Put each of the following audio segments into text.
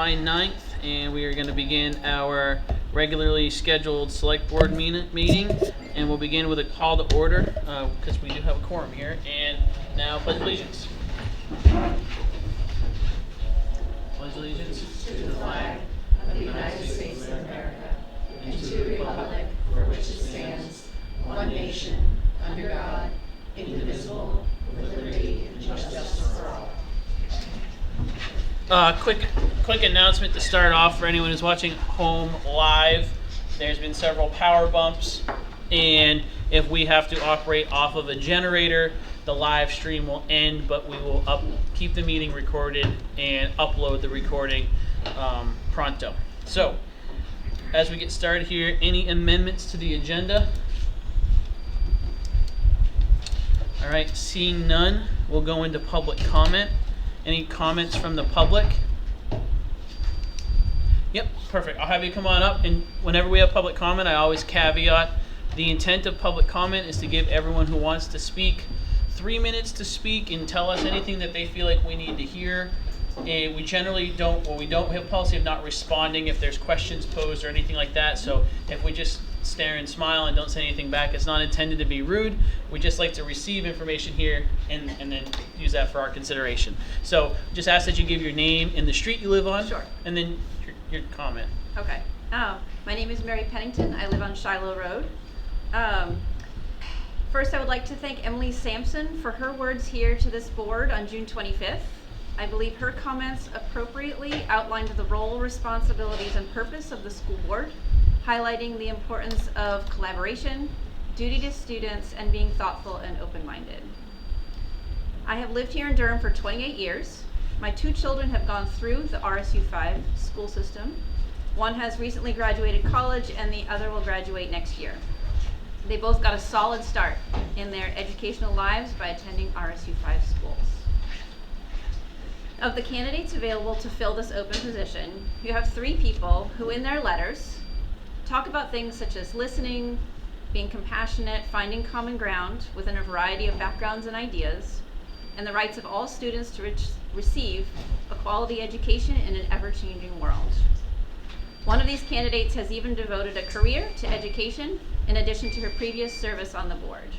July 9th, and we are going to begin our regularly scheduled select board meeting. And we'll begin with a call to order because we do have a quorum here. And now, pledge allegiance. Pledge allegiance to the flag of the United States of America and to the republic for which it stands, one nation, under God, indivisible, with liberty and justice for all. Quick announcement to start off for anyone who's watching home live. There's been several power bumps, and if we have to operate off of a generator, the live stream will end, but we will keep the meeting recorded and upload the recording pronto. So, as we get started here, any amendments to the agenda? All right, seeing none, we'll go into public comment. Any comments from the public? Yep, perfect. I'll have you come on up, and whenever we have public comment, I always caveat the intent of public comment is to give everyone who wants to speak 3 minutes to speak and tell us anything that they feel like we need to hear. And we generally don't have a policy of not responding if there's questions posed or anything like that. So if we just stare and smile and don't say anything back, it's not intended to be rude. We just like to receive information here and then use that for our consideration. So just ask that you give your name and the street you live on. Sure. And then your comment. Okay. My name is Mary Pennington. I live on Shiloh Road. First, I would like to thank Emily Sampson for her words here to this board on June 25th. I believe her comments appropriately outlined the role, responsibilities, and purpose of the school board, highlighting the importance of collaboration, duty to students, and being thoughtful and open-minded. I have lived here in Durham for 28 years. My 2 children have gone through the RSU 5 school system. One has recently graduated college and the other will graduate next year. They both got a solid start in their educational lives by attending RSU 5 schools. Of the candidates available to fill this open position, you have 3 people who in their letters talk about things such as listening, being compassionate, finding common ground within a variety of backgrounds and ideas, and the rights of all students to receive a quality education in an ever-changing world. One of these candidates has even devoted a career to education in addition to her previous service on the board.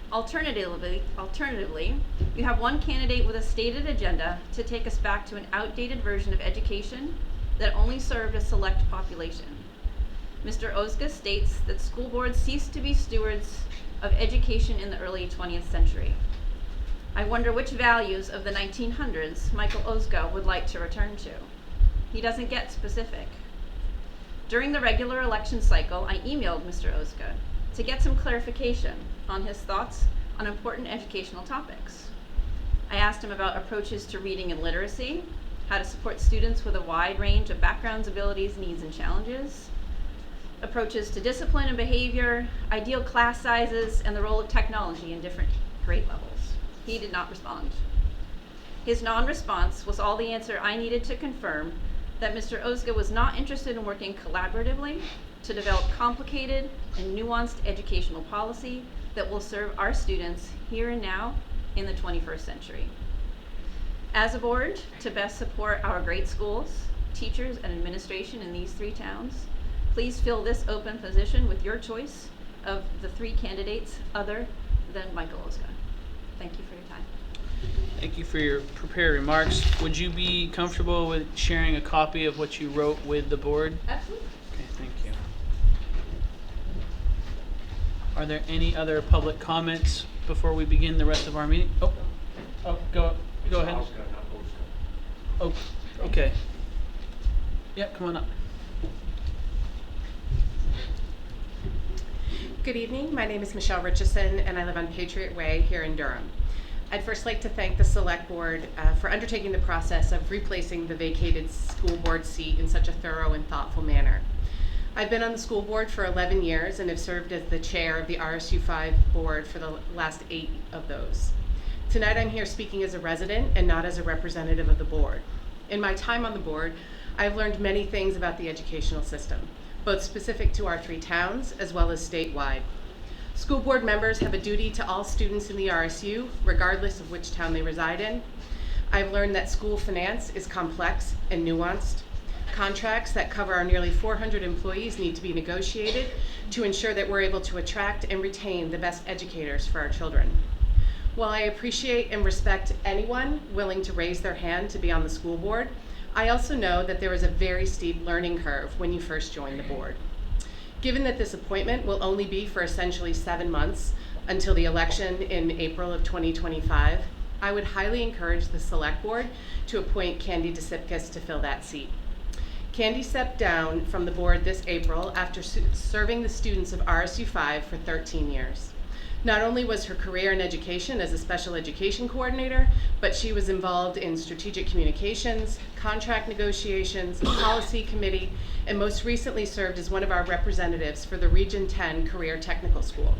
Alternatively, you have one candidate with a stated agenda to take us back to an outdated version of education that only served a select population. Mr. Ozga states that school boards ceased to be stewards of education in the early 20th century. I wonder which values of the 1900s Michael Ozga would like to return to. He doesn't get specific. During the regular election cycle, I emailed Mr. Ozga to get some clarification on his thoughts on important educational topics. I asked him about approaches to reading and literacy, how to support students with a wide range of backgrounds, abilities, needs, and challenges, approaches to discipline and behavior, ideal class sizes, and the role of technology in different grade levels. He did not respond. His non-response was all the answer I needed to confirm that Mr. Ozga was not interested in working collaboratively to develop complicated and nuanced educational policy that will serve our students here and now in the 21st century. As a board, to best support our great schools, teachers, and administration in these 3 towns, please fill this open position with your choice of the 3 candidates other than Michael Ozga. Thank you for your time. Thank you for your prepared remarks. Would you be comfortable with sharing a copy of what you wrote with the board? Absolutely. Okay, thank you. Are there any other public comments before we begin the rest of our meeting? Oh, go ahead. Oh, okay. Yeah, come on up. Good evening. My name is Michelle Richardson, and I live on Patriot Way here in Durham. I'd first like to thank the Select Board for undertaking the process of replacing the vacated school board seat in such a thorough and thoughtful manner. I've been on the school board for 11 years and have served as the chair of the RSU 5 board for the last 8 of those. Tonight I'm here speaking as a resident and not as a representative of the board. In my time on the board, I've learned many things about the educational system, both specific to our 3 towns as well as statewide. School board members have a duty to all students in the RSU, regardless of which town they reside in. I've learned that school finance is complex and nuanced. Contracts that cover our nearly 400 employees need to be negotiated to ensure that we're able to attract and retain the best educators for our children. While I appreciate and respect anyone willing to raise their hand to be on the school board, I also know that there is a very steep learning curve when you first join the board. Given that this appointment will only be for essentially 7 months until the election in April of 2025, I would highly encourage the select board to appoint Candy DeSipkis to fill that seat. Candy stepped down from the board this April after serving the students of RSU 5 for 13 years. Not only was her career in education as a special education coordinator, but she was involved in strategic communications, contract negotiations, policy committee, and most recently served as one of our representatives for the Region 10 Career Technical School.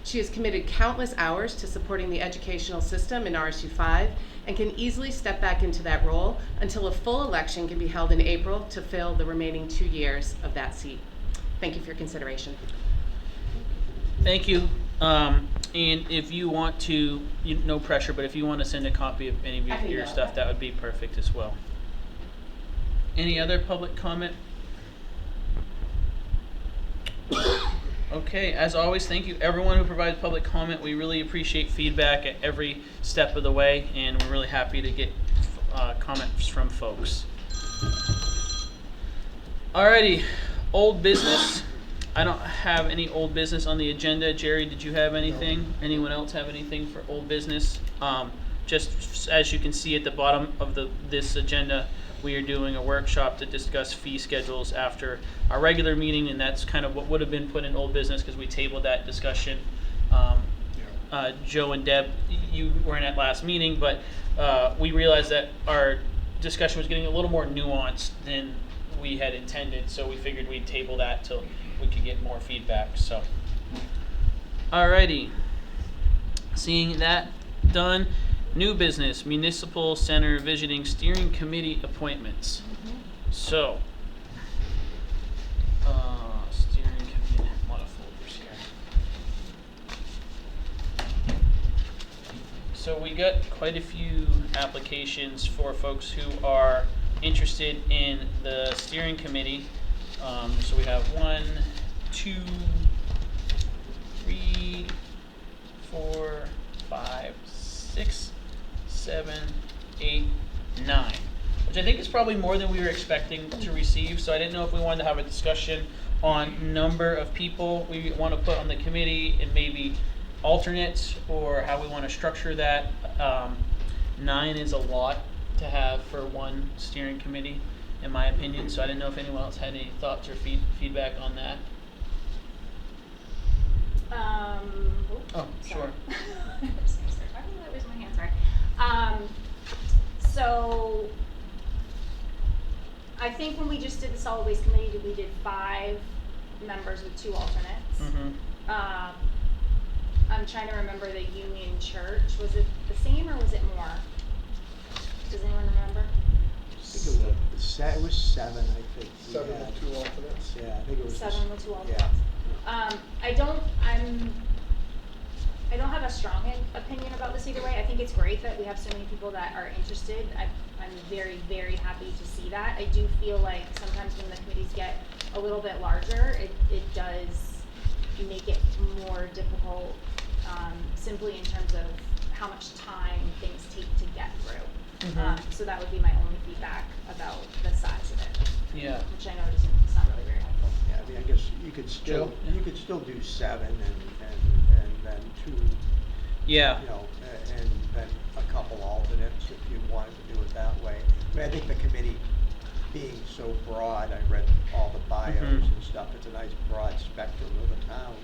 She has committed countless hours to supporting the educational system in RSU 5 and can easily step back into that role until a full election can be held in April to fill the remaining 2 years of that seat. Thank you for your consideration. Thank you. And if you want to, no pressure, but if you want to send a copy of any I of can your do stuff, that. that would be perfect as well. Any other public comment? Okay, as always, thank you everyone who provides public comment. We really appreciate feedback at every step of the way, and we're really happy to get comments from folks. Alrighty, old business. I don't have any old business on the agenda. Jerry, did you have anything? Anyone else have anything for old business? Just as you can see at the bottom of this agenda, we are doing a workshop to discuss fee schedules after our regular meeting, and that's kind of what would have been put in old business because we tabled that discussion. Joe and Deb, you weren't at last meeting, but we realized that our discussion was getting a little more nuanced than we had intended, so we figured we'd table that till we could get more feedback. So, alrighty, seeing that done. New business, Municipal Center Visiting Steering Committee appointments. So, steering committee, a lot of folders here. So we got quite a few applications for folks who are interested in the steering committee. So we have 1, 2, 3, 4, 5, 6, 7, 8, 9, which I think is probably more than we were expecting to receive. So I didn't know if we wanted to have a discussion on number of people we want to put on the committee and maybe alternates, or how we want to structure that. 9 is a lot to have for one steering committee, in my opinion. So I didn't know if anyone else had any thoughts or feedback on that. Oh, sure. Where's my hand? Sorry. So I think when we just did the solid waste committee, we did 5 members with 2 alternates. Mm-hmm. I'm trying to remember the Union Church. Was it the same or was it more? Does anyone remember? I think it was 7, I think. 7 with 2 alternates. Yeah, I think it was 7 with 2 alternates. Yeah. I don't have a strong opinion about this either way. I think it's great that we have so many people that are interested. I'm very, very happy to see that. I do feel like sometimes when the committees get a little bit larger, it does make it more difficult, simply in terms of how much time things take to get through. Mm-hmm. So that would be my only feedback about the size of it, Yeah. which I know it's not really very helpful. Yeah, I mean, I guess you could still, Joe? you could still do 7 and then 2, Yeah. you know, and then a couple alternates if you wanted to do it that way. I mean, I think the committee being so broad, I read all the bios Mhm. and stuff, it's a nice broad spectrum of the town.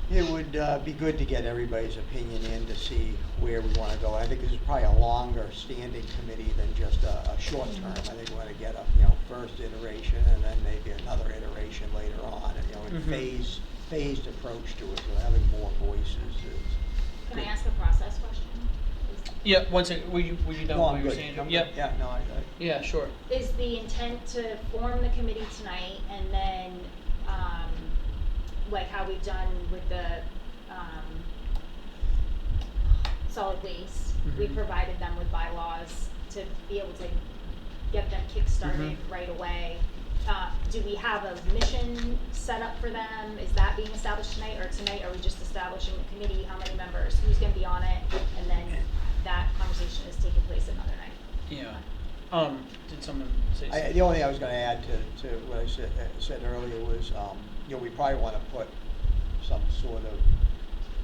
It would be good to get everybody's opinion in to see where we want to go. I think this is probably a longer standing committee than just a short term. I think we want to get a first iteration and then maybe another iteration later on, and a Mhm. phased approach to it, so having more voices is. Can I ask a process question? Yeah. Once it, were you done No, what I'm you were good. saying? I'm Yep. good. Yeah, no, Yeah. Sure. Is the intent to form the committee tonight and then, like how we've done with the, solid waste, we Mhm. provided them with bylaws to be able to get them kick-started Mhm. right away. Do we have a mission set up for them? Is that being established tonight, or tonight are we just establishing the committee, how many members, who's gonna be on it, and then that conversation is taking place another night? Yeah. Did someone say The something? only thing I was gonna add to what I said earlier was, we probably wanna put some sort of,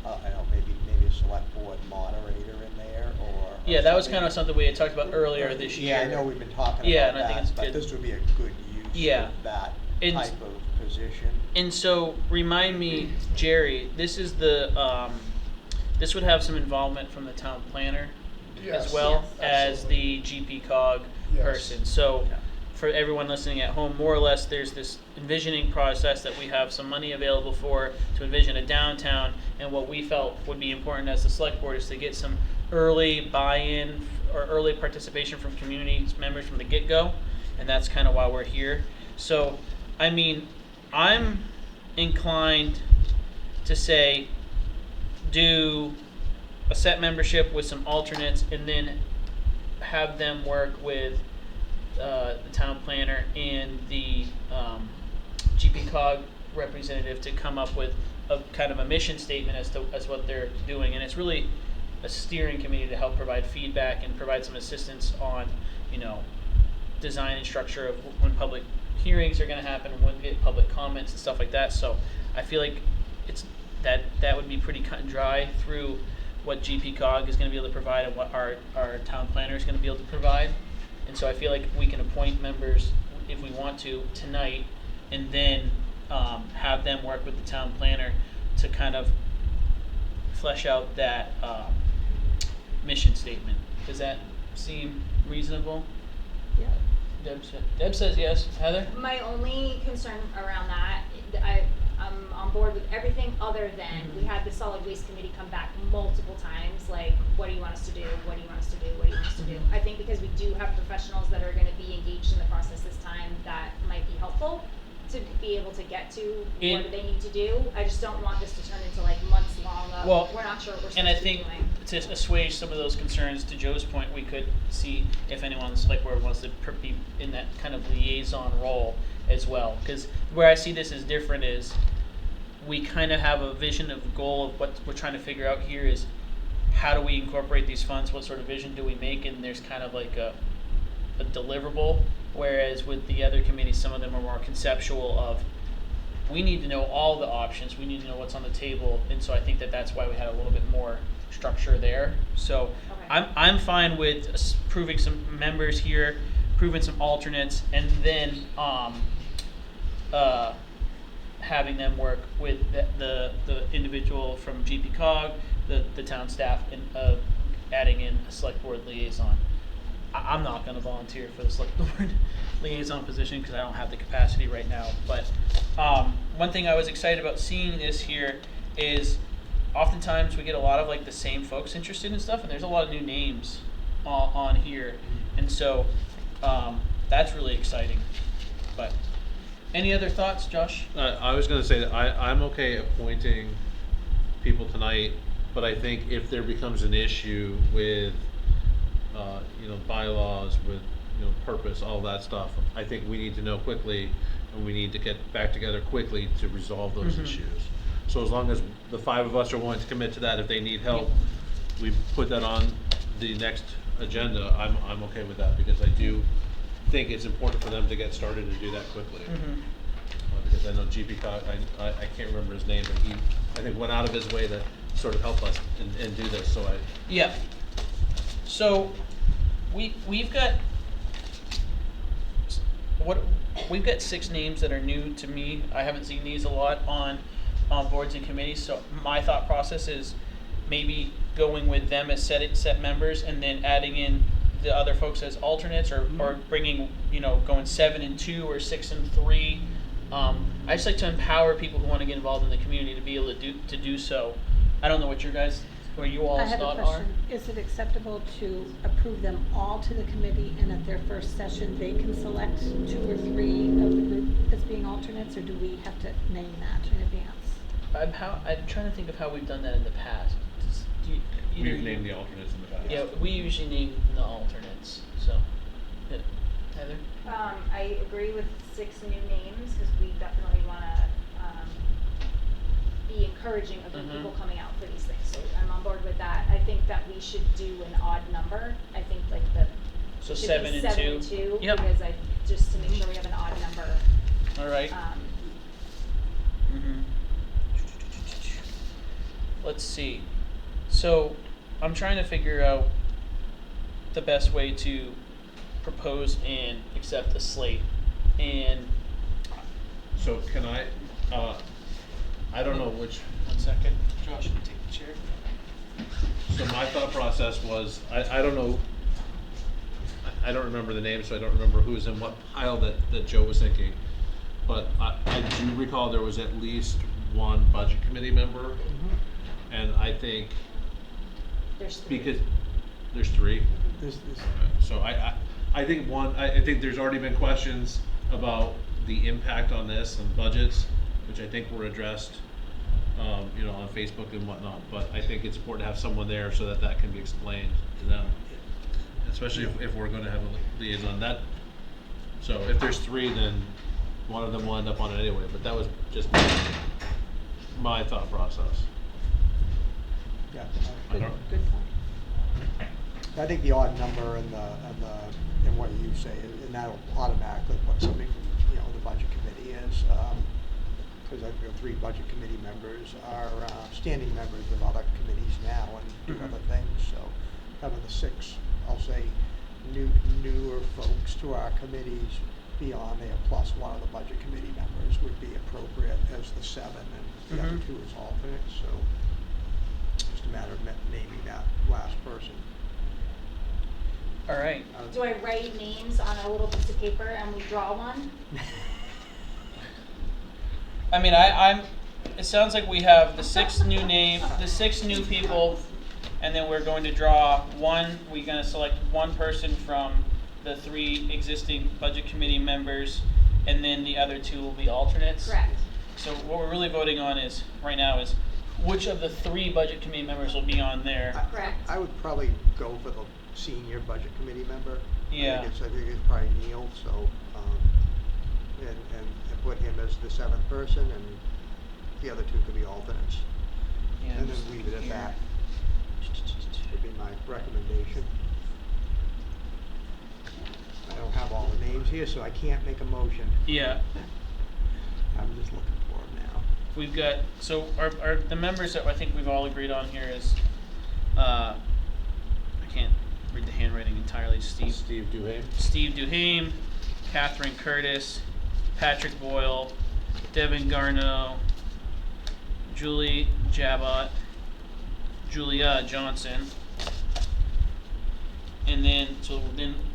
I don't know, maybe a select board moderator in there, or. Yeah, that was kind of something we had talked about earlier this year. Yeah, I know we've been talking Yeah, about and I think that, it's but good. this would be a good use Yeah. of that And- type of position. And so, remind me, Jerry, this is the, this would have some involvement from the town planner as Yes. well Yes. as the GP-COG Yes. person. So, Yeah. for everyone listening at home, more or less, there's this envisioning process that we have some money available for to envision a downtown, and what we felt would be important as the select board is to get some early buy-in or early participation from community members from the get-go, and that's kind of why we're here. So, I mean, I'm inclined to say do a set membership with some alternates, and then have them work with the town planner and the GP-COG representative to come up with a kind of a mission statement as what they're doing, and it's really a steering committee to help provide feedback and provide some assistance on, design and structure of when public hearings are going to happen, when we get public comments and stuff like that. So I feel like it's that would be pretty cut and dry through what GP-COG is going to be able to provide and what our town planner is going to be able to provide. And so I feel like we can appoint members if we want to tonight, and then have them work with the town planner to kind of flesh out that mission statement. Does that seem reasonable? Yeah. Deb says yes. Heather? My only concern around that, I'm on board with everything other than we had the solid waste committee come back multiple times, like, what do you want us to do? What do you want us to do? What do you want us to do? I think because we do have professionals that are gonna be engaged in the process this time, that might be helpful to be able to get to And- what do they need to do. I just don't want this to turn into like months long of, Well, we're not sure what we're And I supposed to be think doing. to assuage some of those concerns, to Joe's point, we could see if anyone on the select board wants to be in that kind of liaison role as well. Because where I see this as different is we kind of have a vision of goal of what we're trying to figure out here is how do we incorporate these funds, what sort of vision do we make, and there's kind of like a deliverable. Whereas with the other committees, some of them are more conceptual of we need to know all the options, we need to know what's on the table, and so I think that's why we had a little bit more structure there. So Okay. I'm fine with proving some members here, proving some alternates, and then having them work with the individual from GP-COG, the town staff, and adding in a select board liaison. I'm not going to volunteer for the select board liaison position because I don't have the capacity right now. But one thing I was excited about seeing this here is oftentimes we get a lot of like the same folks interested in stuff, and there's a lot of new names on here, and so that's really exciting. But any other thoughts, Josh? I was gonna say that I'm okay appointing people tonight, but I think if there becomes an issue with, bylaws, with, purpose, all that stuff, I think we need to know quickly, and we need to get back together quickly to resolve those Mhm. issues. So as long as the 5 of us are willing to commit to that, if they need help, we put that on the next agenda, I'm okay with that, because I do think it's important for them to get started and do that quickly. Mm-hmm. Because I know GP-COG, I can't remember his name, but he, I think, went out of his way to sort of help us and do this, so I. Yeah. So we've got 6 names that are new to me. I haven't seen these a lot on boards and committees. So my thought process is maybe going with them as set members, and then adding in the other folks as alternates, or bringing, going 7 and 2 or 6 and 3. I just like to empower people who want to get involved in the community to be able to do so. I don't know what where you all's I have a thought are. question. Is it acceptable to approve them all to the committee, and at their first session, they can select 2 or 3 of the group as being alternates, or do we have to name that in advance? I'm trying to think of how we've done that in the past. either We've named the alternates in the past. Yeah, we usually name the alternates, so. Yeah. Heather? I agree with 6 new names, because we definitely wanna, be encouraging of new people coming out for these things, so I'm on board with that. I think that we should do an odd number, I think like So it should 7 be and 7 2. 2, Yep. because just to make sure we have an odd number. All right. Mm-hmm. Let's see. So, I'm trying to figure out the best way to propose and accept a slate. And So can I don't know which, 1 second. Josh, you take the chair. so my thought process was, I don't know, I don't remember the name, so I don't remember who's in what pile that Joe was thinking. But I do recall there was at least one budget committee member, and I think There's 3. because there's 3. This, So I think I think there's already been questions about the impact on this and budgets, which I think were addressed, you know, on Facebook and whatnot. But I think it's important to have someone there so that that can be explained to them, especially if we're going to have a liaison. So if there's 3, then one of them will end up on it anyway. But that was just my thought process. yeah. I don't, Good point. I think the odd number and what you say, and that'll automatically put somebody from, you know, the budget committee is, because I feel 3 budget committee members are standing members of other committees now and do Mhm. other things, so having the 6, I'll say, newer folks to our committees beyond there, plus one of the budget committee members would be appropriate as the 7, and the other Mhm. 2 as alternates, so just a matter of naming that last person. All right. Do I write names on a little piece of paper and we draw one? I mean, it sounds like we have the 6 new people, and then we're going to draw one, we're gonna select one person from the 3 existing budget committee members, and then the other 2 will be alternates. Correct. So what we're really voting on is, right now, is which of the 3 budget committee members will be on there. Correct. I would probably go for the senior budget committee member. Yeah. I think it's probably Neil, so, and put him as the 7th person, and the other 2 could be alternates. Yeah, And then just leave it at here. that, would be my recommendation. I don't have all the names here, so I can't make a motion. Yeah, I'm just looking for them now. we've got, so our the members that I think we've all agreed on here is, I can't read the handwriting entirely, Steve Duhame, Catherine Curtis, Patrick Boyle, Devin Garneau, Julia Johnson, and then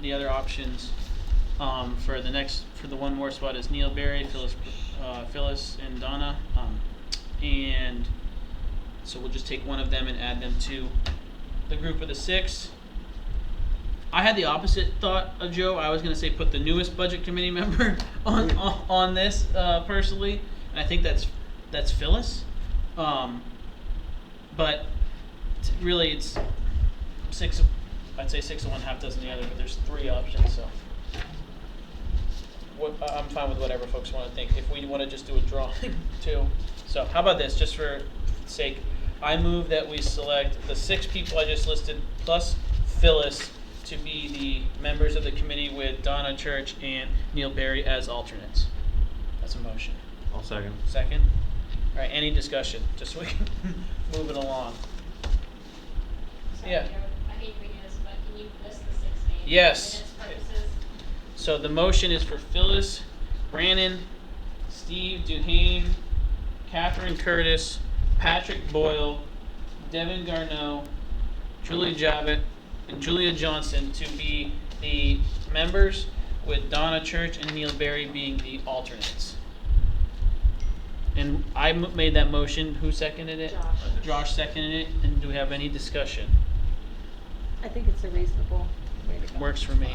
the other options for the one more spot is Neil Berry, Phyllis and Donna, and so we'll just take one of them and add them to the group of the 6. I had the opposite thought of Joe. I was going to say put the newest budget committee member on this personally, and I think that's Phyllis. But really, it's 6. I'd say 6 of one, half dozen the other. But there's 3 options, so I'm fine with whatever folks want to think. If we want to just do a drawing too, so how about this? Just for sake, I move that we select the 6 people I just listed plus Phyllis to be the members of the committee with Donna Church and Neil Berry as alternates. That's a motion. I'll second. Second? All right, any discussion, just so we can move it along. Sorry, Yeah. I hate to redo this, but can you list the 6 names? Yes. For minutes purposes? So the motion is for Phyllis, Brannon, Steve Duhame, Catherine Curtis, Patrick Boyle, Devin Garneau, Julie Javit, and Julia Johnson to be the members, with Donna Church and Neil Berry being the alternates. And I made that motion. Who seconded it? Josh. Josh seconded it. And do we have any discussion? I think it's a reasonable way to go. Works for me.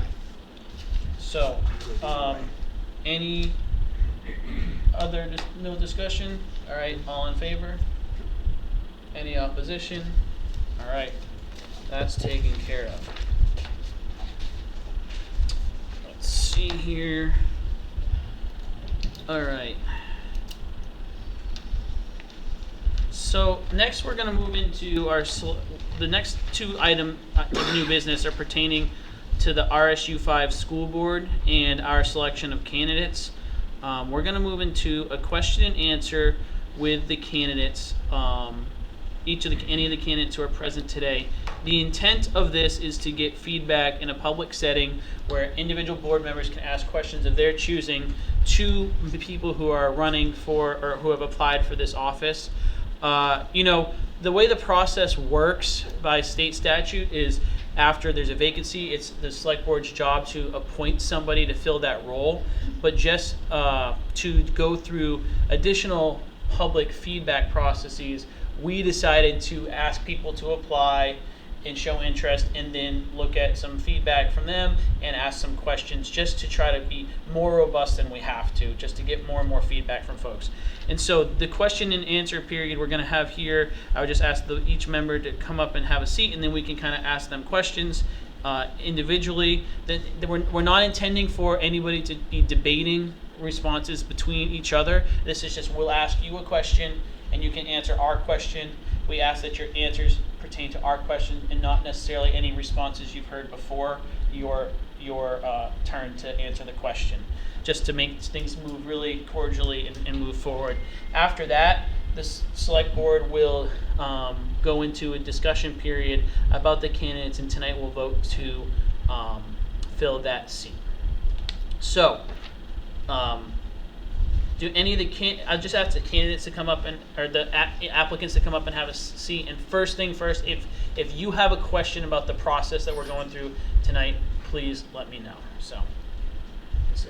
So, any other, no discussion? All right, all in favor? Any opposition? All right, that's taken care of. Let's see here. All right. So next we're going to move into the next two item of new business are pertaining to the RSU 5 school board and our selection of candidates. We're going to move into a question and answer with the candidates, any of the candidates who are present today. The intent of this is to get feedback in a public setting where individual board members can ask questions of their choosing to the people who are running for or who have applied for this office. The way the process works by state statute is after there's a vacancy, it's the select board's job to appoint somebody to fill that role. But just to go through additional public feedback processes, we decided to ask people to apply and show interest and then look at some feedback from them and ask some questions just to try to be more robust than we have to, just to get more and more feedback from folks. And so the question and answer period we're going to have here, I would just ask each member to come up and have a seat, and then we can kind of ask them questions individually. We're not intending for anybody to be debating responses between each other. This is just, we'll ask you a question and you can answer our question. We ask that your answers pertain to our question and not necessarily any responses you've heard before your turn to answer the question, just to make things move really cordially and move forward. After that, the select board will go into a discussion period about the candidates, and tonight we'll vote to fill that seat. So, do any of the I'll just ask the candidates to come up or the applicants to come up and have a seat. And first thing first, if you have a question about the process that we're going through tonight, please let me know. So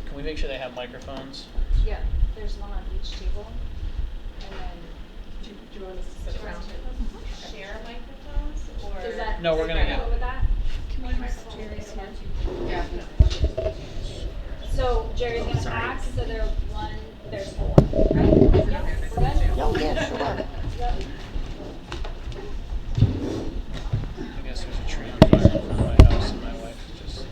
can we make sure they have microphones? Yeah, there's one on each table, and then. Do you want us to sit around to share microphones, or? Does that? No, we're gonna go with that? Yeah. So Jerry's gonna pass, so there's four, right? Yep, we're good? Oh, yeah, sure. Yep. I guess there's a tree on fire in front of my house, and my wife just,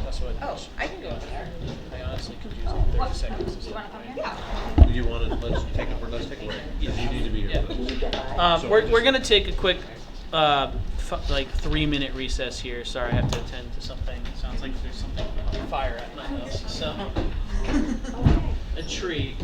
that's what. Oh, I can go over there. I honestly could use like 30 seconds. Do you wanna come here? Yeah. Do you want to, let's take a break? Yes, you need to be here for this. We're gonna take a quick 3-minute recess here. Sorry, I have to attend to something. It sounds like there's something on fire at my house. So a tree.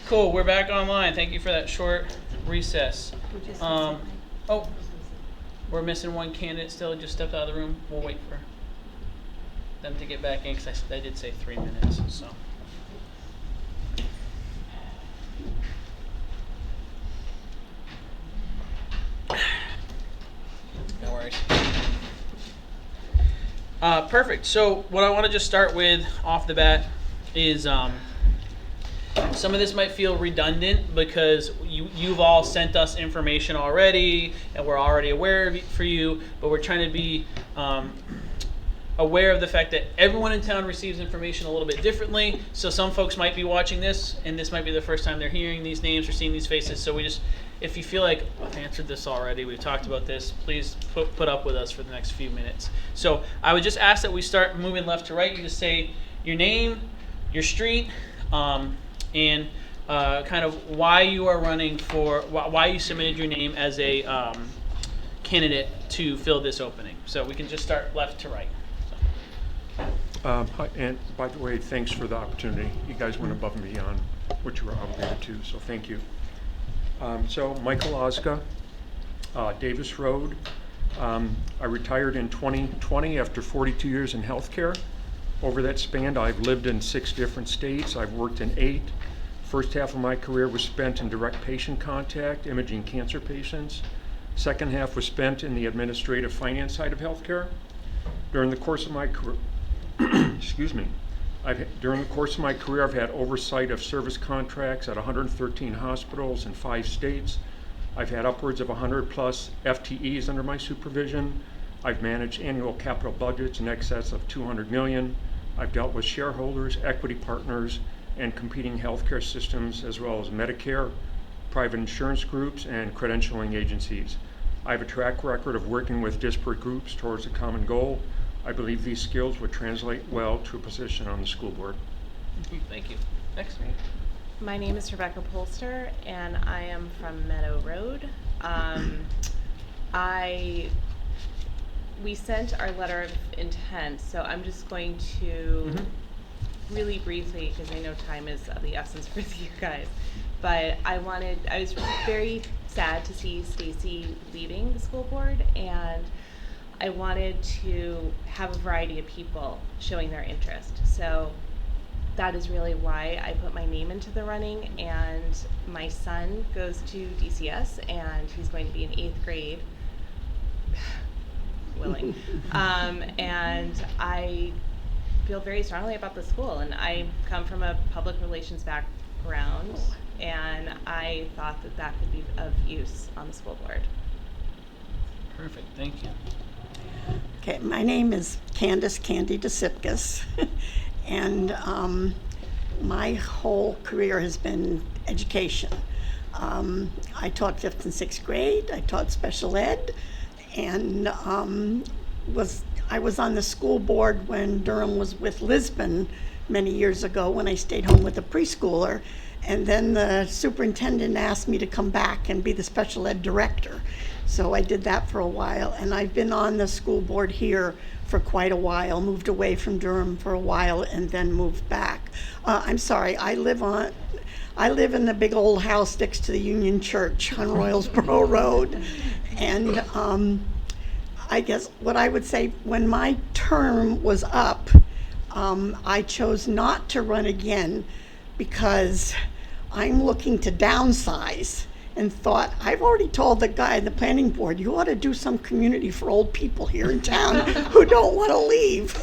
Cool, we're back online. Thank you for that short recess. We're missing one candidate still. Just stepped out of the room. We'll wait for them to get back in because I did say 3 minutes. So. No worries. Perfect. So what I want to just start with off the bat is some of this might feel redundant because you've all sent us information already and we're already aware of it for you, but we're trying to be aware of the fact that everyone in town receives information a little bit differently. So some folks might be watching this and this might be the first time they're hearing these names or seeing these faces. So we just, if you feel like I've answered this already, we've talked about this, please put up with us for the next few minutes. So I would just ask that we start moving left to right. You just say your name, your street, and kind of why you are running for, why you submitted your name as a candidate to fill this opening. So we can just start left to right. Hi, and by the way, thanks for the opportunity. You guys went above and beyond what you were obligated to, so thank you. So Michael Ozga, Davis Road. I retired in 2020 after 42 years in healthcare. Over that span, I've lived in 6 different states. I've worked in 8. First half of my career was spent in direct patient contact, imaging cancer patients. Second half was spent in the administrative finance side of healthcare. During the course of my career, excuse me, during the course of my career, I've had oversight of service contracts at 113 hospitals in 5 states. I've had upwards of 100 plus FTEs under my supervision. I've managed annual capital budgets in excess of 200 million. I've dealt with shareholders, equity partners, and competing healthcare systems, as well as Medicare, private insurance groups, and credentialing agencies. I have a track record of working with disparate groups towards a common goal. I believe these skills would translate well to a position on the school board. Thank you. Next. My name is Rebecca Polster, and I am from Meadow Road. We sent our letter of intent, so I'm just going to really briefly, because I know time is of the essence for you guys, but I was very sad to see Stacy leaving the school board, and I wanted to have a variety of people showing their interest. So that is really why I put my name into the running, and my son goes to DCS and he's going to be in 8th grade, willing. And I feel very strongly about the school, and I come from a public relations background, and I thought that that could be of use on the school board. Perfect, thank you. Okay, my name is Candace Candy DeSipkis, and my whole career has been education. I taught 5th and 6th grade, I taught special ed, and I was on the school board when Durham was with Lisbon many years ago when I stayed home with a preschooler, and then the superintendent asked me to come back and be the special ed director. So I did that for a while, and I've been on the school board here for quite a while, moved away from Durham for a while and then moved back. I'm sorry, I live in the big old house next to the Union Church on Royalsboro Road. And I guess what I would say, when my term was up, I chose not to run again because I'm looking to downsize, and thought, I've already told the guy at the planning board, you ought to do some community for old people here in town who don't want to leave.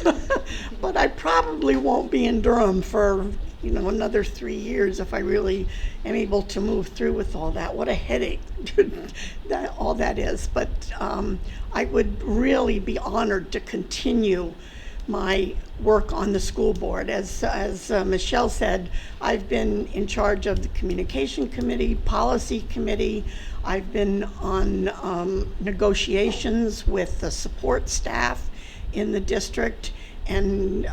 But I probably won't be in Durham for another 3 years if I really am able to move through with all that. What a headache all that is. But I would really be honored to continue my work on the school board. As Michelle said, I've been in charge of the communication committee, policy committee. I've been on negotiations with the support staff in the district, and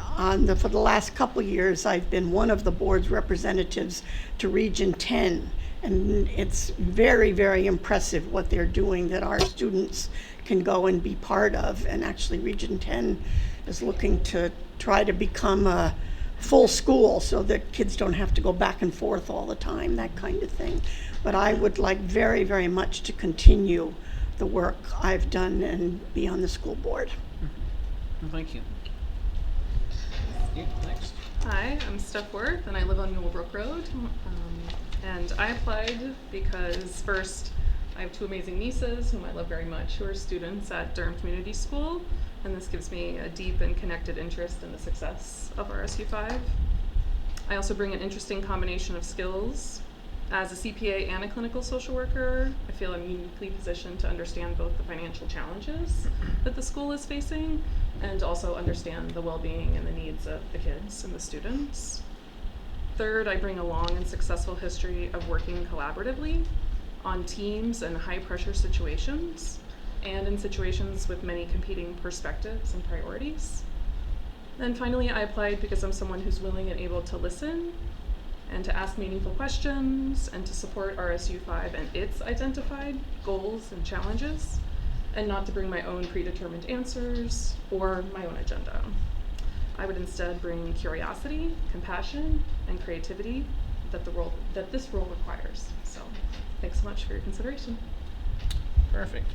for the last couple of years, I've been one of the board's representatives to Region 10. And it's very, very impressive what they're doing that our students can go and be part of. And actually Region 10 is looking to try to become a full school so that kids don't have to go back and forth all the time, that kind of thing. But I would like very, very much to continue the work I've done and be on the school board. Thank you. Next. Hi, I'm Steph Worth, and I live on Millbrook Road. And I applied because, first, I have 2 amazing nieces whom I love very much, who are students at Durham Community School, and this gives me a deep and connected interest in the success of RSU 5. I also bring an interesting combination of skills. As a CPA and a clinical social worker, I feel I'm uniquely positioned to understand both the financial challenges that the school is facing and also understand the well-being and the needs of the kids and the students. Third, I bring a long and successful history of working collaboratively on teams and high-pressure situations and in situations with many competing perspectives and priorities. Then finally, I applied because I'm someone who's willing and able to listen and to ask meaningful questions and to support RSU 5 and its identified goals and challenges, and not to bring my own predetermined answers or my own agenda. I would instead bring curiosity, compassion, and creativity that this role requires. So, thanks so much for your consideration. Perfect.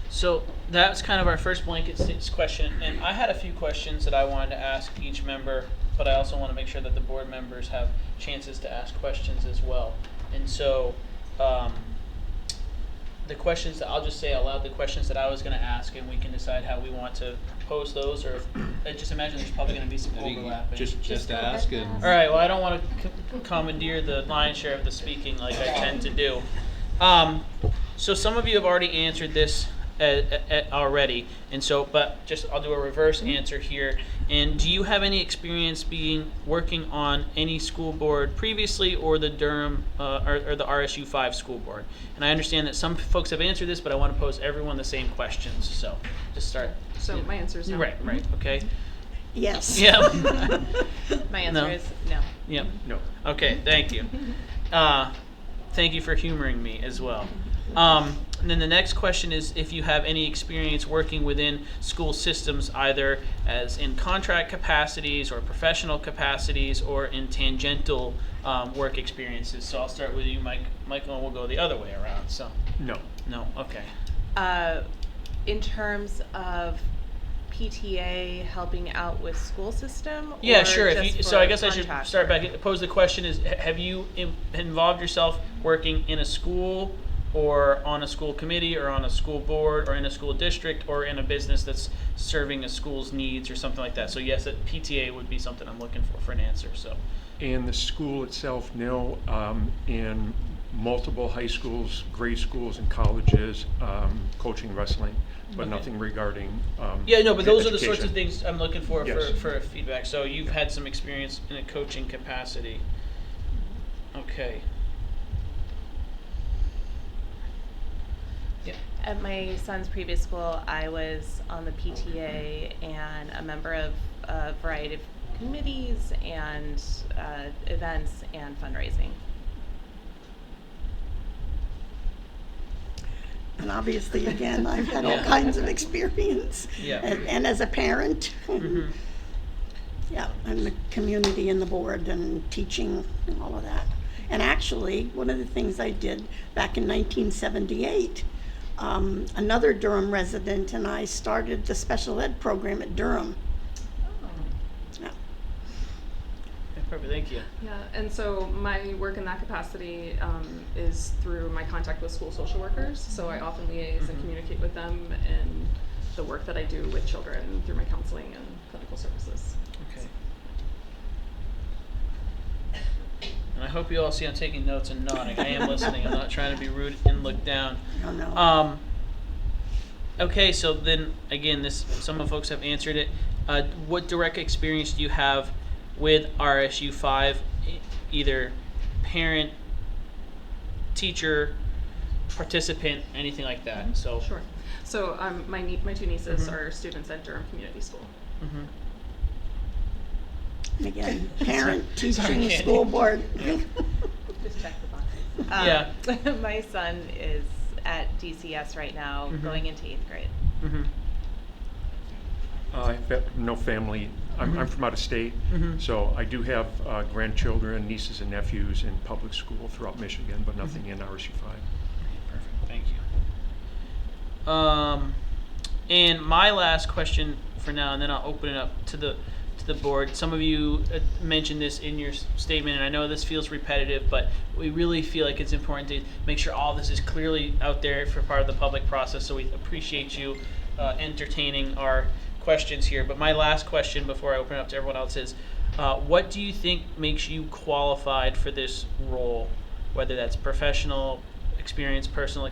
So that's kind of our first blanket question, and I had a few questions that I wanted to ask each member, but I also want to make sure that the board members have chances to ask questions as well. And so the questions that I'll just say out loud, the questions that I was going to ask, and we can decide how we want to pose those, or I just imagine there's probably going to be some overlap. Just ask and. All right. Well, I don't want to commandeer the lion's share of the speaking like I tend to do. So some of you have already answered this already, and so, but just I'll do a reverse answer here. And do you have any experience working on any school board previously, or the Durham or the RSU 5 school board? And I understand that some folks have answered this, but I want to pose everyone the same questions. So just start. So my answer is no. Right. Okay. Yes. Yeah. My answer No. is no. Yep. No. Okay, thank you. Thank you for humoring me as well. And then the next question is if you have any experience working within school systems, either as in contract capacities or professional capacities or in tangential work experiences. So I'll start with you, Michael, and we'll go the other way around. So No. no, okay. In terms of PTA helping out with school system? Yeah, or sure. just So for I guess I should contract start work? back. Pose the question is: have you involved yourself working in a school, or on a school committee, or on a school board, or in a school district, or in a business that's serving a school's needs, or something like that? So yes, that PTA would be something I'm looking for an answer. So. And the school itself, no. In multiple high schools, grade schools, and colleges, coaching wrestling, but Okay. nothing regarding. Yeah, no, but those are the education. sorts of things I'm looking for Yes. for feedback. So you've had some experience in a coaching capacity. Okay. Yeah. At my son's previous school, I was on the PTA and a member of a variety of committees and events and fundraising. And obviously, again, I've had all Yeah. kinds of experience. Yeah. And as a parent, Mhm. yeah, and the community and the board and teaching and all of that. And actually, one of the things I did back in 1978, another Durham resident and I started the special ed program at Durham. Yeah. Okay, perfect. Thank you. Yeah, and so my work in that capacity is through my contact with school social workers. So I often liaise and communicate with them in the work that I do with children through my counseling and clinical services. Okay. And I hope you all see I'm taking notes and nodding. I am listening. I'm not trying to be rude and look down. I don't know. Okay, so then again, some of the folks have answered it. What direct experience do you have with RSU 5, either parent, teacher, participant, anything like that? So. Sure. So my two nieces Mhm. are students at Durham Community School. Mhm. And again, parent, Sorry, teaching, Candy. school board. Just check the boxes. Yeah. My son is at DCS right now, Mhm. going into 8th grade. Mhm. I've got no family. I'm from out of state, Mhm. so I do have grandchildren, nieces, and nephews in public school throughout Michigan, but nothing in RSU 5. Perfect. Thank you. And my last question for now, and then I'll open it up to the board. Some of you mentioned this in your statement, and I know this feels repetitive, but we really feel like it's important to make sure all this is clearly out there for part of the public process. So we appreciate you entertaining our questions here. But my last question before I open it up to everyone else is, What do you think makes you qualified for this role? Whether that's professional experience, personal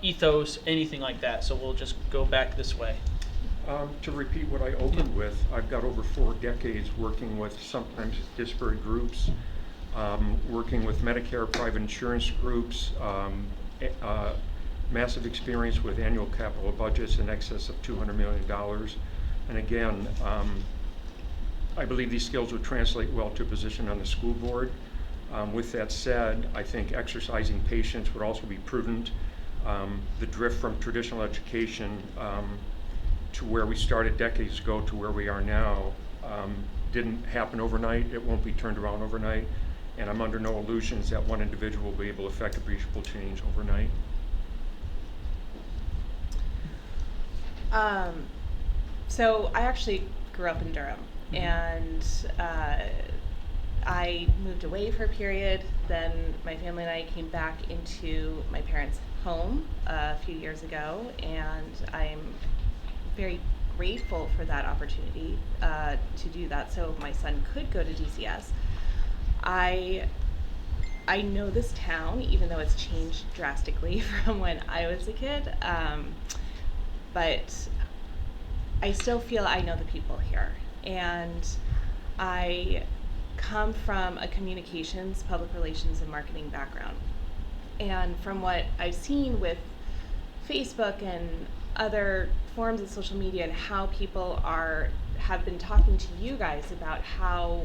ethos, anything like that. So we'll just go back this way. To repeat what I opened with, I've got over 4 decades working with sometimes disparate groups, working with Medicare, private insurance groups, massive experience with annual capital budgets in excess of $200 million. And again, I believe these skills would translate well to a position on the school board. With that said, I think exercising patience would also be prudent. The drift from traditional education to where we started decades ago to where we are now didn't happen overnight. It won't be turned around overnight. And I'm under no illusions that one individual will be able to affect appreciable change overnight. So I actually grew up in Durham, and I moved away for a period. Then my family and I came back into my parents' home a few years ago, and I'm very grateful for that opportunity to do that so my son could go to DCS. I know this town, even though it's changed drastically from when I was a kid, but I still feel I know the people here. And I come from a communications, public relations, and marketing background. And from what I've seen with Facebook and other forms of social media and how people have been talking to you guys about how,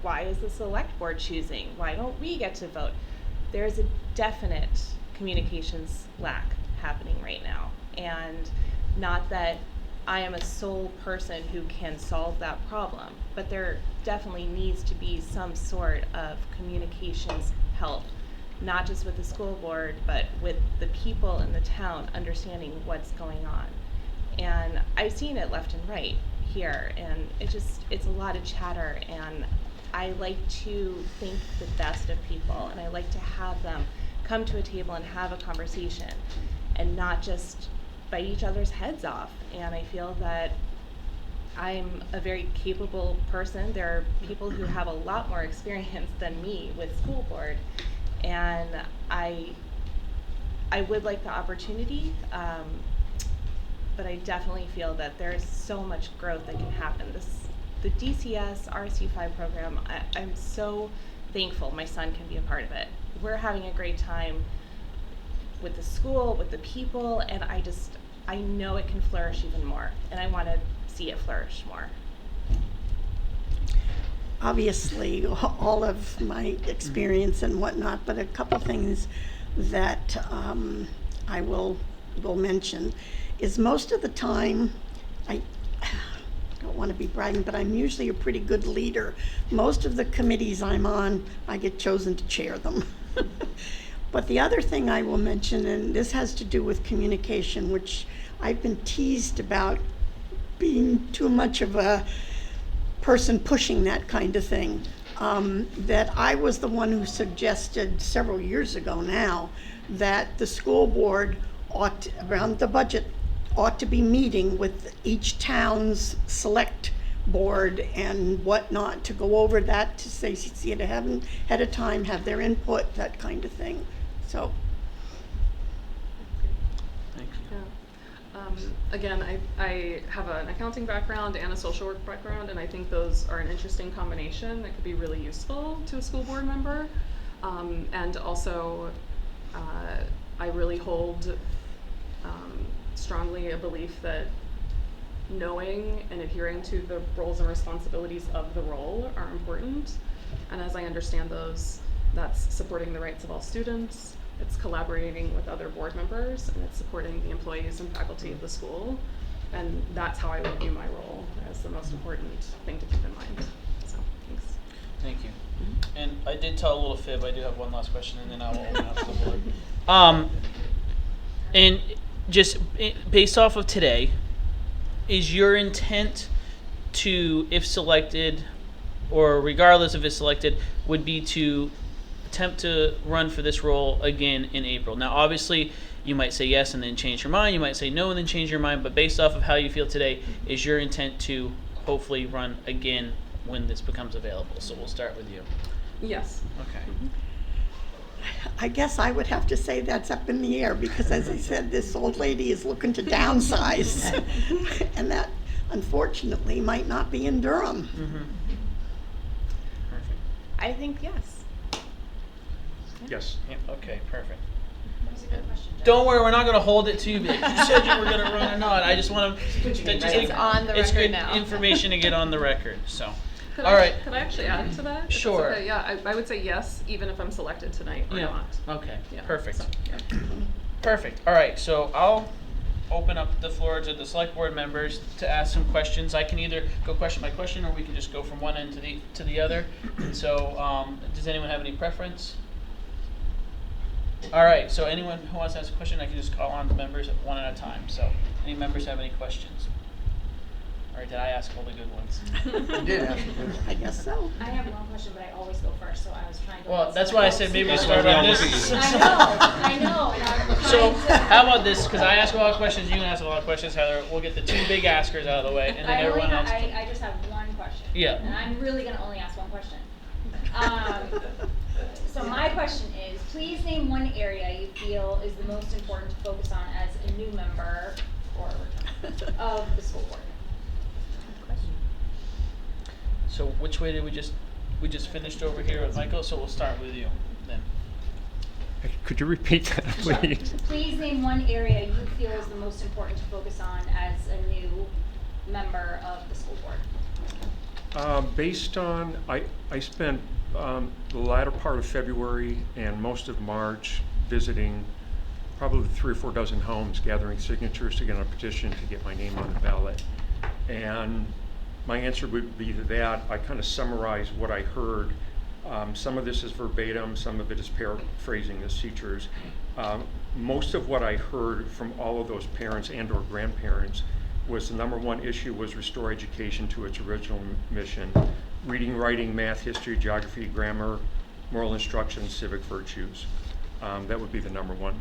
why is the select board choosing? Why don't we get to vote? There's a definite communications lack happening right now. And not that I am a sole person who can solve that problem, but there definitely needs to be some sort of communications help, not just with the school board, but with the people in the town understanding what's going on. And I've seen it left and right here, and it's a lot of chatter, and I like to think the best of people, and I like to have them come to a table and have a conversation and not just bite each other's heads off. And I feel that I'm a very capable person. There are people who have a lot more experience than me with school board, and I would like the opportunity, but I definitely feel that there's so much growth that can happen. The DCS RSU5 program, I'm so thankful my son can be a part of it. We're having a great time with the school, with the people, and I know it can flourish even more, and I want to see it flourish more. Obviously, all of my experience and whatnot, but a couple things that I will mention is most of the time, I don't want to be bragging, but I'm usually a pretty good leader. Most of the committees I'm on, I get chosen to chair them. But the other thing I will mention, and this has to do with communication, which I've been teased about being too much of a person pushing that kind of thing, that I was the one who suggested several years ago now that the school board around the budget ought to be meeting with each town's select board and whatnot to go over that, to say, see it ahead of time, have their input, that kind of thing. So. Thank you. Yeah. Again, I have an accounting background and a social work background, and I think those are an interesting combination that could be really useful to a school board member. And also, I really hold strongly a belief that knowing and adhering to the roles and responsibilities of the role are important. And as I understand those, that's supporting the rights of all students, it's collaborating with other board members, and it's supporting the employees and faculty of the school. And that's how I would view my role as the most important thing to keep in mind. So, thanks. Thank you. And I did tell a little fib. I do have one last question, and then I will open up to the board. And just based off of today, is your intent to, if selected, or regardless if it's selected, would be to attempt to run for this role again in April? Now, obviously, you might say yes and then change your mind. You might say no and then change your mind. But based off of how you feel today, is your intent to hopefully run again when this becomes available. So we'll start with you. Yes. Okay. I guess I would have to say that's up in the air because, as I said, this old lady is looking to downsize. And that, unfortunately, might not be in Durham. Mm-hmm. Perfect. I think yes. Yes. Yep. Okay, perfect. That was a good question, Jen. Don't worry, we're not gonna hold it to you. Like, you said you were gonna run or not. I just want to. It's on the It's record good now. information to get on the record. So, Could all I, right. Could I actually add to that? If it's Sure. okay? Yeah, I would say yes, even if I'm selected tonight or Yeah. not. Okay. Yeah, Perfect. so, yeah. Perfect. All right. So I'll open up the floor to the select board members to ask some questions. I can either go question by question, or we can just go from one end to the other. And so, does anyone have any preference? All right. So anyone who wants to ask a question, I can just call on the members one at a time. So, any members have any questions? Or did I ask all the good ones? You did ask a good I guess so. I have one question, but I always go first, so I was trying to. Well, let that's someone why I else said maybe we go. That's start why we on all this. look at you. I know, and I'm So, trying to. how about this? Because I ask a lot of questions, you can ask a lot of questions, Heather. We'll get the two big askers out of the way, and then everyone else. I just have one question. Yeah. And I'm really gonna only ask one question. So my question is, please name one area you feel is the most important to focus on as a new member or of the school board. So which way did we just finished over here with Michael? So we'll start with you then. Could you repeat that, please? Please name one area you feel is the most important to focus on as a new member of the school board. Based on, I spent the latter part of February and most of March visiting probably 3 or 4 dozen homes, gathering signatures to get on a petition to get my name on the ballot. And my answer would be to that. I kind of summarize what I heard. Some of this is verbatim, some of it is paraphrasing the teachers. Most of what I heard from all of those parents and or grandparents was the number one issue was restore education to its original mission. Reading, writing, math, history, geography, grammar, moral instruction, civic virtues. That would be the number one.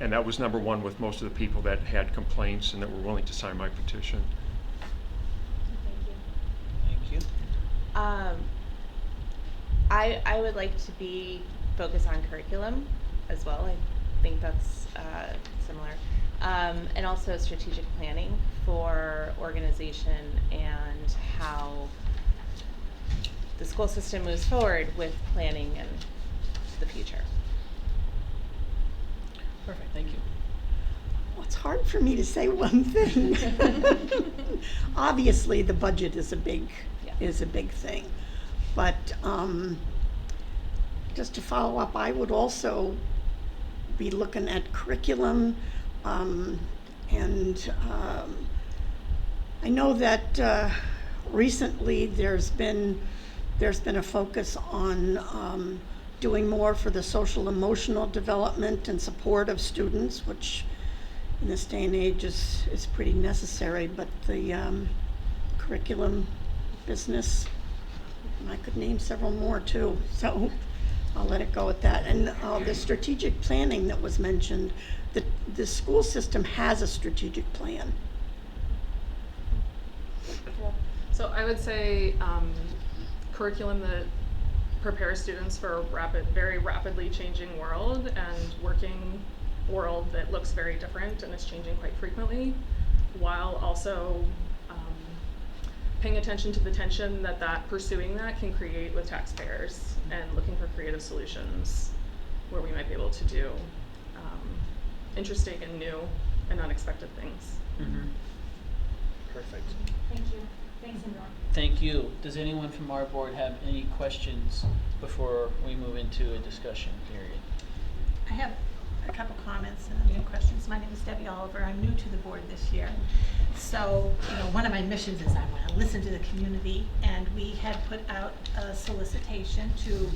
And that was number one with most of the people that had complaints and that were willing to sign my petition. Thank you. Thank you. I would like to be focused on curriculum as well. I think that's similar. And also strategic planning for organization and how the school system moves forward with planning and the future. Perfect. Thank you. Well, it's hard for me to say one thing. Obviously, the budget is a big thing, but just to follow up, I would also be looking at curriculum, and I know that recently there's been a focus on doing more for the social emotional development and support of students, which in this day and age is pretty necessary, but the curriculum business, and I could name several more too, so I'll let it go at that. And the strategic planning that was mentioned, the school system has a strategic plan. So I would say curriculum that prepares students for a very rapidly changing world and working world that looks very different and is changing quite frequently, while also paying attention to the tension that pursuing that can create with taxpayers and looking for creative solutions where we might be able to do interesting and new and unexpected things. Mm-hmm. Perfect. Thank you. Thanks, everyone. Thank you. Does anyone from our board have any questions before we move into a discussion period? I have a couple comments and a few questions. My name is Debbie Oliver. I'm new to the board this year. So, one of my missions is I want to listen to the community, and we had put out a solicitation to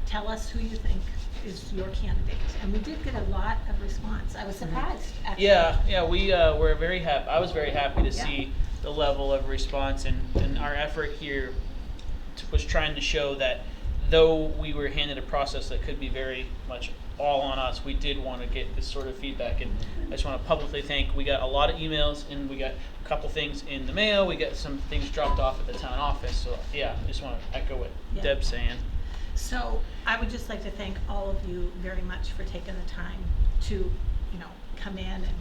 tell us who you think is your candidate. And we did get a lot of response. I was surprised, actually. Yeah, we were very happy. I was very happy to Yeah. see the level of response, and our effort here was trying to show that though we were handed a process that could be very much all on us, we did want to get this sort of feedback, and I just want to publicly thank. We got a lot of emails, and we got a couple things in the mail. We got some things dropped off at the town office. So yeah, I just want to echo what Yeah. Deb's saying. So I would just like to thank all of you very much for taking the time to, come in and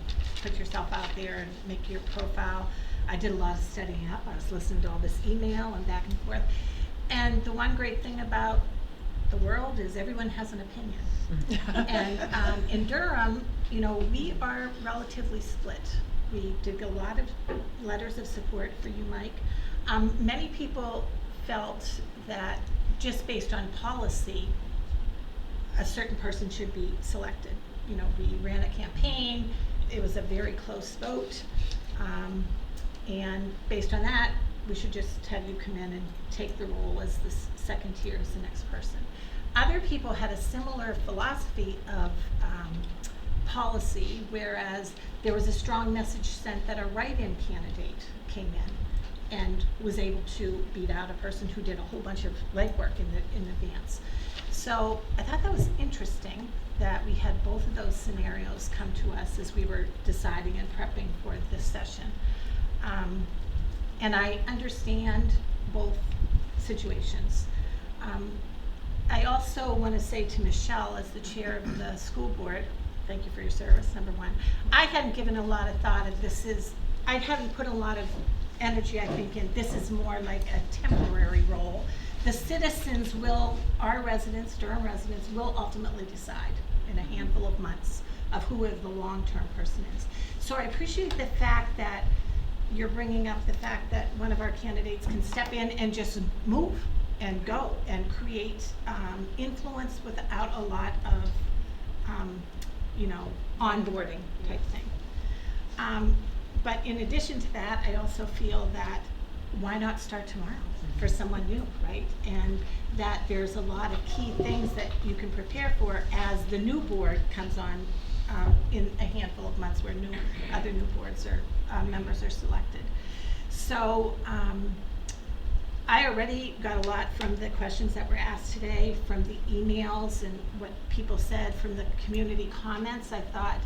put yourself out there and make your profile. I did a lot of studying up. I was listening to all this email and back and forth. And the one great thing about the world is everyone has an opinion. And in Durham, we are relatively split. We did a lot of letters of support for you, Mike. Many people felt that just based on policy, a certain person should be selected. We ran a campaign, it was a very close vote, and based on that, we should just have you come in and take the role as the second tier as the next person. Other people had a similar philosophy of policy, whereas there was a strong message sent that a write-in candidate came in and was able to beat out a person who did a whole bunch of legwork in advance. So I thought that was interesting that we had both of those scenarios come to us as we were deciding and prepping for this session. And I understand both situations. I also want to say to Michelle, as the chair of the school board, thank you for your service, number one. I hadn't given a lot of thought of I haven't put a lot of energy, I think, in this is more like a temporary role. The citizens our residents, Durham residents, will ultimately decide in a handful of months of who the long-term person is. So I appreciate the fact that you're bringing up the fact that one of our candidates can step in and just move and go and create influence without a lot of, onboarding type thing. But in addition to that, I also feel that why not start tomorrow for someone new, right? And that there's a lot of key things that you can prepare for as the new board comes on in a handful of months where other new boards or members are selected. So I already got a lot from the questions that were asked today, from the emails and what people said, from the community comments. I thought,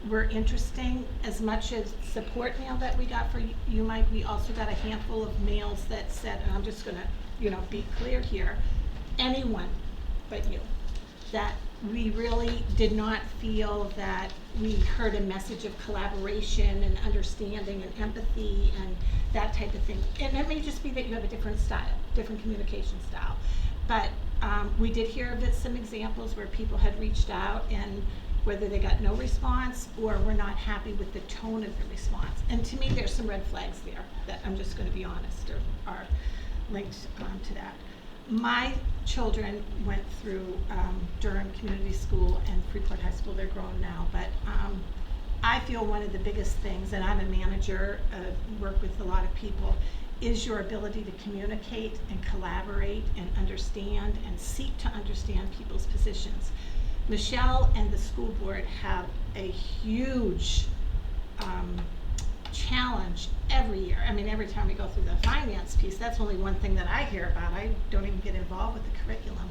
were interesting. As much as support mail that we got for you, Mike, we also got a handful of mails that said, and I'm just gonna, be clear here, anyone but you, that we really did not feel that we heard a message of collaboration and understanding and empathy and that type of thing. And it may just be that you have a different style, different communication style. But we did hear of some examples where people had reached out and whether they got no response or were not happy with the tone of the response. And to me, there's some red flags there that I'm just going to be honest are linked to that. My children went through Durham Community School and Freeport High School. They're grown now, but I feel one of the biggest things, and I'm a manager, work with a lot of people, is your ability to communicate and collaborate and understand and seek to understand people's positions. Michelle and the school board have a huge challenge every year. I mean, every time we go through the finance piece, that's only one thing that I hear about. I don't even get involved with the curriculum.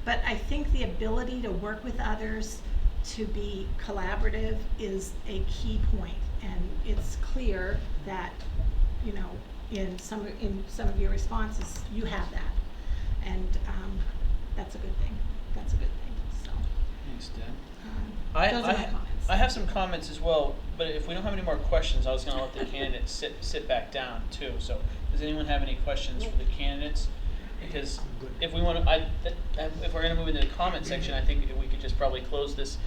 But I think the ability to work with others, to be collaborative, is a key point. And it's clear that, in some of your responses, you have that. And that's a good thing. That's a good thing. So. Thanks, Deb. Those are my comments. I have some comments as well, but if we don't have any more questions, I was going to let the candidates sit back down too. So, does anyone have any questions for the candidates? Because if we want to, if we're going to move into the comment section, I think we could just probably close this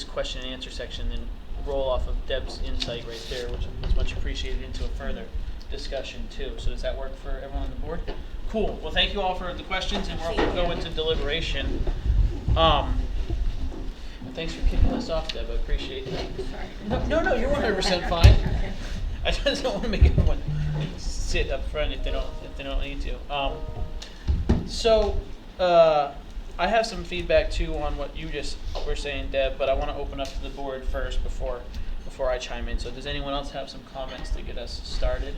question and answer section and roll off of Deb's insight right there, which is much appreciated, into a further discussion too. So, does that work for everyone on the board? Cool. Well, thank you all for the questions, and we'll go into deliberation. Thanks for kicking us off, Deb. I appreciate that. Sorry. No, you're 100% fine. I just don't want to make everyone sit up front if they don't need to. So I have some feedback too on what you just were saying, Deb, but I want to open up to the board first before I chime in. So does anyone else have some comments to get us started?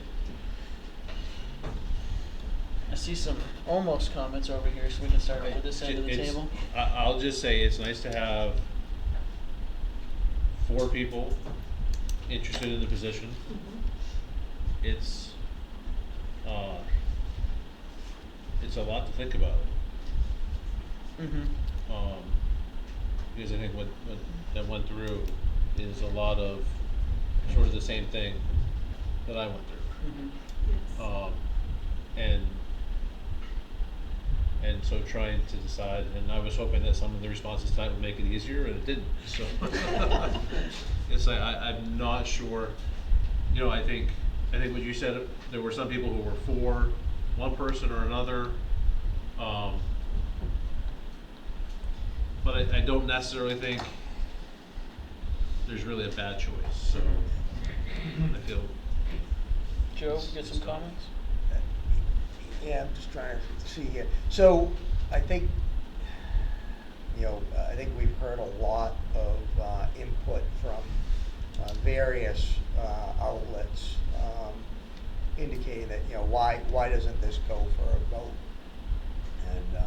I see some almost comments over here, so we can start with this end of the It's- table. I'll just say it's nice to have 4 people interested in the position. It's a lot to think about. Mm-hmm. Because I think what that went through is a lot of sort of the same thing that I went through. Mm-hmm. And so trying to decide, and I was hoping that some of the responses tonight would make it easier, and it didn't, so. It's like, I'm not sure, I think what you said, there were some people who were for one person or another, but I don't necessarily think there's really a bad choice, so I feel. Joe, get some comments? Yeah, I'm just trying to see here. So I think, I think we've heard a lot of input from various outlets indicating that, why doesn't this go for a vote? And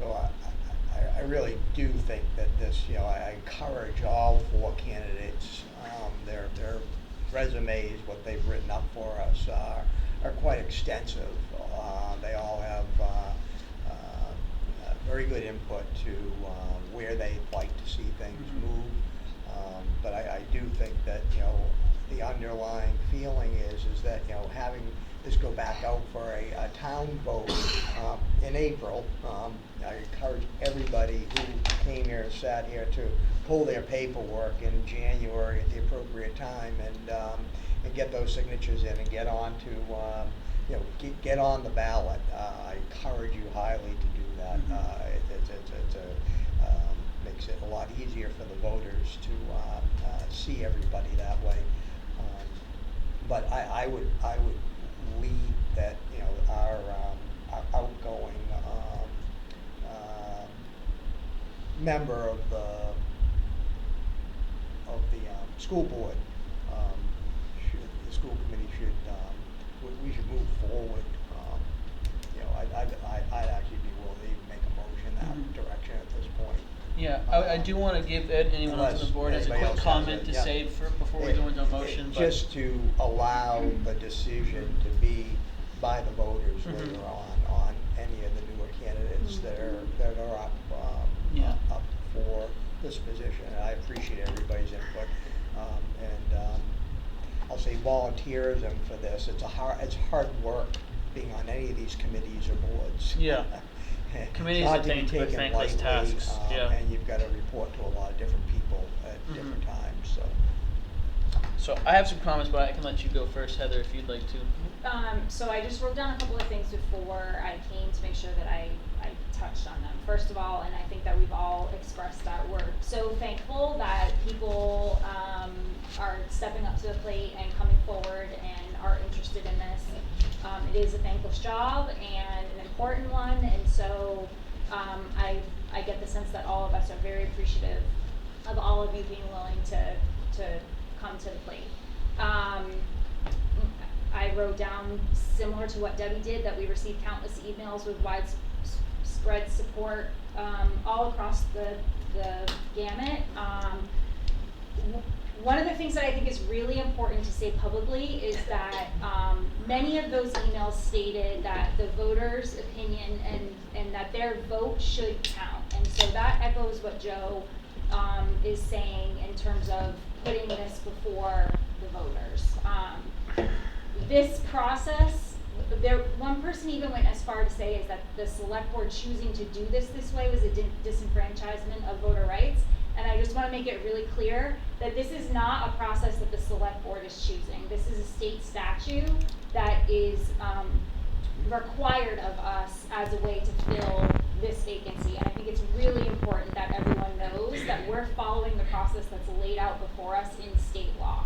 so I really do think that this, I encourage all 4 candidates, their resumes, what they've written up for us are quite extensive. They all have very good input to where they'd like to see things move. But I do think that, the underlying feeling is that, having this go back out for a town vote in April, I encourage everybody who came here and sat here to pull their paperwork in January at the appropriate time and get those signatures in and get on to, get on the ballot. I encourage you highly to do that. Makes it a lot easier for the voters to see everybody that way. But I would lead that, our outgoing member of the school board, the school committee we should move forward. I'd actually be willing to even make a motion that direction at this point. Yeah, I do want to give Ed, anyone else on the board has a Unless quick anybody else has comment it, to yeah. say before we go into a motion. But Just to allow the decision to be by the voters Mhm. later on any of the newer candidates that are up Yeah. up for this position. And I appreciate everybody's input. I'll say volunteerism for this. It's hard work being on any of these committees or boards. Yeah. It's Committees not are to be thankless taken lightly, tasks, yeah. And you've got to report to a lot of different people at different times. So I have some comments, but I can let you go first, Heather, if you'd like to. So I just wrote down a couple of things before I came to make sure that I touched on them. First of all, and I think that we've all expressed that we're so thankful that people are stepping up to the plate and coming forward and are interested in this. It is a thankless job and an important one, and so I get the sense that all of us are very appreciative of all of you being willing to come to the plate. I wrote down, similar to what Debbie did, that we received countless emails with widespread support all across the gamut. One of the things that I think is really important to say publicly is that many of those emails stated that the voters' opinion and that their vote should count. And so that echoes what Joe is saying in terms of putting this before the voters. This process, one person even went as far to say is that the select board choosing to do this way was a disenfranchisement of voter rights. And I just want to make it really clear that this is not a process that the select board is choosing. This is a state statute that is required of us as a way to fill this vacancy. And I think it's really important that everyone knows that we're following the process that's laid out before us in state law.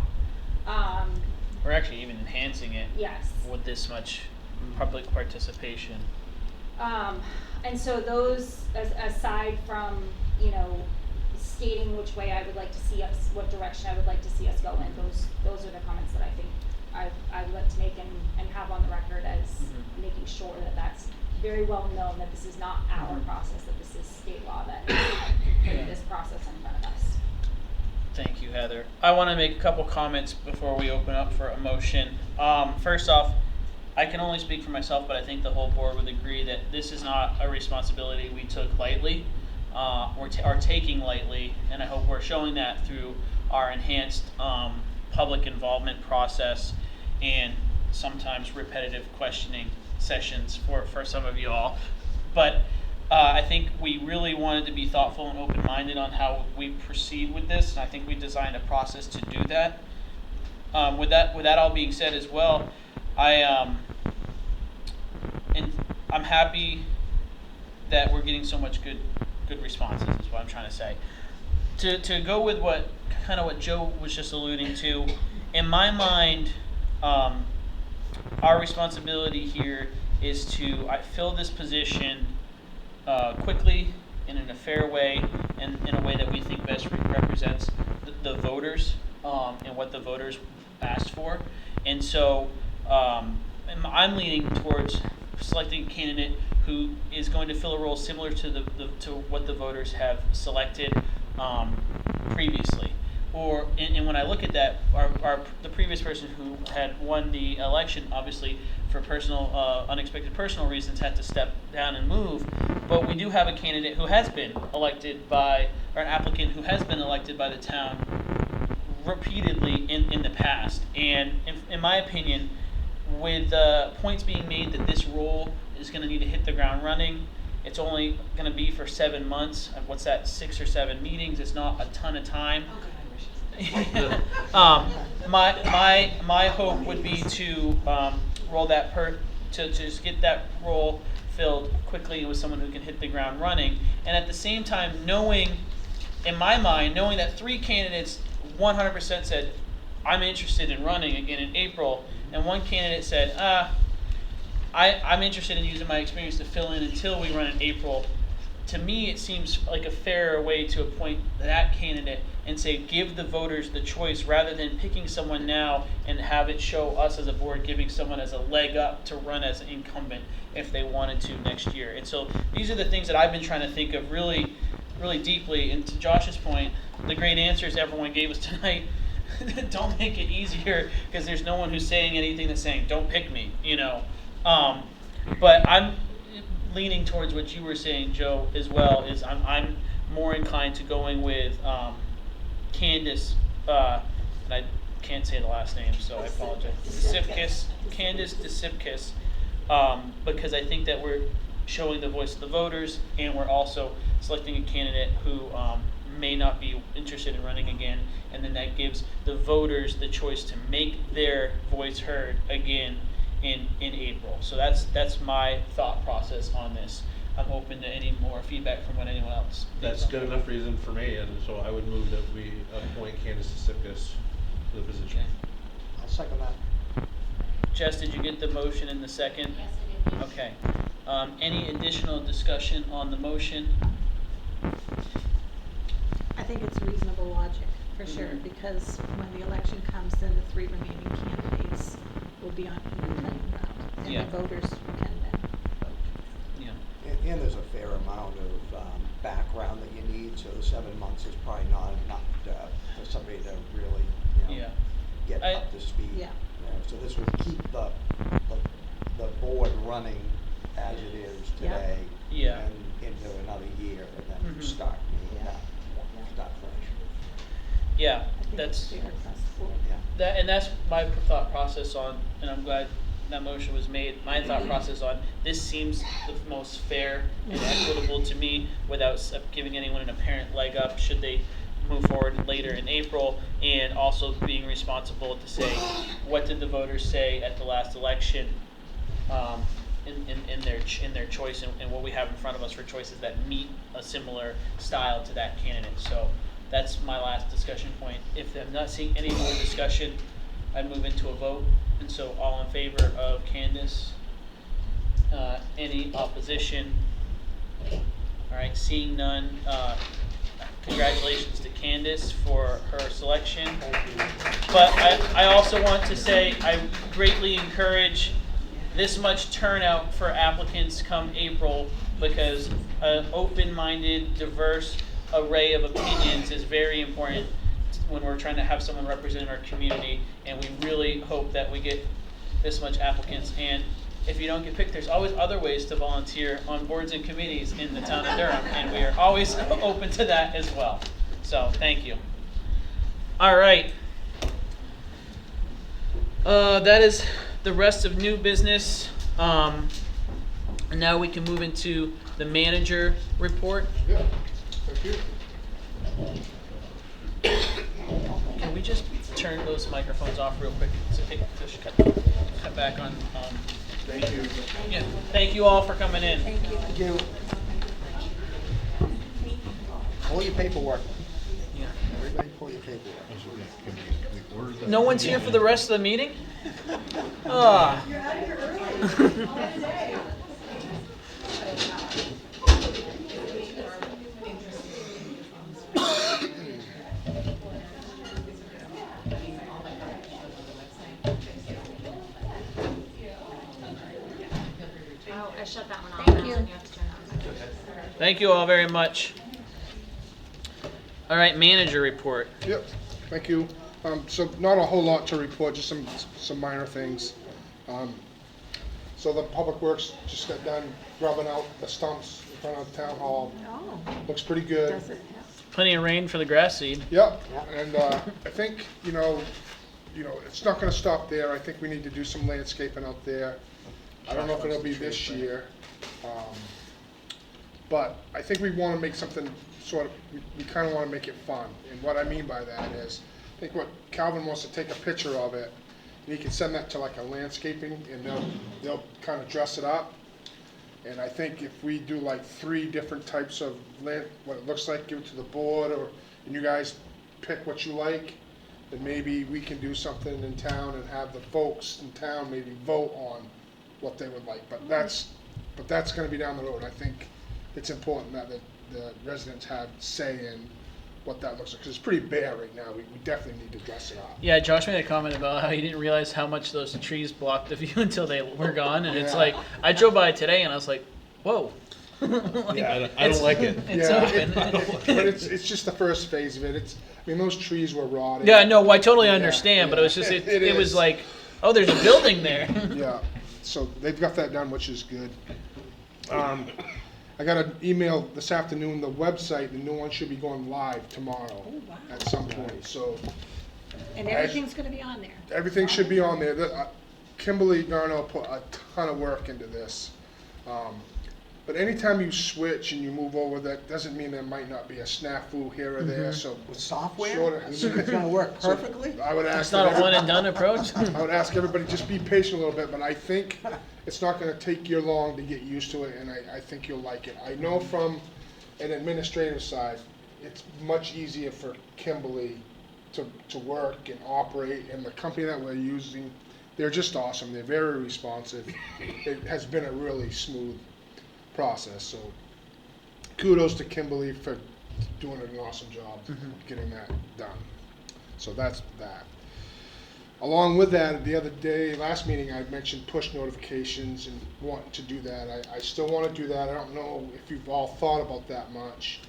We're actually even enhancing it. Yes. With this much public participation. And so those, aside from, stating which way I would like to see us, what direction I would like to see us go in, those are the comments that I think I'd like to make and have on the record as Mhm. making sure that that's very well known, that this is not our process, that this is state law that is putting this process in front of us. Thank you, Heather. I want to make a couple comments before we open up for a motion. First off, I can only speak for myself, but I think the whole board would agree that this is not a responsibility we took lightly, or are taking lightly, and I hope we're showing that through our enhanced public involvement process and sometimes repetitive questioning sessions for some of you all. But I think we really wanted to be thoughtful and open-minded on how we proceed with this, and I think we designed a process to do that. With that all being said as well, and I'm happy that we're getting so much good responses, is what I'm trying to say. To go with what Joe was just alluding to, in my mind, our responsibility here is to fill this position quickly and in a fair way, and in a way that we think best represents the voters and what the voters asked for. And so I'm leaning towards selecting a candidate who is going to fill a role similar to to what the voters have selected previously. And when I look at that, the previous person who had won the election, obviously for unexpected personal reasons, had to step down and move. But we do have a candidate who has been elected or an applicant who has been elected by the town repeatedly in the past. And in my opinion, with points being made that this role is going to need to hit the ground running, it's only going to be for 7 months. What's that? 6 or 7 meetings. It's not a ton of time. My hope would be to roll that to just get that role filled quickly with someone who can hit the ground running, and at the same time knowing that 3 candidates 100% said, I'm interested in running again in April, and 1 candidate said, I'm interested in using my experience to fill in until we run in April. To me, it seems like a fairer way to appoint that candidate and say, give the voters the choice, rather than picking someone now and have it show us as a board giving someone as a leg up to run as an incumbent if they wanted to next year. And so these are the things that I've been trying to think of really, really deeply. And to Josh's point, the great answers everyone gave us tonight don't make it easier, because there's no one who's saying anything that's saying, don't pick me, But I'm leaning towards what you were saying, Joe, as well. Is I'm more inclined to going with Candace, and I can't say the last name, so I apologize. Candace DeSipkis, because I think that we're showing the voice of the voters, and we're also selecting a candidate who may not be interested in running again, and then that gives the voters the choice to make their voice heard again in April. So that's my thought process on this. I'm open to any more feedback from anyone else. That's good enough reason for me, and so I would move that we appoint Candace DeSipkis to the position. I'll second that. Jess, did you get the motion in the second? Yes, I did. Okay. Any additional discussion on the motion? I think it's reasonable logic, for sure, because when the election comes, then the 3 remaining candidates will be on even playing ground, and Yeah. the voters can then vote. Yeah. And there's a fair amount of background that you need, so the 7 months is probably not enough for somebody to really, Yeah. get up to speed. Yeah. So this would keep the board running as it is Yeah. today. Yeah. And into another year, and then Mhm. start Yeah. start fresh. Yeah. I think That's it's fair across the board. Yeah. and that's my thought process on, and I'm glad that motion was made. My thought process on this seems the most fair and equitable to me, without giving anyone an apparent leg up should they move forward later in April, and also being responsible to say, what did the voters say at the last election, in their choice, and what we have in front of us for choices that meet a similar style to that candidate. So that's my last discussion point. If I'm not seeing any more discussion, I'd move into a vote. And so all in favor of Candace? Any opposition? All right, seeing none, congratulations to Candace for her selection. But I also want to say I greatly encourage this much turnout for applicants come April, because an open-minded, diverse array of opinions is very important when we're trying to have someone represent our community, and we really hope that we get this much applicants. And if you don't get picked, there's always other ways to volunteer on boards and committees in the town of Durham, and we are always open to that as well. So, thank you. All right. That is the rest of new business. And now we can move into the manager report. Yeah, thank you. Can we just turn those microphones off real quick? So just cut back on. Thank you. Yeah. Thank you all for coming in. Thank you. Pull your paperwork. Yeah. Everybody pull your paperwork. No one's here for the rest of the meeting? Ah. Oh, I shut that one off. Thank you. You have to turn it on. Thank you all very much. All right, manager report. Yep, thank you. So not a whole lot to report, just some minor things. So the Public Works just got done grubbing out the stumps in front of the town hall. Oh, Looks pretty good. does it? Plenty of rain for the grass seed. Yep, and I think, you know, it's not gonna stop there. I think we need to do some landscaping out there. I don't know if it'll be this year. But I think we wanna make something sort of, we kinda wanna make it fun. And what I mean by that is, I think what Calvin wants to take a picture of it, and he can send that to like a landscaping, and they'll kinda dress it up. And I think if we do like 3 different types of what it looks like, give it to the board, and you guys pick what you like, then maybe we can do something in town and have the folks in town maybe vote on what they would like. But that's gonna be down the road. I think it's important that the residents have say in what that looks like, because it's pretty bare right now. We definitely need to dress it up. Yeah, Josh made a comment about how he didn't realize how much those trees blocked the view until they were gone, and it's Yeah. like, I drove by today and I was like, whoa. Like, Yeah, I don't like it. It's Yeah, open. but it's just the first phase of it. I mean, those trees were rotting. Yeah, no, I totally Yeah, understand, but it was just, It it was is. like, oh, there's a building there. Yeah, so they've got that done, which is good. I got an email this afternoon, the website, the new one should be going live tomorrow wow. at some point, so And everything's gonna be on there. everything should be on there. Kimberly Darnell put a ton of work into this. But anytime you switch and you move over, that doesn't mean there might not be a snafu here or there, so. With software, Sure. you think it's gonna work So perfectly? I would ask. It's not a every- one and done approach. I would ask everybody, just be patient a little bit, but I think it's not gonna take you long to get used to it, and I think you'll like it. I know from an administrative side, it's much easier for Kimberly to work and operate, and the company that we're using, they're just awesome. They're very responsive. It has been a really smooth process, so kudos to Kimberly for doing an awesome job getting that done. So that's that. Along with that, the other day, last meeting, I mentioned push notifications and wanting to do that. I still want to do that. I don't know if you've all thought about that much.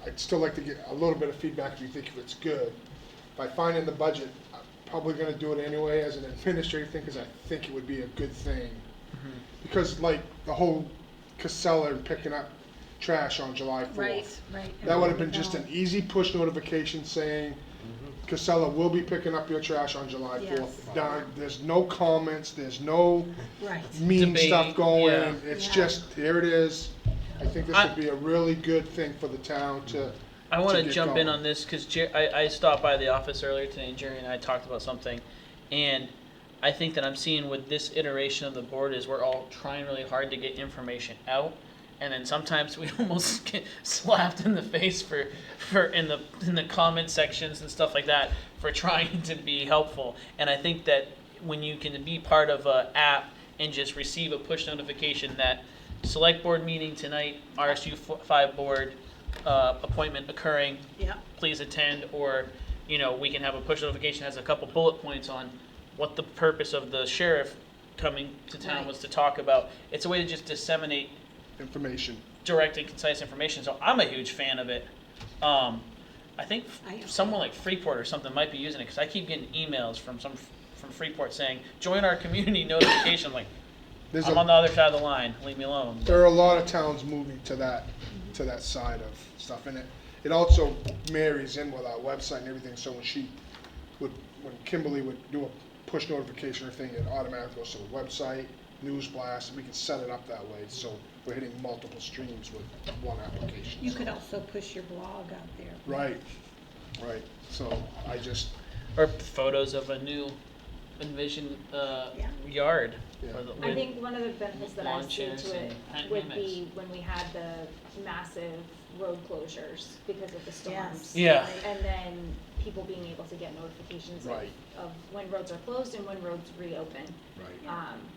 I'd still like to get a little bit of feedback if you think if it's good. If I find in the budget, I'm probably going to do it anyway as an administrative thing, because I think it would be a good thing. Because like the whole Casella and picking up trash on July 4th. Right. That would have been just an easy push notification saying, Casella will be picking up your trash on July 4th. Yes. Done. There's no comments, there's no Right. mean Debate, stuff going. yeah. It's Yeah. just, here it is. I think this would be a really good thing for the town to. I want to get jump in going. on this because I stopped by the office earlier today, and Jerry and I talked about something, and I think that I'm seeing with this iteration of the board is we're all trying really hard to get information out, and then sometimes we almost get slapped in the face for in the comment sections and stuff like that for trying to be helpful. And I think that when you can be part of an app and just receive a push notification that select board meeting tonight, RSU 5 board, appointment occurring, Yeah. please attend, or, we can have a push notification that has a couple bullet points on what the purpose of the sheriff coming to town Right. was to talk about. It's a way to just disseminate Information. direct and concise information, so I'm a huge fan of it. I think I am. someone like Freeport or something might be using it, because I keep getting emails from Freeport saying, join our community notification. I'm like, There's I'm on the other side of the line, leave me alone. There are a lot of towns moving to that side of stuff, and it also marries in with our website and everything, so when Kimberly would do a push notification or thing, it automatically goes to the website, news blast, we can set it up that way, so we're hitting multiple streams with one application. You so- could also push your blog out there. Right, so Or photos of a new envisioned yard. Yeah. Or the- I with think one of the benefits that I lawn see chairs to it and would hammocks. be when we had the massive road closures because of the storms. Yes. Yeah. And then people being able to get notifications Right. of when roads are closed and when roads reopen. Right.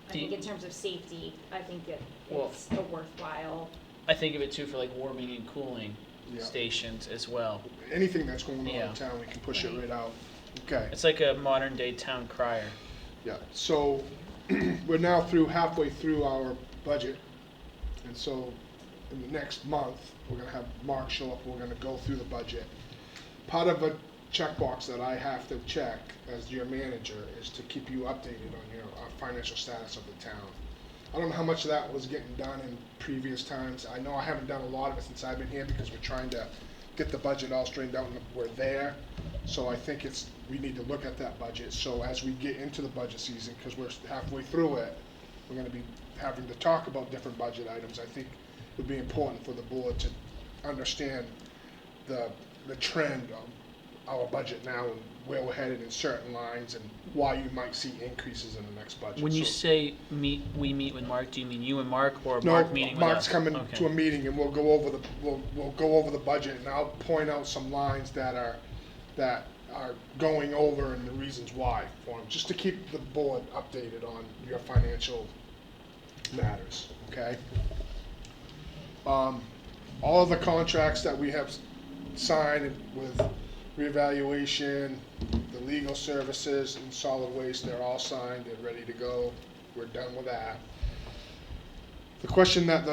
I think in terms of safety, I think Well- it's a worthwhile. I think of it too for like warming and cooling Yeah. stations as well. anything that's going on Yeah. in town, we can push it right out. Okay. It's like a modern day town crier. Yeah, so we're now halfway through our budget. And so in the next month, we're gonna have Mark show up, we're gonna go through the budget. Part of a checkbox that I have to check as your manager is to keep you updated on your financial status of the town. I don't know how much of that was getting done in previous times. I know I haven't done a lot of it since I've been here because we're trying to get the budget all straightened out and we're there. So I think we need to look at that budget. So as we get into the budget season, because we're halfway through it, we're gonna be having to talk about different budget items. I think it would be important for the board to understand the trend of our budget now and where we're headed in certain lines and why you might see increases in the next budget. When you So- say we meet with Mark, do you mean you and Mark, or No, Mark meeting with us? Mark's coming Okay. to a meeting and we'll go over the budget and I'll point out some lines that are going over and the reasons why for him, just to keep the board updated on your financial matters, okay? All of the contracts that we have signed with reevaluation, the legal services and solid waste, they're all signed, they're ready to go, we're done with that. The question that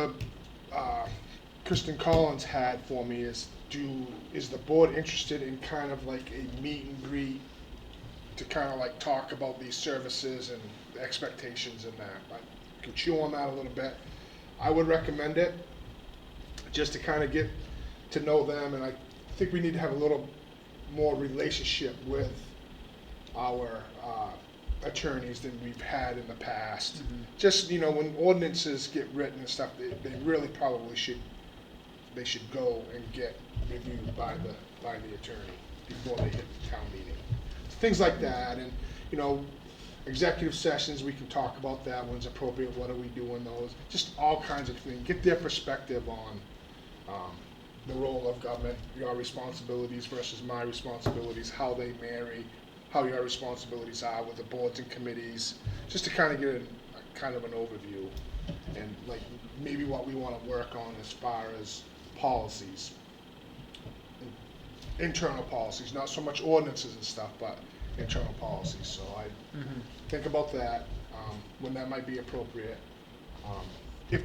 Kristen Collins had for me is the board interested in kind of like a meet and greet to kind of like talk about these services and the expectations and that? I can chew on that a little bit. I would recommend it, just to kind of get to know them, and I think we need to have a little more relationship with our attorneys than we've had in the past. Just, when ordinances get written and stuff, they really probably should go and get reviewed by the attorney before they hit the town meeting. Things like that, and, executive sessions, we can talk about that, when's appropriate, what are we doing those, just all kinds of things, get their perspective on the role of government, your responsibilities versus my responsibilities, how they marry, how your responsibilities are with the boards and committees, just to kind of get a kind of an overview, and like maybe what we want to work on as far as policies, internal policies, not so much ordinances and stuff, but internal policies. So I think about that, when that might be appropriate,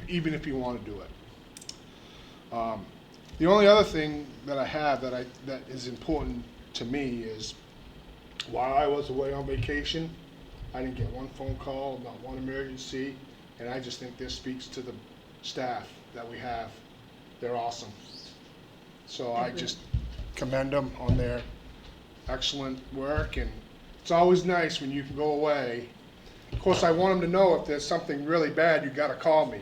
even if you want to do it. The only other thing that I have that is important to me is, while I was away on vacation, I didn't get one phone call, not one emergency, and I just think this speaks to the staff that we have. They're awesome. So I just commend them on their excellent work, and it's always nice when you can go away. Of course, I want them to know if there's something really bad, you gotta call me.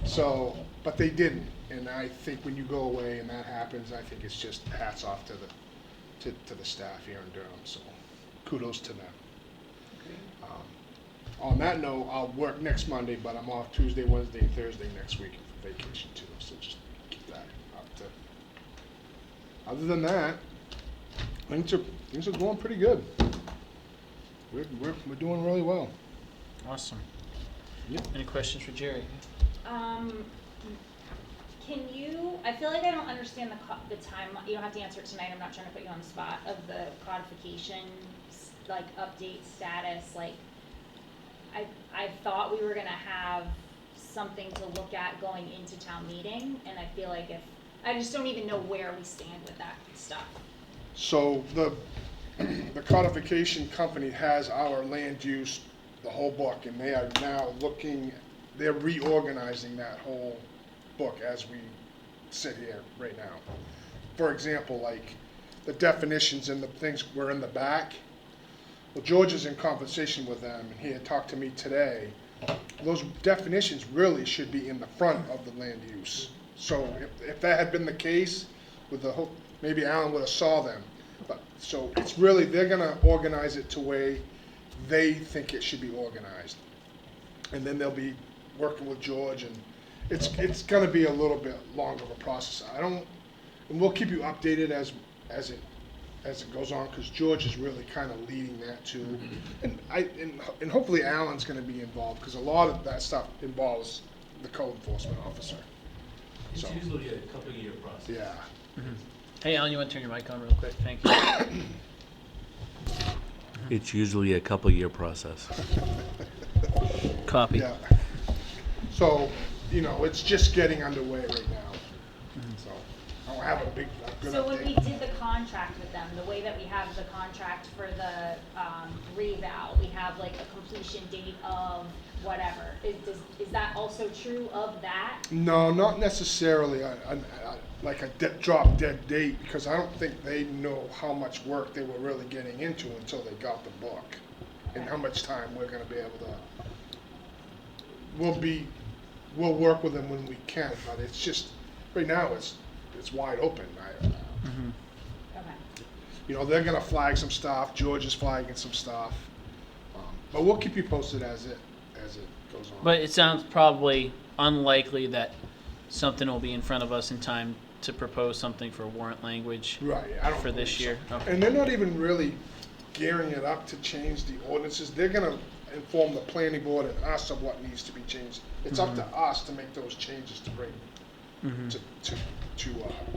So, but they didn't, and I think when you go away and that happens, I think it's just hats off to the staff here in Durham, so kudos to them. On that note, I'll work next Monday, but I'm off Tuesday, Wednesday, and Thursday next week for vacation too, so just keep that up to. Other than that, things are going pretty good. We're doing really well. Awesome. Yep. Any questions for Jerry? Can you, I feel like I don't understand the time, you don't have to answer it tonight, I'm not trying to put you on the spot, of the codification, like, update status, like, I thought we were gonna have something to look at going into town meeting, and I feel like I just don't even know where we stand with that stuff. So the codification company has our land use, the whole book, and they are now they're reorganizing that whole book as we sit here right now. For example, like the definitions and the things were in the back. Well, George is in conversation with them, and he had talked to me today. Those definitions really should be in the front of the land use. So if that had been the case with the whole, maybe Alan would have saw them. But so it's really, they're gonna organize it to way they think it should be organized. And then they'll be working with George, and it's gonna be a little bit longer of a process. And we'll keep you updated as it goes on, because George is really kind of leading that too. And hopefully Alan's gonna be involved, because a lot of that stuff involves the code enforcement officer. It's So, usually a couple-year process. yeah. Hey, Alan, you want to turn your mic on real quick? Thank you. It's usually a couple-year process. Copy. Yeah. So, it's just getting underway right now. So, I don't have a good So when we update. did the contract with them, the way that we have the contract for the reval, we have like a completion date of whatever. Is that also true of that? No, not necessarily like a drop dead date, because I don't think they know how much work they were really getting into until they got the book, and how much time we're going to be able to. We'll work with them when we can, but it's just right now it's wide open. Okay. They're going to flag some stuff. George is flagging some stuff, but we'll keep you posted as it goes on. But it sounds probably unlikely that something will be in front of us in time to propose something for warrant language Right, I don't for this believe year. so. Okay. And they're not even really gearing it up to change the ordinances. They're gonna inform the planning board and us of what needs to be changed. It's up to us to make those changes to bring to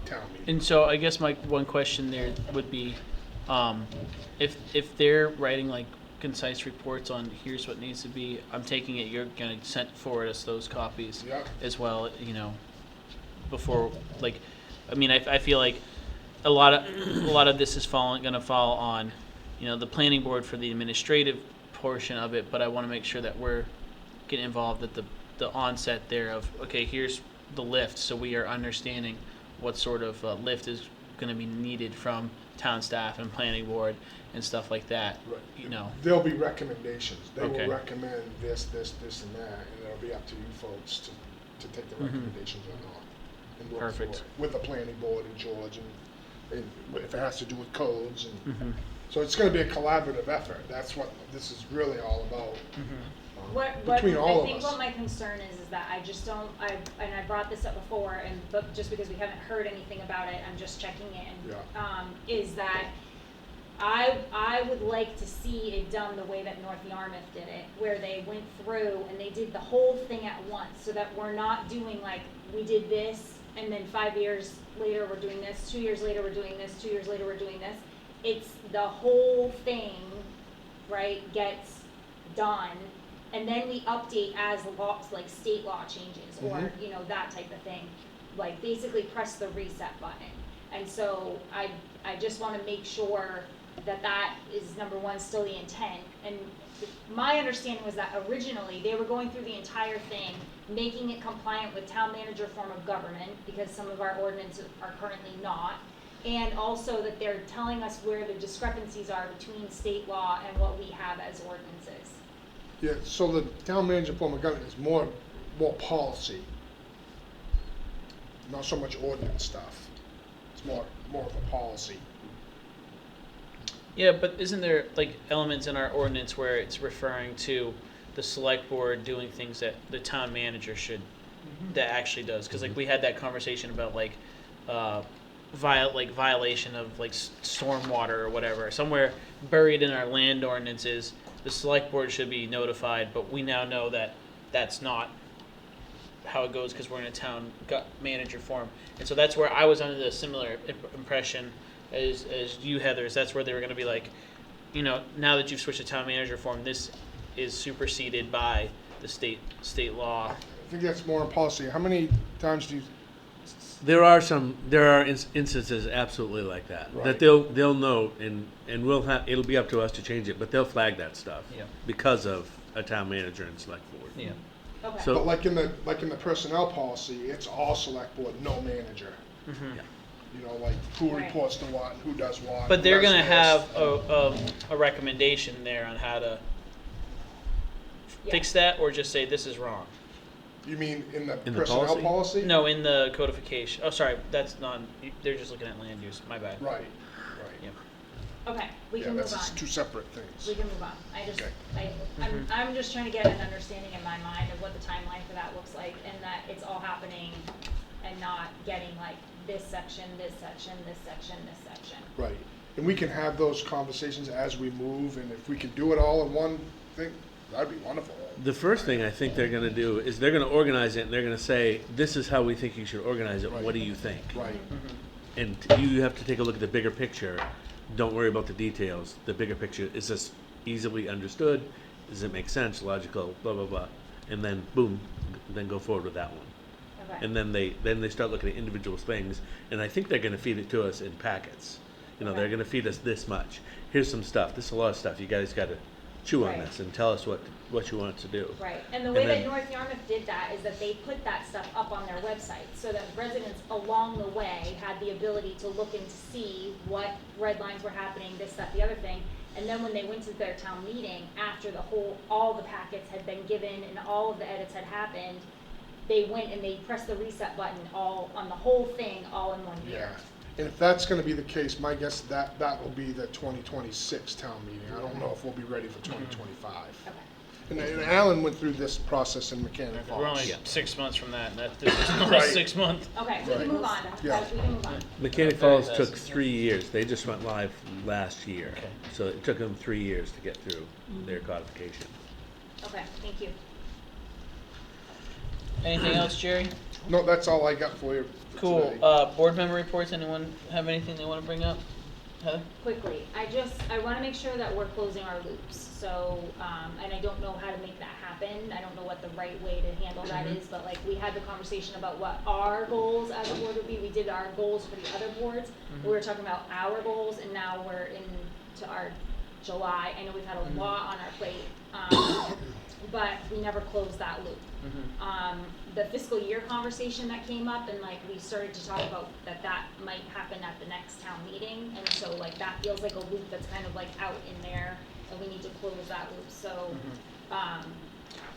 town meeting. And so I guess my one question there would be, if they're writing like concise reports on here's what needs to be, I'm taking it you're gonna send forward us those copies Yeah. as well, before, like, I mean, I feel like a lot of this is gonna fall on, the planning board for the administrative portion of it, but I want to make sure that we're getting involved at the onset there of, okay, here's the lift, so we are understanding what sort of lift is going to be needed from town staff and planning board and stuff like that. Right. There'll be recommendations. They Okay. will recommend this, and that, and it'll be up to you folks to take the recommendations or not. And work Perfect. through it with the planning board and George, and if it has to do with codes. And so it's going to be a collaborative effort. That's what this is really all about. Between all I think of us. what my concern is that I just don't, and I brought this up before, but just because we haven't heard anything about it, I'm just checking in. Yeah. Is that I would like to see it done the way that North Yarmouth did it, where they went through and they did the whole thing at once, so that we're not doing like, we did this, and then 5 years later we're doing this, 2 years later we're doing this, 2 years later we're doing this. It's the whole thing, right, gets done, and then we update as laws, like state law changes, or, that type of thing. Like, basically press the reset button. And so I just wanna make sure that is, number one, still the intent. And my understanding was that originally, they were going through the entire thing, making it compliant with town manager form of government, because some of our ordinances are currently not. And also that they're telling us where the discrepancies are between state law and what we have as ordinances. Yeah, so the town manager form of government is more policy, not so much ordinance stuff. It's more of a policy. Yeah, but isn't there like elements in our ordinance where it's referring to the select board doing things that the town manager should, that actually does? Because like we had that conversation about like violation of like stormwater or whatever. Somewhere buried in our land ordinances, the select board should be notified, but we now know that that's not how it goes because we're in a town manager form. And so that's where I was under the similar impression as you, Heather, is that's where they were going to be like, you know, now that you've switched to town manager form, this is superseded by the state law. I think that's more in policy. How many times do you, There are instances absolutely like that. Right. That they'll note and we'll have, it'll be up to us to change it, but they'll flag that stuff. Yeah. Because of a town manager and select board. Yeah. Okay. So- but like in the personnel policy, it's all select board, no manager. Mm-hmm. Yeah. You know, like who Right. reports to what, and who does what. But who they're does going to this. have a recommendation there on how to Yeah. fix that, or just say this is wrong. You mean in the In the personnel policy? policy? No, in the codification. Oh, sorry, that's not. They're just looking at land use. My bad. Right, right. Yeah. Okay, we Yeah, can move that's on. two separate things. We can move on. I just, Okay. I'm just trying to get an understanding in my mind of what the timeline for that looks like, and that it's all happening and not getting like this section, this section, this section, this section. Right. And we can have those conversations as we move, and if we can do it all in one thing, that'd be wonderful. The first thing I think they're gonna do is they're gonna organize it and they're gonna say, this is how we think you should organize it, Right. what do you think? Right. And you have to take a look at the bigger picture. Don't worry about the details. The bigger picture, is this easily understood? Does it make sense, logical, blah, blah, blah? And then boom, then go forward with that one. Okay. And then they start looking at individual things, and I think they're gonna feed it to us in packets. You know, Okay. they're gonna feed us this much. Here's some stuff, this is a lot of stuff, you guys gotta chew on Right. this and tell us what you want us to do. Right, and the way And that then- North Yarmouth did that is that they put that stuff up on their website, so that residents along the way had the ability to look and to see what red lines were happening, this, that, the other thing. And then when they went to their town meeting, after all the packets had been given and all of the edits had happened, they went and they pressed the reset button all, on the whole thing, all in one year. Yeah. And if that's gonna be the case, my guess that will be the 2026 town meeting. I don't know if we'll be ready for 2025. Okay. And Alan went through this process in Mechanic We're only Falls. 6 months from that, and this is not Right. a 6 month. Okay, we Right. can move on, Yeah. we can move on. Mechanic Very Falls fast. took 3 years. They just went live last year. Okay. So it took them 3 years to get through their codification. Okay, thank you. Anything else, Jerry? No, that's all I got for you for Cool. today. Board member reports. Anyone have anything they want to bring up? Heather? Quickly, I wanna make sure that we're closing our loops, so, and I don't know how to make that happen, I don't know what the right way to handle that is, but like, we had the conversation about what our goals as a board would be, we did our goals for the other boards, we were talking about our goals, and now we're into our July, I know we've had a lot on our plate, but we never closed that loop. The fiscal year conversation that came up, and like we started to talk about that might happen at the next town meeting, and so like that feels like a loop that's kind of like out in there, and we need to close that loop, so,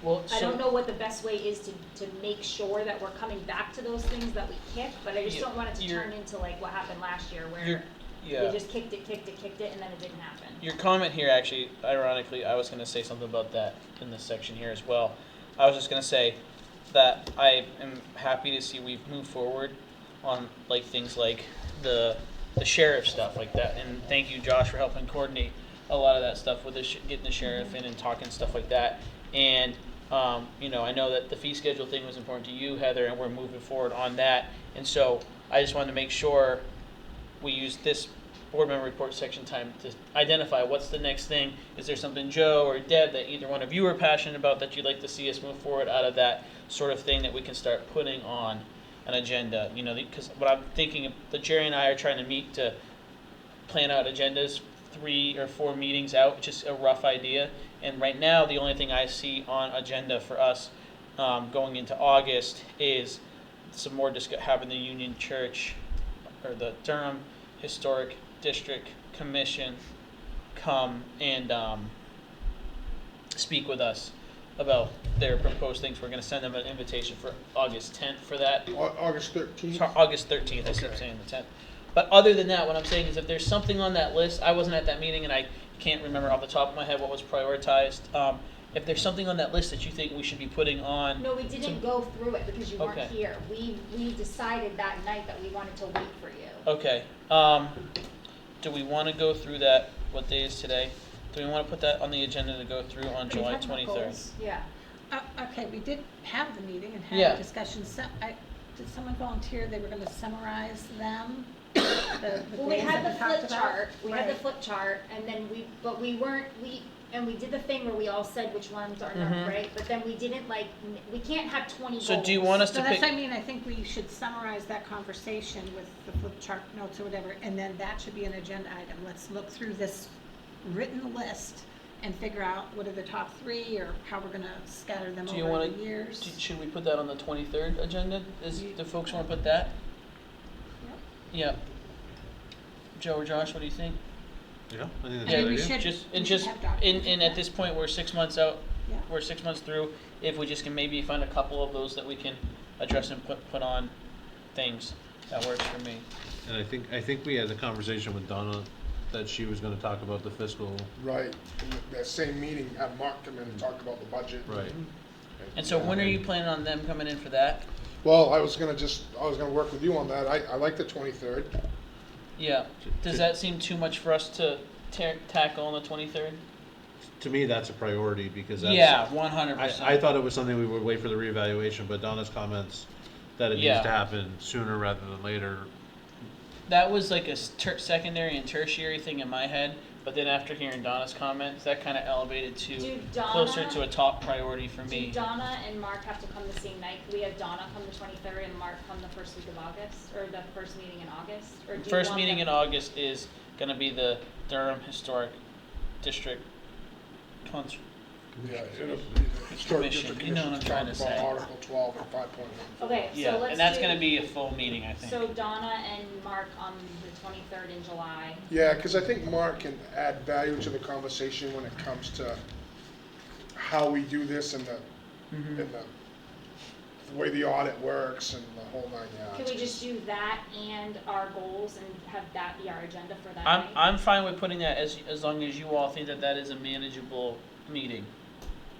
Well, I don't know what the best way is to make sure that we're coming back to those things that we kicked, but I just Yeah, don't want it to you're- turn into like what happened last year, where Yeah. we just kicked it, and then it didn't happen. Your comment here, actually, ironically, I was going to say something about that in this section here as well. I was just going to say that I am happy to see we've moved forward on like things like the sheriff stuff like that. And thank you, Josh, for helping coordinate a lot of that stuff with getting the sheriff in and talking stuff like that. And you know, I know that the fee schedule thing was important to you, Heather, and we're moving forward on that. And so I just wanted to make sure we use this board member report section time to identify what's the next thing. Is there something, Joe or Deb, that either one of you are passionate about that you'd like to see us move forward out of that sort of thing that we can start putting on an agenda? You know, because what I'm thinking, that Jerry and I are trying to meet to plan out agendas 3 or 4 meetings out, just a rough idea. And right now, the only thing I see on agenda for us going into August is some more having the Union Church or the Durham Historic District Commission come and speak with us about their proposed things. We're going to send them an invitation for August 10th for that. August 13th? Sorry, August 13th, I keep Okay. saying the 10th. But other than that, what I'm saying is if there's something on that list, I wasn't at that meeting and I can't remember off the top of my head what was prioritized. If there's something on that list that you think we should be putting on. No, we didn't go through it because you weren't Okay. here. We decided that night that we wanted to wait for you. Okay. Do we want to go through that? What day is today? Do we want to put that on the agenda to go through on July 23rd? Yeah. Okay, we did have the meeting and had Yeah. a discussion. Did someone volunteer they were gonna summarize them? The Well, we days had that the talked flip about? chart, we had the Right. flip chart, and then we did the thing where we all said which ones are numbered, Mhm. right? But then we didn't we can't have 20 goals. So do you want us So to that's pick? what I mean, I think we should summarize that conversation with the flip chart notes or whatever, and then that should be an agenda item. Let's look through this written list and figure out what are the top 3 or how we're gonna scatter them Do you over want the to? years. Should we put that on the 23rd agenda? Do folks want to put that? Yep. Yeah. Joe or Josh, what do you think? Yeah, I think that's I a mean, good we idea. should- Just we and should just have documents and for at that. this point we're 6 months out. Yeah. We're 6 months through. If we just can maybe find a couple of those that we can address and put on things, that works for me. And I think we had the conversation with Donna that she was gonna talk about the fiscal, Right, in that same meeting, have Mark come in and talk about the budget. right. And so when are you planning on them coming in for that? Well, I was gonna work with you on that, I like the 23rd. Yeah. Does that seem too much for us to tackle on the 23rd? To me, that's a priority because that's. Yeah, 100%. I thought it was something we would wait for the reevaluation, but Donna's comments that it needs Yeah. to happen sooner rather than later. That was like a secondary and tertiary thing in my head, but then after hearing Donna's comments, that kind of elevated to Do closer Donna- to a top priority for Do me. Donna and Mark have to come the same night? Could we have Donna come the 23rd and Mark come the first week of August, or the first meeting in August? Or do you First want meeting them- in August is going to be the Durham Historic District Cons- Yeah, it'll be the historic Commission, district you know what I'm trying to talk about say. Article 12 and 5.1. Okay, so Yeah, let's and that's do- going to be a full meeting, I think. So Donna and Mark on the 23rd in July. Yeah, because I think Mark can add value to the conversation when it comes to how we do this and Mhm. the way the audit works and the whole 9 yards. Can we just do that and our goals and have that be our agenda for that I'm night? I'm fine with putting that as long as you all think that that is a manageable meeting.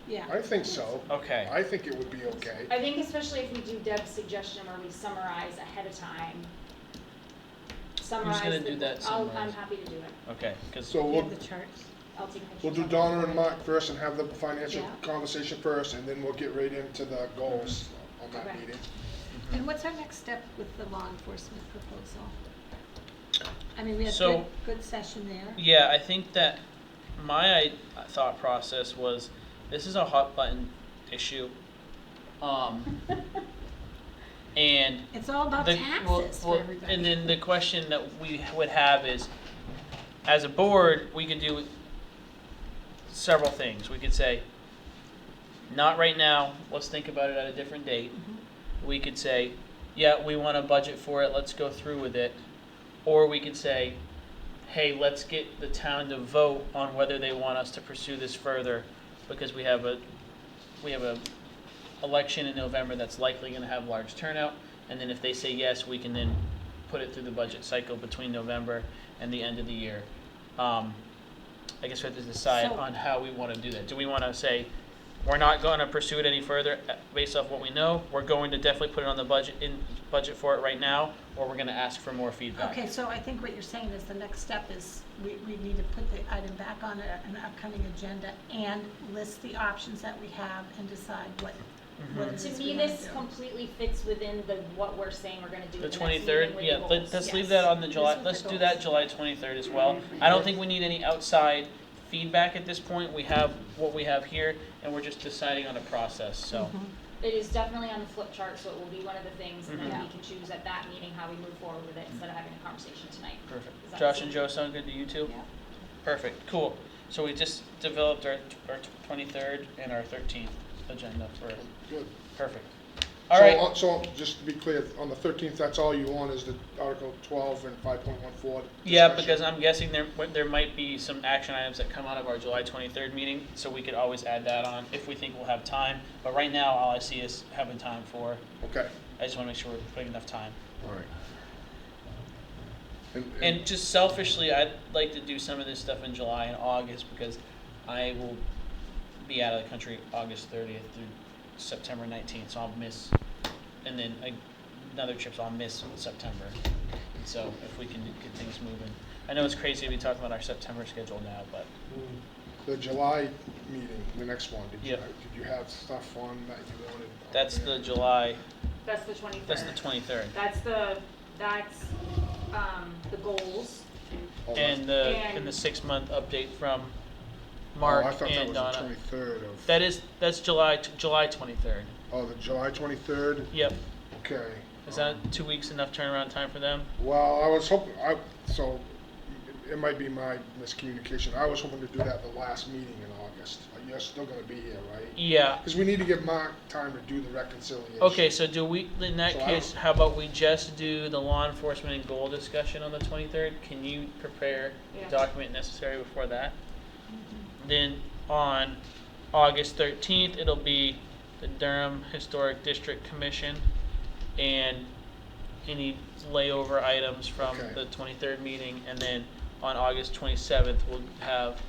Yeah. I think so. Okay. I think it would be okay. I think especially if we do Deb's suggestion where we summarize ahead of time. Summarize gonna the- do that I'm summarize? happy to do it. Okay, because So We we'll, have the charts. I'll take pictures. we'll do of it. Donna and Mark first and have the financial Yeah. conversation first, and then we'll get right into the goals on that Okay. meeting. And what's our next step with the law enforcement proposal? I mean, we had So- good session there. yeah, I think that my thought process was this is a hot button issue, and It's all about taxes for everybody. and then the question that we would have is, as a board, we could do several things. We could say, not right now, let's think about it at a different date. We could say, yeah, we want a budget for it, let's go through with it. Or we could say, hey, let's get the town to vote on whether they want us to pursue this further, because we have a election in November that's likely going to have large turnout, and then if they say yes, we can then put it through the budget cycle between November and the end of the year. I guess we have to decide So- on how we want to do that. Do we want to say, we're not going to pursue it any further based off what we know, we're going to definitely put it on the budget for it right now, or we're going to ask for more feedback? Okay, so I think what you're saying is the next step is we need to put the item back on an upcoming agenda and list the options that we have and decide what it To is we me, wanna this do. completely fits within what we're saying we're gonna do The at the next meeting 23rd, with yeah, the goals. let's leave Yes. that on the This July, was let's the do goals. that July 23rd as well. I don't think we need any outside feedback at this point. We have what we have here, and we're just deciding on a process, so. It is definitely on the flip chart, so it will be one of the things, and then Mhm. we can choose at that meeting how we move forward with it instead of having a conversation tonight. Is Perfect. that Josh the and same? Joe sound good to you too? Yeah. Perfect, cool. So we just developed our 23rd and our 13th agenda for, Good. perfect. All right, So just to be clear, on the 13th, that's all you want is the Article 12 and 5.14? yeah, discussion? because I'm guessing there might be some action items that come out of our July 23rd meeting, so we could always add that on if we think we'll have time. But right now, all I see is having time for, Okay. I just want to make sure we're putting enough time. All right. And just selfishly, I'd like to do some of this stuff in July and August because I will be out of the country August 30th through September 19th, so I'll miss, and then another trip, so I'll miss September. And so if we can get things moving. I know it's crazy to be talking about our September schedule now, but The July meeting, the next one, did Yep. you have stuff on that you wanted? on That's there? the July, That's the 23rd. that's the 23rd. That's the goals. Oh, And And- the 6-month update from Oh, Mark I thought that and was Donna. the 23rd of. That's July 23rd. Oh, the July 23rd? Yep. Okay. Is that 2 weeks enough turnaround time for them? Well, I was hoping, so it might be my miscommunication. I was hoping to do that the last meeting in August. You're still gonna be here, right? Yeah. Because we need to give Mark time to do the reconciliation. Okay, so do we, in that So I case, don't- how about we just do the law enforcement and goal discussion on the 23rd? Can you prepare Yeah. the document necessary before that? Then on August 13th, it'll be the Durham Historic District Commission and any layover items from Okay. the 23rd meeting. And then on August 27th, we'll have,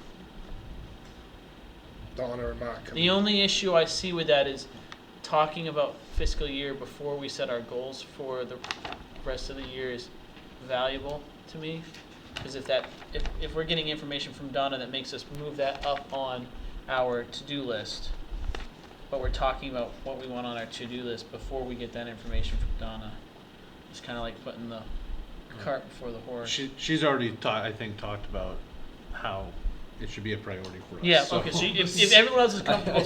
Donna and Mark come the in. only issue I see with that is talking about fiscal year before we set our goals for the rest of the year is valuable to me. Because if we're getting information from Donna that makes us move that up on our to-do list, but we're talking about what we want on our to-do list before we get that information from Donna, it's kind of like putting the cart before the horse. She's already I think talked about how it should be a priority for us. Yeah, okay, so if everyone else is comfortable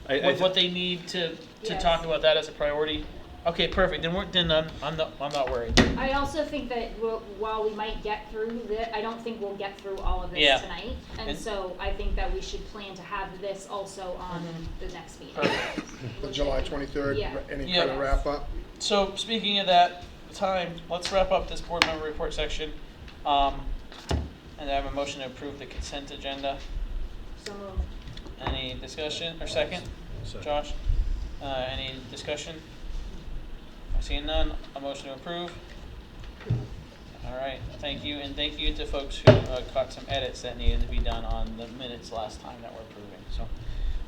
I with what they need to Yes. talk about that as a priority, okay, perfect, then I'm not worried. I also think that while we might get through this, I don't think we'll get through all of this Yeah. tonight. And And- so I think that we should plan to have this also on the next meeting. Perfect. The July 23rd, Yeah. any Yeah. kind of wrap up? So speaking of that time, let's wrap up this board member report section. And I have a motion to approve the consent agenda. So moved. Any discussion, or second? Second. Josh? Any discussion? I see none, a motion to approve. All right, thank you, and thank you to folks who caught some edits that needed to be done on the minutes last time that we're approving, so.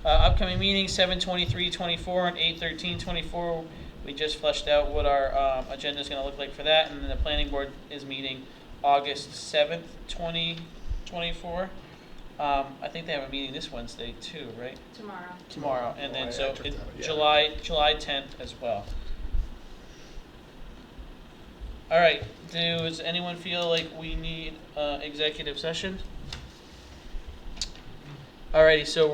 Upcoming meetings, 7/23/24 and 8/13/24. We just fleshed out what our agenda is gonna look like for that, and then the planning board is meeting August 7th, 2024. I think they have a meeting this Wednesday too, right? Tomorrow. Tomorrow, and Oh, I then so took it- that, yeah. July 10th as well. All right, does anyone feel like we need executive session? Alrighty, so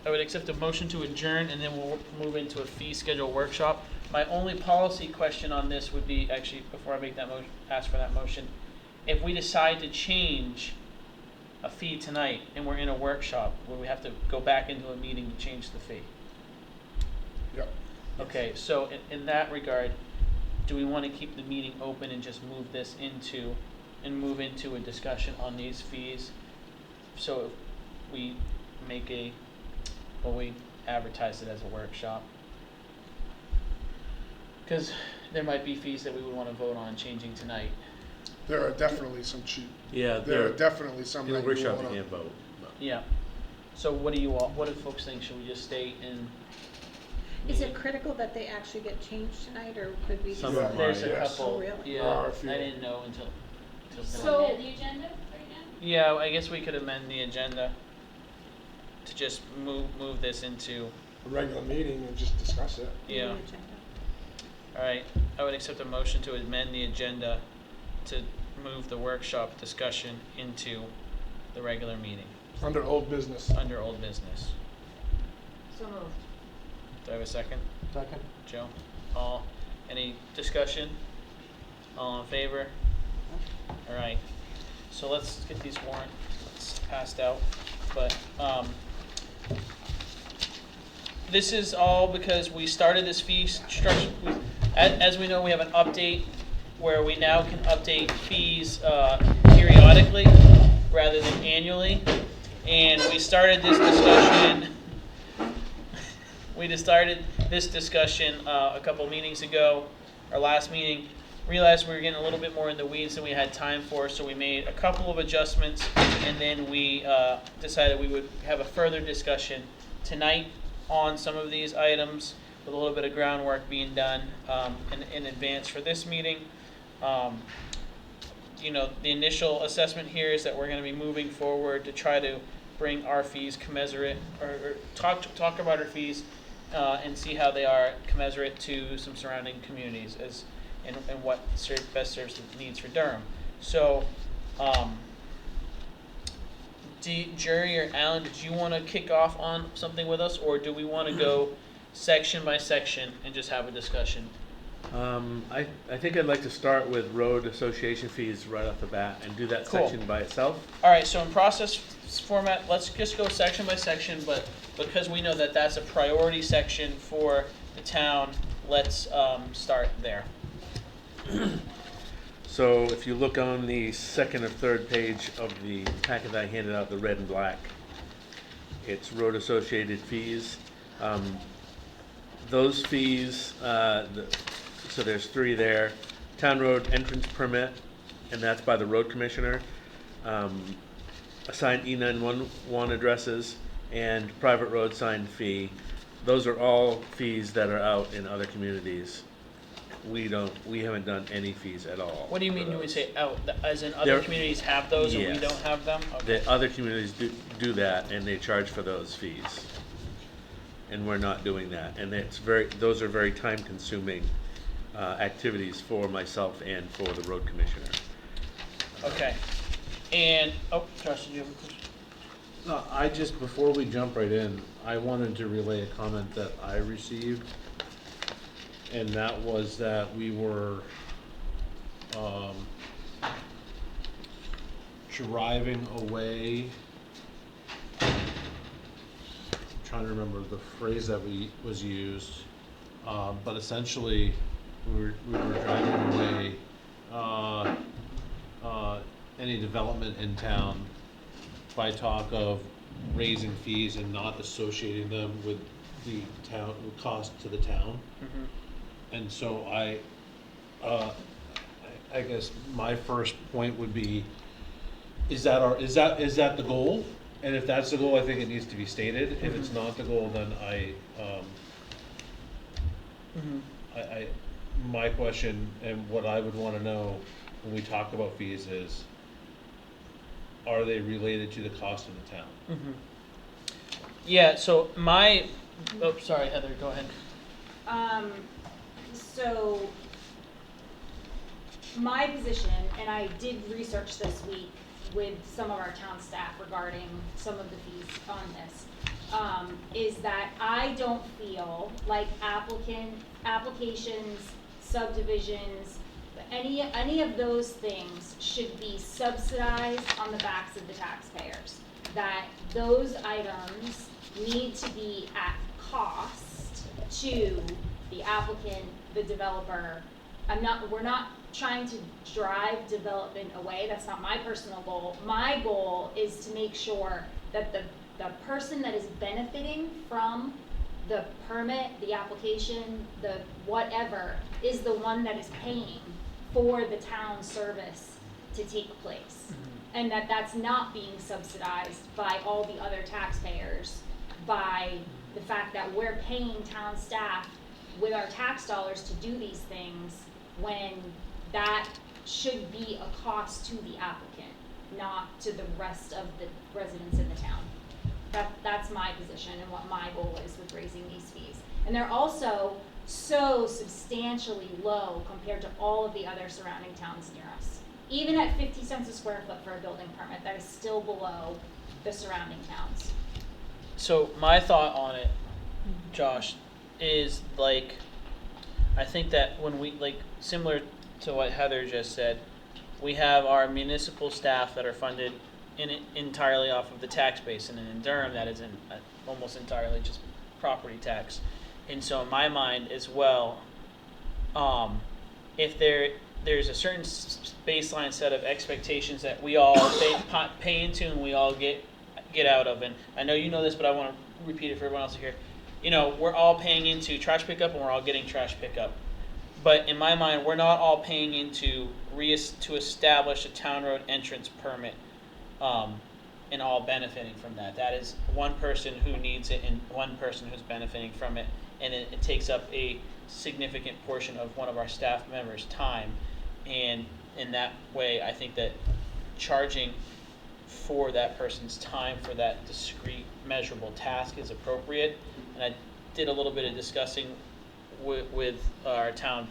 I would accept a motion to adjourn, and then we'll move into a fee schedule workshop. My only policy question on this would be, actually, before I make that motion, ask for that motion, if we decide to change a fee tonight and we're in a workshop, will we have to go back into a meeting to change the fee? Yep. Okay, so in that regard, do we want to keep the meeting open and just move into a discussion on these fees? So if we we advertise it as a workshop? Because there might be fees that we would want to vote on changing tonight. There are definitely some cheap, Yeah, there are definitely some in a that you workshop, you wanna. can't vote. Yeah. So what do folks think? Should we just stay in? Is it critical that they actually get changed tonight, or could we just? Some Yeah. of them There's are, a yes. couple. Oh, really? There Yeah, are I a few. didn't know until tonight. So- Amend the agenda right now? Yeah, I guess we could amend the agenda to just move this into, A regular meeting and just discuss it. yeah. All right, I would accept a motion to amend the agenda to move the workshop discussion into the regular meeting Under old business. under old business. So moved. Do I have a second? Second? Joe? Any discussion? All in favor? All right, so let's get these warrants passed out, but, this is all because we started this fee structure, as we know, we have an update where we now can update fees, periodically rather than annually, and we started this discussion a couple meetings ago, our last meeting, realized we were getting a little bit more in the weeds than we had time for, so we made a couple of adjustments, and then we decided we would have a further discussion tonight on some of these items, with a little bit of groundwork being done in advance for this meeting. The initial assessment here is that we're going to be moving forward to try to bring our fees commensurate, or talk about our fees, and see how they are commensurate to some surrounding communities and what best serves the needs for Durham. So, Jerry or Alan, did you want to kick off on something with us, or do we want to go section by section and just have a discussion? I think I'd like to start with road association fees right off the bat and do that Cool. section by itself. All right, so in process format, let's just go section by section, but because we know that that's a priority section for the town, let's start there. So if you look on the second or third page of the packet that I handed out, the red and black, it's road associated fees. Those fees, so there's 3 there. Town road entrance permit, and that's by the road commissioner. Assigned E911 addresses and private road sign fee. Those are all fees that are out in other communities. We haven't done any fees at all. What do you mean for when we those. say out? As in other There- communities have those and we Yes. don't have them? Okay. The other communities do that, and they charge for those fees. And we're not doing that, and those are very time-consuming activities for myself and for the road commissioner. Okay. And, Josh, did you have a question? No, before we jump right in, I wanted to relay a comment that I received. And that was that we were, driving away. I'm trying to remember the phrase that was used, but essentially we were driving away any development in town by talk of raising fees and not associating them with the cost to the town. Mm-hmm. And so I guess my first point would be, is that the goal? And if that's the goal, I think it needs to be stated. If it's not the goal, then my question and what I would want to know when we talk about fees is, are they related to the cost of the town? Mm-hmm. Yeah, so sorry, Heather, go ahead. So my position, and I did research this week with some of our town staff regarding some of the fees on this, is that I don't feel like applications, subdivisions, any of those things should be subsidized on the backs of the taxpayers. That those items need to be at cost to the applicant, the developer. We're not trying to drive development away. That's not my personal goal. My goal is to make sure that the person that is benefiting from the permit, the application, the whatever, is the one that is paying for the town service to take place. And that's not being subsidized by all the other taxpayers, by the fact that we're paying town staff with our tax dollars to do these things, when that should be a cost to the applicant, not to the rest of the residents in the town. That's my position and what my goal is with raising these fees. And they're also so substantially low compared to all of the other surrounding towns near us. Even at 50 cents a square foot for a building permit, that is still below the surrounding towns. So my thought on it, Josh, is I think that when we, similar to what Heather just said, we have our municipal staff that are funded entirely off of the tax base, and in Durham that is almost entirely just property tax. And so in my mind as well, if there's a certain baseline set of expectations that we all pay into and we all get out of, and I know you know this, but I want to repeat it for everyone else here. We're all paying into trash pickup and we're all getting trash pickup. But in my mind, we're not all paying into to establish a town road entrance permit and all benefiting from that. That is one person who needs it and one person who's benefiting from it, and it takes up a significant portion of one of our staff members' time. And in that way, I think that charging for that person's time for that discrete measurable task is appropriate. And I did a little bit of discussing with our town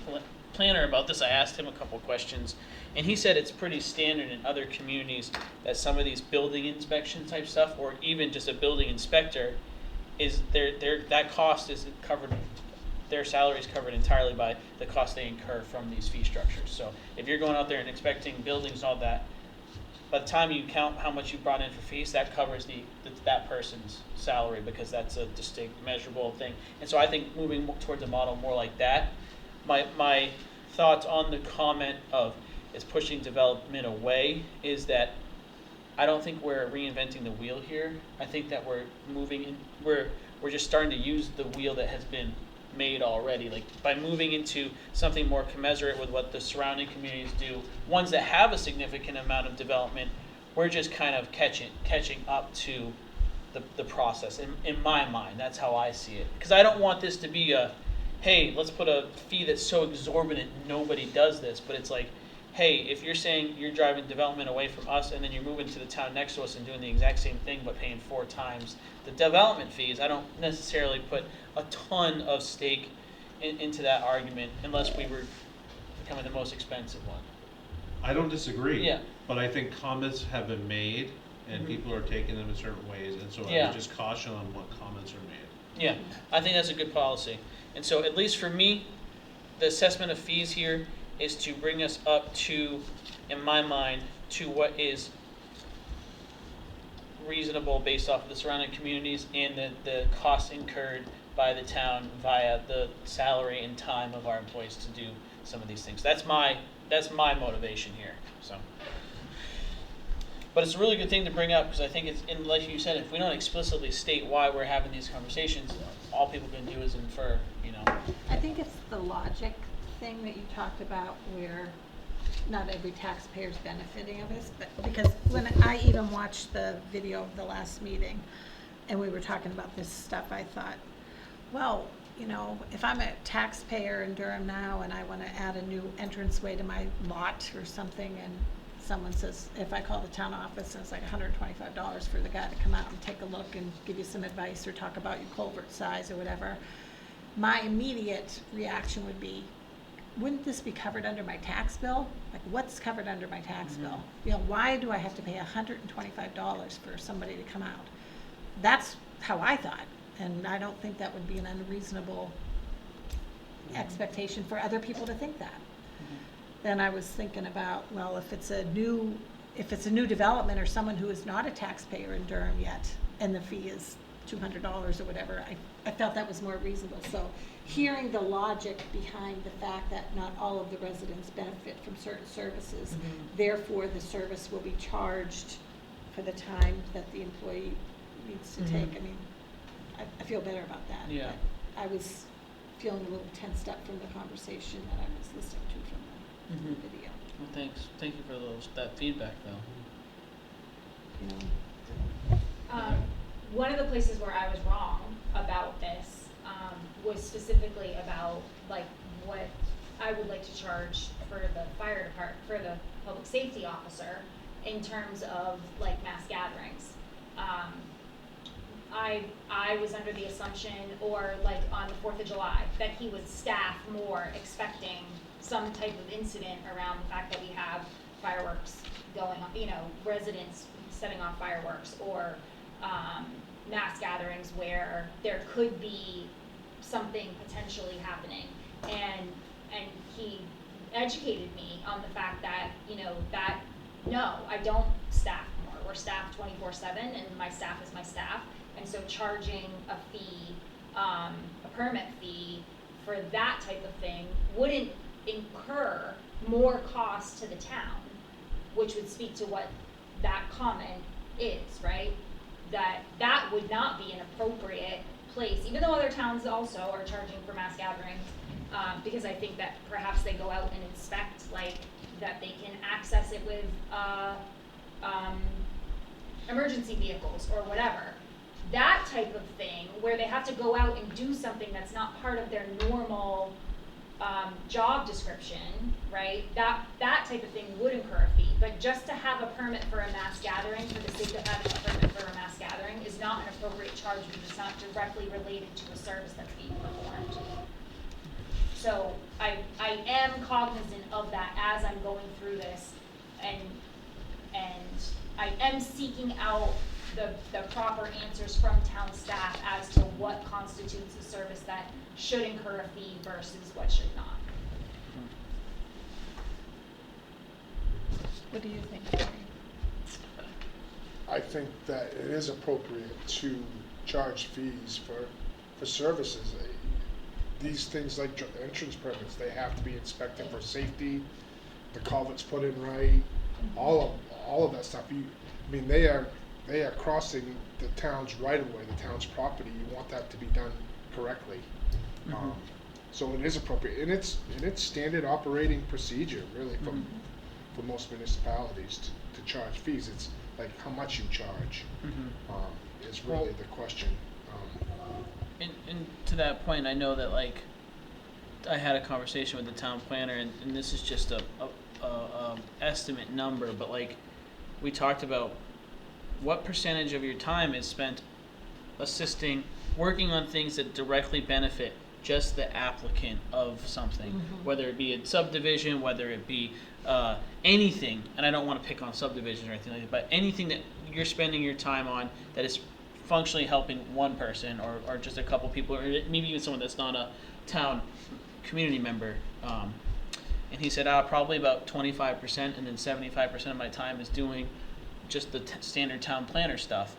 planner about this. I asked him a couple questions, and he said it's pretty standard in other communities that some of these building inspection type stuff, or even just a building inspector, is that cost is covered. Their salary is covered entirely by the cost they incur from these fee structures. So if you're going out there and inspecting buildings and all that, by the time you count how much you brought in for fees, that covers that person's salary, because that's a distinct, measurable thing. And so I think moving towards a model more like that, my thoughts on the comment of it's pushing development away is that I don't think we're reinventing the wheel here. I think that we're moving in, we're just starting to use the wheel that has been made already. Like by moving into something more commensurate with what the surrounding communities do, ones that have a significant amount of development, we're just kind of catching up to the process. In my mind, that's how I see it. Because I don't want this to be a, hey, let's put a fee that's so exorbitant nobody does this. But it's like, hey, if you're saying you're driving development away from us and then you're moving to the town next to us and doing the exact same thing but paying 4 times the development fees, I don't necessarily put a ton of stake into that argument unless we were becoming the most expensive one. I don't disagree. Yeah. But I think comments have been made and people are taking them in certain ways, and so I Yeah. would just caution on what comments are made. Yeah, I think that's a good policy. And so at least for me, the assessment of fees here is to bring us up to, in my mind, to what is reasonable based off of the surrounding communities and the costs incurred by the town via the salary and time of our employees to do some of these things. That's my motivation here. So, but it's a really good thing to bring up, because I think it's, and like you said, if we don't explicitly state why we're having these conversations, all people can do is infer, you know. I think it's the logic thing that you talked about, where not every taxpayer is benefiting of this, but because when I even watched the video of the last meeting and we were talking about this stuff, I thought, well, you know, if I'm a taxpayer in Durham now and I want to add a new entranceway to my lot or something, and someone says, if I call the town office and it's like $125 for the guy to come out and take a look and give you some advice or talk about your culvert size or whatever, my immediate reaction would be, wouldn't this be covered under my tax bill? Like, what's covered under my tax bill? You know, why do I have to pay $125 for somebody to come out? That's how I thought, and I don't think that would be an unreasonable expectation for other people to think that. Then I was thinking about, well, if it's a new development or someone who is not a taxpayer in Durham yet, and the fee is $200 or whatever, I felt that was more reasonable. So hearing the logic behind the fact that not all of the residents benefit from certain services, therefore the service will be charged for the time that the employee needs to take. I mean, I feel better about that. Yeah. But I was feeling a little tensed up from the conversation that I was listening to from the video. Well, thanks. Thank you for that feedback, though. You know. One of the places where I was wrong about this was specifically about like what I would like to charge for the fire department, for the public safety officer, in terms of like mass gatherings. I was under the assumption, or like on the 4th of July, that he would staff more expecting some type of incident around the fact that we have fireworks going on, you know, residents setting off fireworks, or mass gatherings where there could be something potentially happening. And he educated me on the fact that, you know, that no, I don't staff more. We're staffed 24/7, and my staff is my staff. And so charging a fee, a permit fee for that type of thing wouldn't incur more cost to the town, which would speak to what that comment is, right? That would not be an appropriate place, even though other towns also are charging for mass gatherings, because I think that perhaps they go out and inspect, like, that they can access it with emergency vehicles or whatever. That type of thing, where they have to go out and do something that's not part of their normal job description, right? That type of thing would incur a fee. But just to have a permit for a mass gathering, for the sake of having a permit for a mass gathering, is not an appropriate charge because it's not directly related to a service that's being performed. So I am cognizant of that as I'm going through this, and I am seeking out the proper answers from town staff as to what constitutes a service that should incur a fee versus what should not. What do you think, Terry? I think that it is appropriate to charge fees for services. These things like entrance permits, they have to be inspected for safety, the culverts put in right, all of that stuff. They are crossing the town's right of way, the town's property. You want that to be done correctly. So it is appropriate, and it's standard operating procedure, really, for most municipalities to charge fees. It's like how much you charge is really the question. And to that point, I know that like I had a conversation with the town planner, and this is just a estimate number, but like we talked about what percentage of your time is spent working on things that directly benefit just the applicant of something, whether it be a subdivision, whether it be anything, and I don't want to pick on subdivisions or anything like that, but anything that you're spending your time on that is functionally helping one person or just a couple people, or maybe even someone that's not a town community member. And he said, probably about 25%, and then 75% of my time is doing just the standard town planner stuff.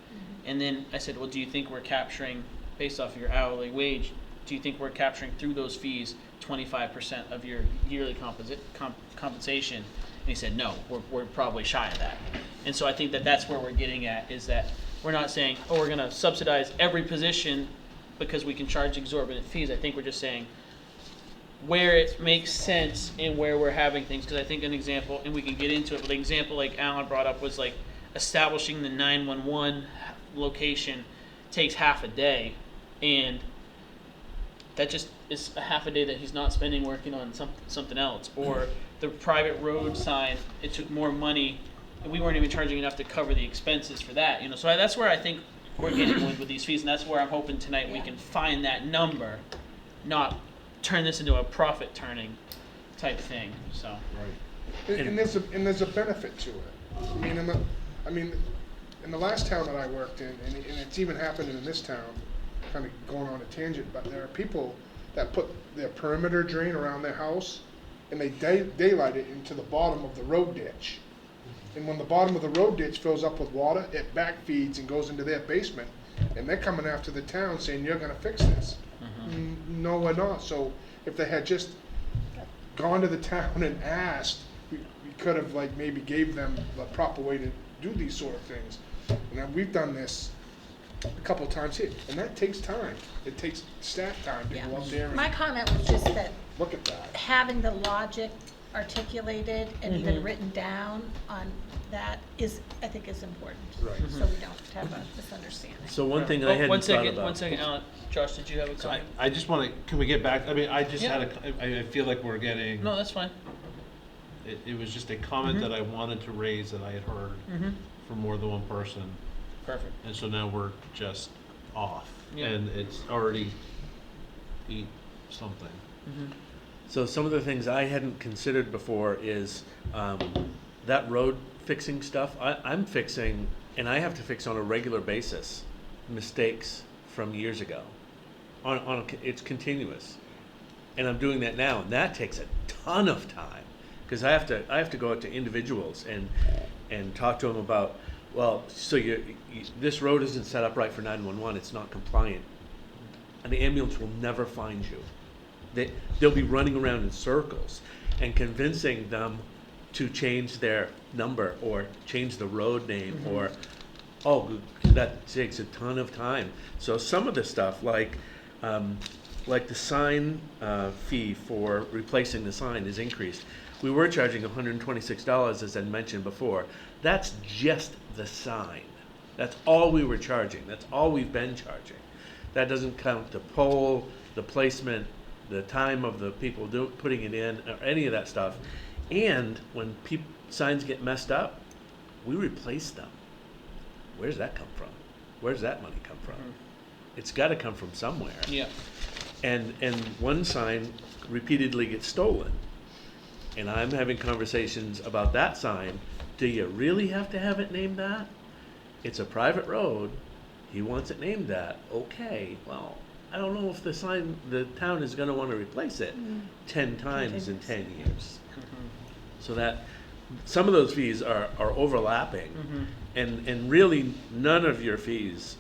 And then I said, well, do you think we're capturing, based off your hourly wage, do you think we're capturing through those fees 25% of your yearly compensation? And he said, no, we're probably shy of that. And so I think that that's where we're getting at, is that we're not saying, oh, we're going to subsidize every position because we can charge exorbitant fees. I think we're just saying where it makes sense and where we're having things. Because I think an example, and we can get into it, but the example like Alan brought up was like establishing the 911 location takes half a day, and that just is a half a day that he's not spending working on something else. Or the private road sign, it took more money, and we weren't even charging enough to cover the expenses for that. So that's where I think we're getting with these fees, and that's where I'm hoping tonight we can find that number, not turn this into a profit turning type thing. So. Right. And there's a benefit to it. In the last town that I worked in, and it's even happened in this town, kind of going on a tangent, but there are people that put their perimeter drain around their house, and they daylight it into the bottom of the road ditch. And when the bottom of the road ditch fills up with water, it backfeeds and goes into their basement. And they're coming after the town saying, you're going to fix this. No, we're not. So if they had just gone to the town and asked, we could have maybe gave them the proper way to do these sort of things. And we've done this a couple of times here, and that takes time. It takes staff time to go up there and My comment was just that look at that. having the logic articulated and even written down on that I think is important. Right. So we don't have a misunderstanding. So one thing I hadn't One thought about. second, Alan. Josh, did you have a So comment? I just want to, can we get back, I just Yeah. I feel like we're getting, No, that's fine. it was just a comment that I wanted to raise that I had heard from more than one person. Perfect. And so now we're just off, Yeah. and it's already eat something. So some of the things I hadn't considered before is that road fixing stuff. I'm fixing, and I have to fix on a regular basis, mistakes from years ago. It's continuous, and I'm doing that now, and that takes a ton of time because I have to go out to individuals and talk to them about, well, so this road isn't set up right for 911. It's not compliant, and the ambulance will never find you. They'll be running around in circles and convincing them to change their number or change the road name or, that takes a ton of time. So some of the stuff like the sign fee for replacing the sign is increased. We were charging $126, as I mentioned before. That's just the sign. That's all we were charging. That's all we've been charging. That doesn't count the pole, the placement, the time of the people putting it in, or any of that stuff. And when signs get messed up, we replace them. Where's that come from? Where's that money come from? It's got to come from somewhere. Yeah. And one sign repeatedly gets stolen. And I'm having conversations about that sign. Do you really have to have it named that? It's a private road. He wants it named that. Okay, well, I don't know if the town is going to want to replace it 10 times in 10 years. So that some of those fees are overlapping, and really none of your fees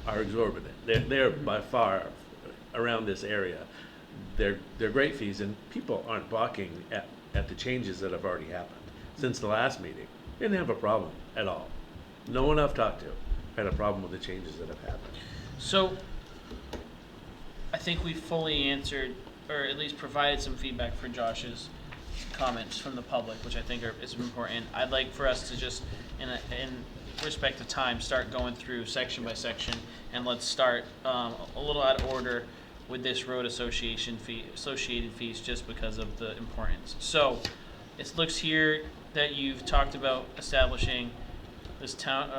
are exorbitant. They're by far around this area. They're great fees, and people aren't balking at the changes that have already happened since the last meeting. Didn't have a problem at all. No one I've talked to had a problem with the changes that have happened. So, I think we fully answered, or at least provided some feedback for Josh's comments from the public, which I think is important. I'd like for us to just, in respect to time, start going through section by section, and let's start a little out of order with this road associated fees, just because of the importance. So, it looks here that you've talked about establishing this town,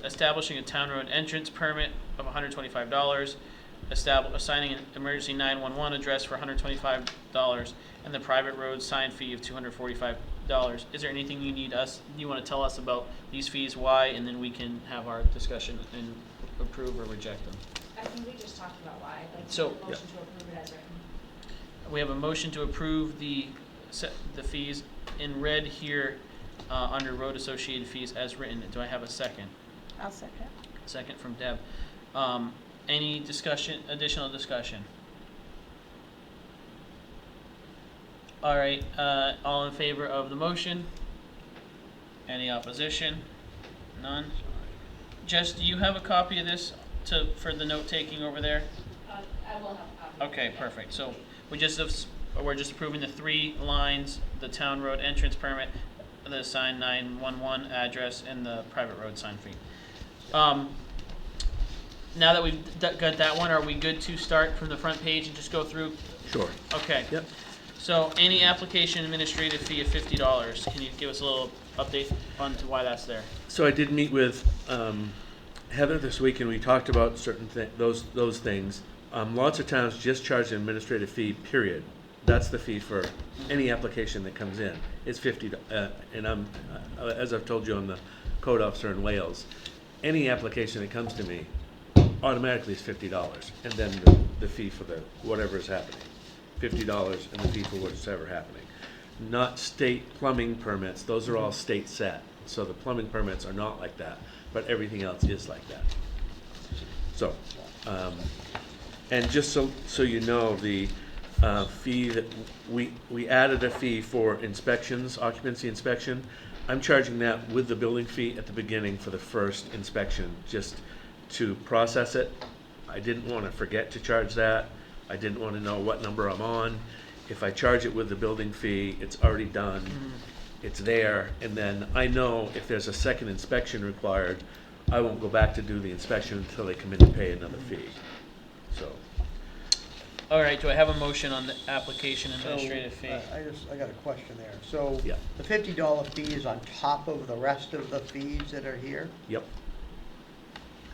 establishing a town road entrance permit of $125, assigning an emergency 911 address for $125, and the private road sign fee of $245. Is there anything you want to tell us about these fees, why, and then we can have our discussion and approve or reject them? I think we just talked about why, like, So- the motion to approve it as written. We have a motion to approve the fees in red here under road associated fees as written. Do I have a second? I'll second. Second from Deb. Any discussion, additional discussion? All right, all in favor of the motion? Any opposition? None? Jess, do you have a copy of this for the note taking over there? I will have a copy. Okay, perfect. So we're just approving the 3 lines, the town road entrance permit, the sign 911 address, and the private road sign fee. Now that we've got that one, are we good to start from the front page and just go through? Sure. Okay. Yep. So any application administrative fee of $50. Can you give us a little update on to why that's there? So I did meet with Heather this week, and we talked about certain those things. Lots of towns just charge an administrative fee, period. That's the fee for any application that comes in. It's $50, and as I've told you, I'm the code officer in Wales. Any application that comes to me automatically is $50, and then the fee for whatever is happening. $50 and the fee for whatever happening. Not state plumbing permits, those are all state set. So the plumbing permits are not like that, but everything else is like that. So, and just so you know, the fee that we added a fee for inspections, occupancy inspection. I'm charging that with the building fee at the beginning for the first inspection, just to process it. I didn't want to forget to charge that. I didn't want to know what number I'm on. If I charge it with the building fee, it's already done. It's there, and then I know if there's a second inspection required, I won't go back to do the inspection until they come in and pay another fee. So. All right, do I have a motion on the application administrative fee? I got a question there. So Yeah. the $50 fee is on top of the rest of the fees that are here? Yep.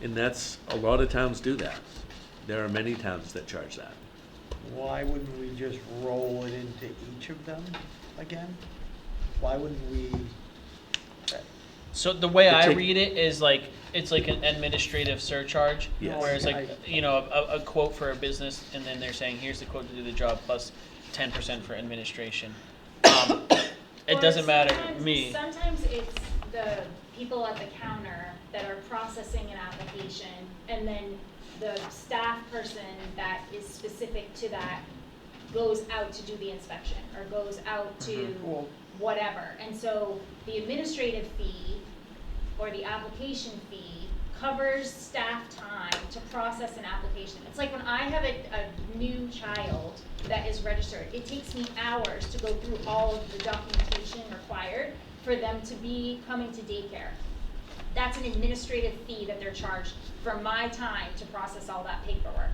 And that's, a lot of towns do that. There are many towns that charge that. Why wouldn't we just roll it into each of them again? Why wouldn't we? So the way I take- read it is like, it's like an administrative surcharge. Yes. Whereas like, a quote for a business, and then they're saying, here's the quote to do the job plus 10% for administration. It Or doesn't matter to sometimes- me. Sometimes it's the people at the counter that are processing an application, and then the staff person that is specific to that goes out to do the inspection, or goes out to Well, whatever. And so the administrative fee or the application fee covers staff time to process an application. It's like when I have a new child that is registered, it takes me hours to go through all of the documentation required for them to be coming to daycare. That's an administrative fee that they're charged for my time to process all that paperwork.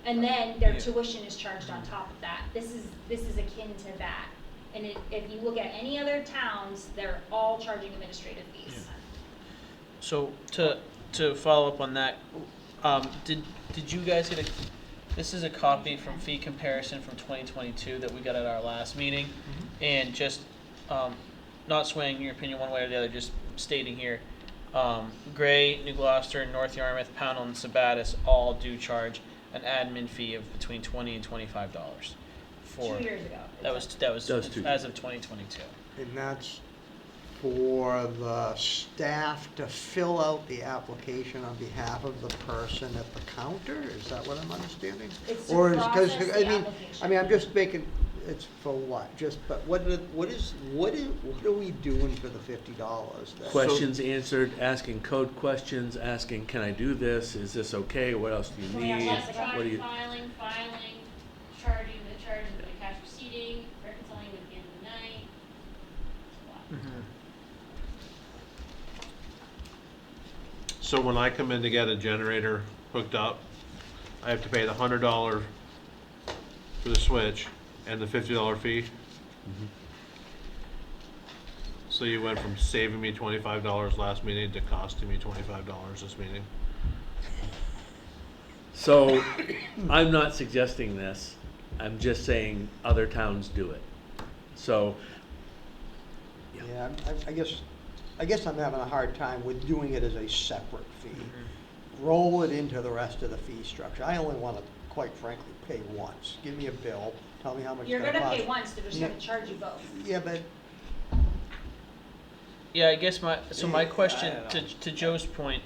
And then their tuition is charged on top of that. This is akin to that. And if you look at any other towns, they're all charging administrative fees. So to follow up on that, did you guys get this is a copy from fee comparison from 2022 that we got at our last meeting, and just not swaying your opinion one way or the other, just stating here, Gray, New Gloucester, North Yarmouth, Pownell, and Sabattis all do charge an admin fee of between $20 and $25 for 2 years ago. that was Those two. as of 2022. And that's for the staff to fill out the application on behalf of the person at the counter? Is that what I'm understanding? It's to Or is, because, process I the mean, application. I'm just making, it's for what? Just, but what are we doing for the $50? Questions answered, asking code questions, asking, can I do this? Is this okay? What else do you need? What do you? Filing, charging the cash receipting, reconciling at the end of the night. It's a lot. So when I come in to get a generator hooked up, I have to pay the $100 for the switch and the $50 fee. So you went from saving me $25 last meeting to costing me $25 this meeting. So, I'm not suggesting this, I'm just saying other towns do it. So, Yeah, I guess I'm having a hard time with doing it as a separate fee. Roll it into the rest of the fee structure. I only want to, quite frankly, pay once. Give me a bill, tell me how much it's You're going to gonna cost. pay once, they're just No. gonna charge you both. Yeah, but Yeah, I guess my I question don't know. to Joe's point,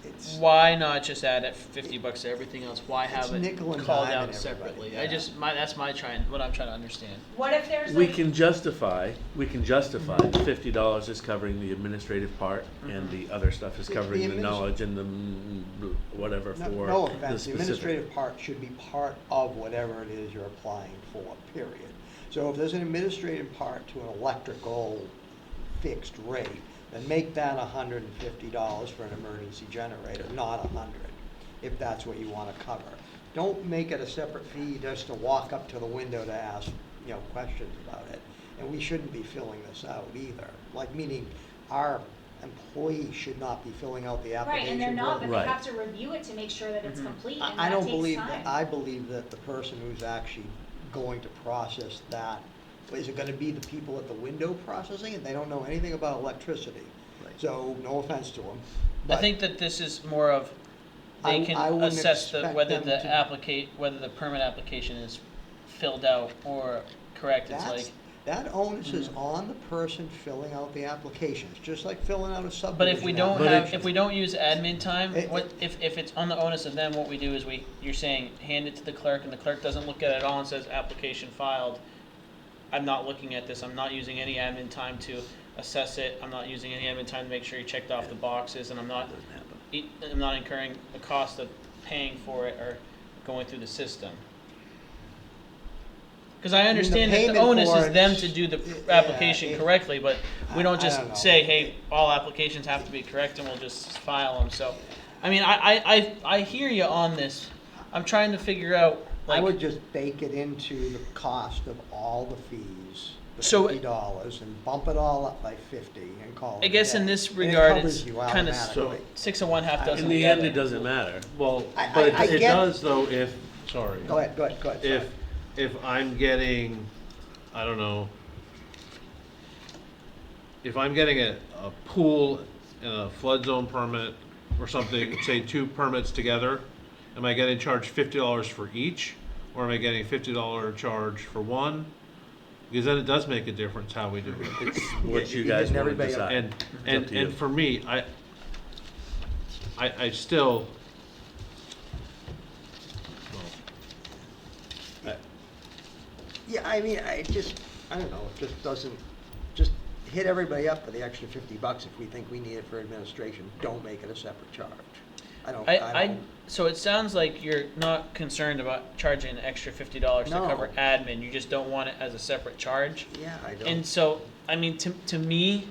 it's, why not just add it $50 to everything else? Why It's have it nickel and called diming out everybody, separately? yeah. That's what I'm trying to understand. What if there's we like, can justify $50 is covering the administrative part, and the other stuff is The covering the adminis- knowledge and the whatever no, for no the offense, the specific. administrative part should be part of whatever it is you're applying for, period. So if there's an administrative part to an electrical fixed rate, then make that $150 for an emergency generator, not $100, if that's what you want to cover. Don't make it a separate fee just to walk up to the window to ask, questions about it. And we shouldn't be filling this out either. Like, meaning our employees should not be filling out the right, application. and they're not, but they Right. have to review it to make sure that it's complete, and I that don't takes believe time. that, I believe that the person who's actually going to process that, is it gonna be the people at the window processing it? They don't know anything about electricity. So, no offense to them. I think that this is more of they I can wouldn't assess expect whether them the to- whether the permit application is filled out or correct. It's That's, like, that onus is on the person filling out the application. It's just like filling out a but subdivision. if we don't application. if we don't use admin time, It- if it's on the onus of them, what we do is you're saying hand it to the clerk, and the clerk doesn't look at it all and says application filed. I'm not looking at this. I'm not using any admin time to assess it. I'm not using any admin time to make sure you checked off the boxes, and I'm not incurring the cost of paying for it or going through the system. Because I the understand that the payment onus for is them it's- to do the yeah, application it- correctly, but we I don't just don't know. say, hey, all applications have to be correct and we'll just file them. So, I mean, I hear you on this. I'm trying to figure out, I like, would just bake it into the cost of all the fees, the So- $50, and bump it all up by 50 and call it I a guess in day. this And it regard, covers it's you kind of automatically. 6 of one, half dozen In the of end, the it other. doesn't matter. Well, I but get- it does though if, sorry. Go ahead, sorry. If I'm getting, I don't know, if I'm getting a pool and a flood zone permit or something, say 2 permits together, am I getting charged $50 for each? Or am I getting a $50 charge for one? Because then it does make a difference how we do it. It's what you you're guys getting want to everybody up. decide. And, It's up to you. and for me, I still, Yeah, I mean, I don't know, it just doesn't, just hit everybody up for the extra $50 if we think we need it for administration. Don't make it a separate charge. I don't. So it sounds like you're not concerned about charging an extra $50 to No. cover admin. You just don't want it as a separate charge. Yeah, I don't. And so, I mean, to me,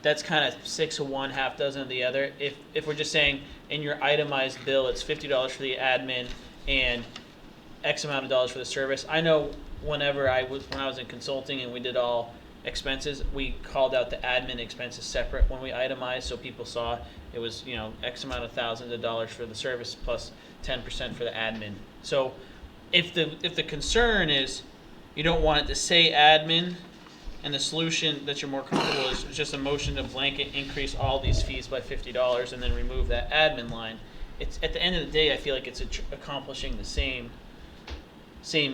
that's kind of 6 of one, half dozen of the other. If we're just saying in your itemized bill, it's $50 for the admin and X amount of dollars for the service. I know when I was in consulting and we did all expenses, we called out the admin expenses separate when we itemized, so people saw it was, X amount of thousands of dollars for the service plus 10% for the admin. So if the concern is you don't want it to say admin, and the solution that you're more comfortable is just a motion to blanket increase all these fees by $50 and then remove that admin line, it's at the end of the day, I feel like it's accomplishing the same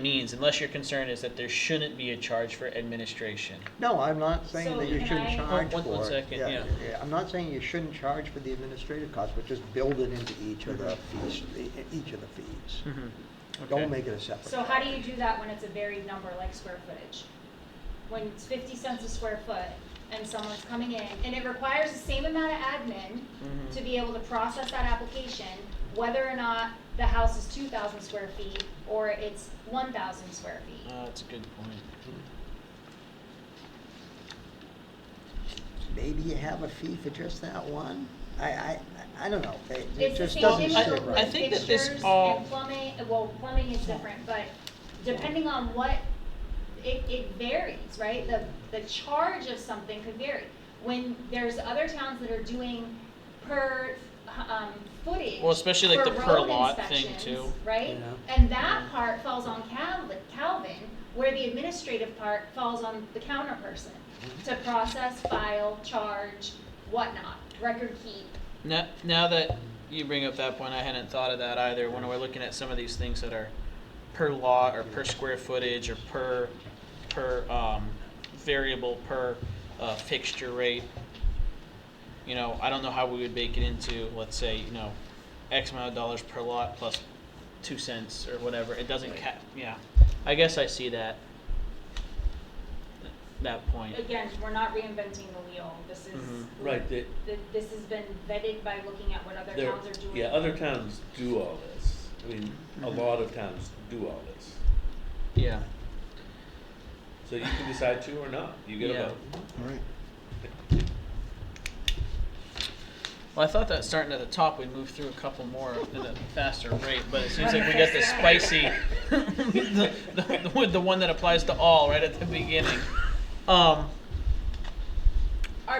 means, unless your concern is that there shouldn't be a charge for administration. No, I'm not saying So that you can shouldn't I- charge for it. One second, yeah. I'm not saying you shouldn't charge for the administrative costs, but just build it into each of the fees, each of the fees. Okay. Don't make it a separate. So how do you do that when it's a varied number like square footage? When it's 50 cents a square foot and someone's coming in, and it requires the same amount of admin to be able to process that application, whether or not the house is 2,000 square feet or it's 1,000 square feet. That's a good point. Maybe you have a fee for just that one? I don't know. It It's the just same doesn't thing sit with right. I think that this fixtures all- and plumbing. Well, plumbing is different, but depending on what, it varies, right? The charge of something could vary. When there's other towns that are doing per footage. Well, especially like for the per road lot thing, inspections, too. right? Yeah. And that part falls on Calvin, where the administrative part falls on the counter person to process, file, charge, whatnot, record keep. Now that you bring up that point, I hadn't thought of that either. When we're looking at some of these things that are per lot or per square footage or per variable per fixture rate, I don't know how we would bake it into, let's say, X amount of dollars per lot plus 2 cents or whatever. It doesn't yeah. I guess I see that point. Again, we're not reinventing the wheel. This is Right, this has been vetted by looking at what other towns are doing. yeah, other towns do all this. I mean, a lot of towns do all this. Yeah. So you can decide to or not. You get Yeah. a vote. All right. Well, I thought that starting at the top, we'd move through a couple more at a faster rate, but it seems like we got the spicy, the one that applies to all right at the beginning. Are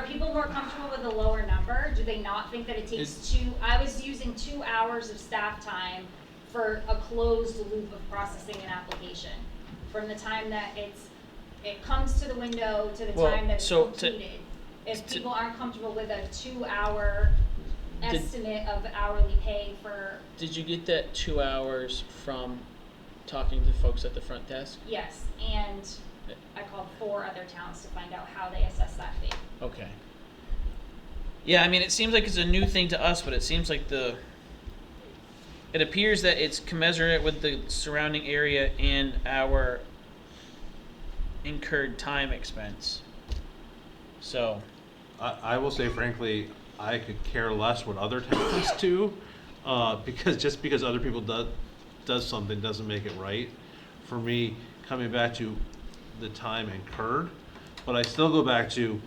people more comfortable with a lower number? Do they not think that it takes I was using 2 hours of staff time for a closed loop of processing an application. From the time that it comes to the window to the Well, time that it's so completed. If to- people aren't comfortable with a 2-hour Did- estimate of hourly pay for, Did you get that 2 hours from talking to folks at the front desk? yes, and I called 4 other towns to find out how they assess that fee. Okay. Yeah, I mean, it seems like it's a new thing to us, but it seems like it appears that it's commensurate with the surrounding area and our incurred time expense. So, I will say frankly, I could care less what other towns do, because other people does something doesn't make it right. For me, coming back to the time incurred, but I still go back to,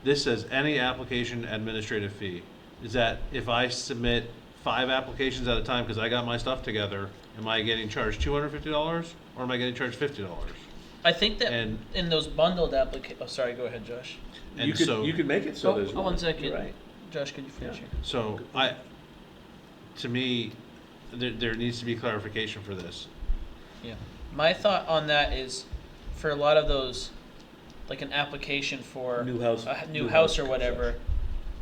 this says any application administrative fee. Is that if I submit 5 applications at a time because I got my stuff together, am I getting charged $250 or am I getting charged $50? I think that And- in those bundled applications, oh, sorry, go ahead, Josh. And You so, could make it so there's 1 second. You're right. Josh, could you finish Yeah. here? so to me, there needs to be clarification for this. Yeah. My thought on that is, for a lot of those, like an application for New house- a new new house house or whatever,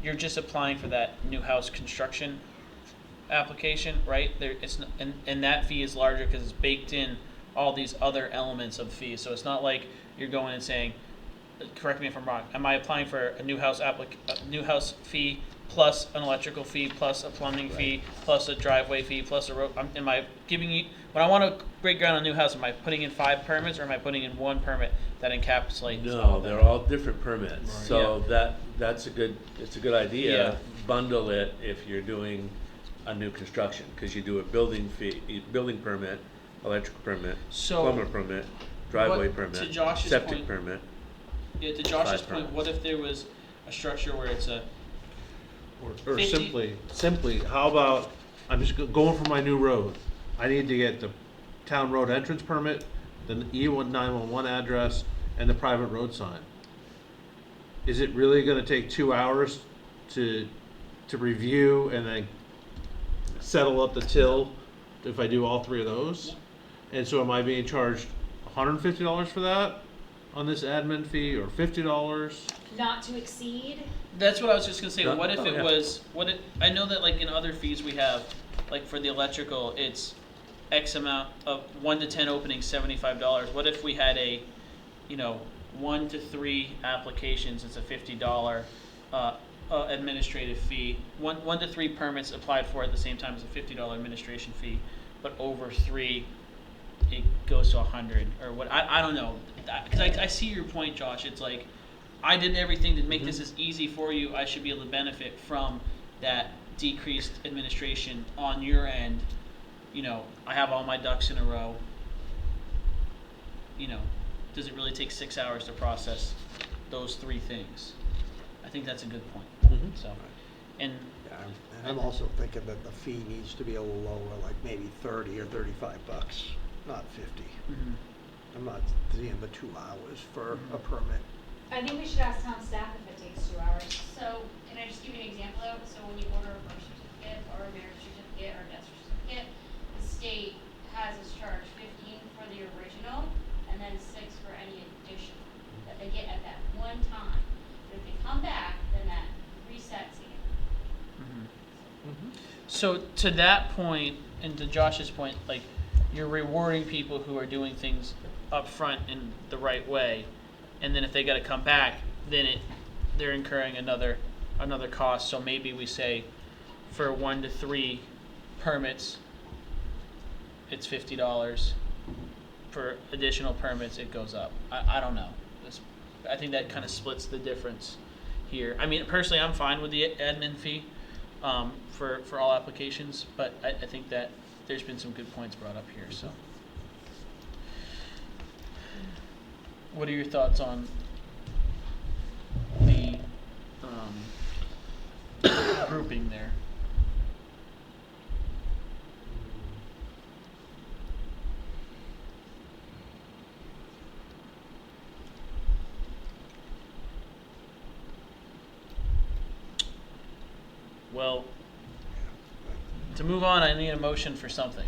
you're just applying for that new house construction application, right? And that fee is larger because it's baked in all these other elements of fees. So it's not like you're going and saying, correct me if I'm wrong, am I applying for a new house fee plus an electrical fee plus a plumbing fee plus a driveway fee plus a road? Am I giving you, when I want to break ground on a new house, am I putting in 5 permits or am I putting in 1 permit that encapsulates all No, of they're them? all different permits. So it's a good idea. Yeah. Bundle it if you're doing a new construction, because you do a building permit, electrical permit, So, plumber permit, driveway what- permit, to Josh's septic point- permit. Yeah, to Josh's 5 point, permits. what if there was a structure where it's a Or 50 simply, how about, I'm just going for my new road. I need to get the town road entrance permit, the E911 address, and the private road sign. Is it really gonna take 2 hours to review and then settle up the till if I do all three of those? And so am I being charged $150 for that on this admin fee, or $50? Not to exceed. That's what I was just gonna say. Yeah. What if Oh, it yeah. was? I know that like in other fees we have, like for the electrical, it's X amount of 1 to 10 openings, $75. What if we had a, 1 to 3 applications? It's a $50 administrative fee. 1 to 3 permits applied for at the same time as a $50 administration fee, but over 3, it goes to 100 or what? I don't know. Because I see your point, Josh. It's like, I did everything to make this as easy for you. I should be able to benefit from that decreased administration on your end. I have all my ducks in a row. Does it really take 6 hours to process those 3 things? I think that's a good point. So, and I'm also thinking that the fee needs to be a little lower, like maybe 30 or 35 bucks, not 50. I'm not seeing the 2 hours for a permit. I think we should ask town staff if it takes 2 hours. So, can I just give you an example though? So when you order a birth certificate or a marriage certificate or a death certificate, the state has us charge 15 for the original and then 6 for any additional that they get at that one time. But if they come back, then that resets again. so to that point, and to Josh's point, like, you're rewarding people who are doing things up front in the right way, and then if they got to come back, then they're incurring another cost. So maybe we say for 1 to 3 permits, it's $50. For additional permits, it goes up. I don't know. I think that kind of splits the difference here. I mean, personally, I'm fine with the admin fee for all applications, but I think that there's been some good points brought up here. So, what are your thoughts on the grouping there? Well, to move on, I need a motion for something.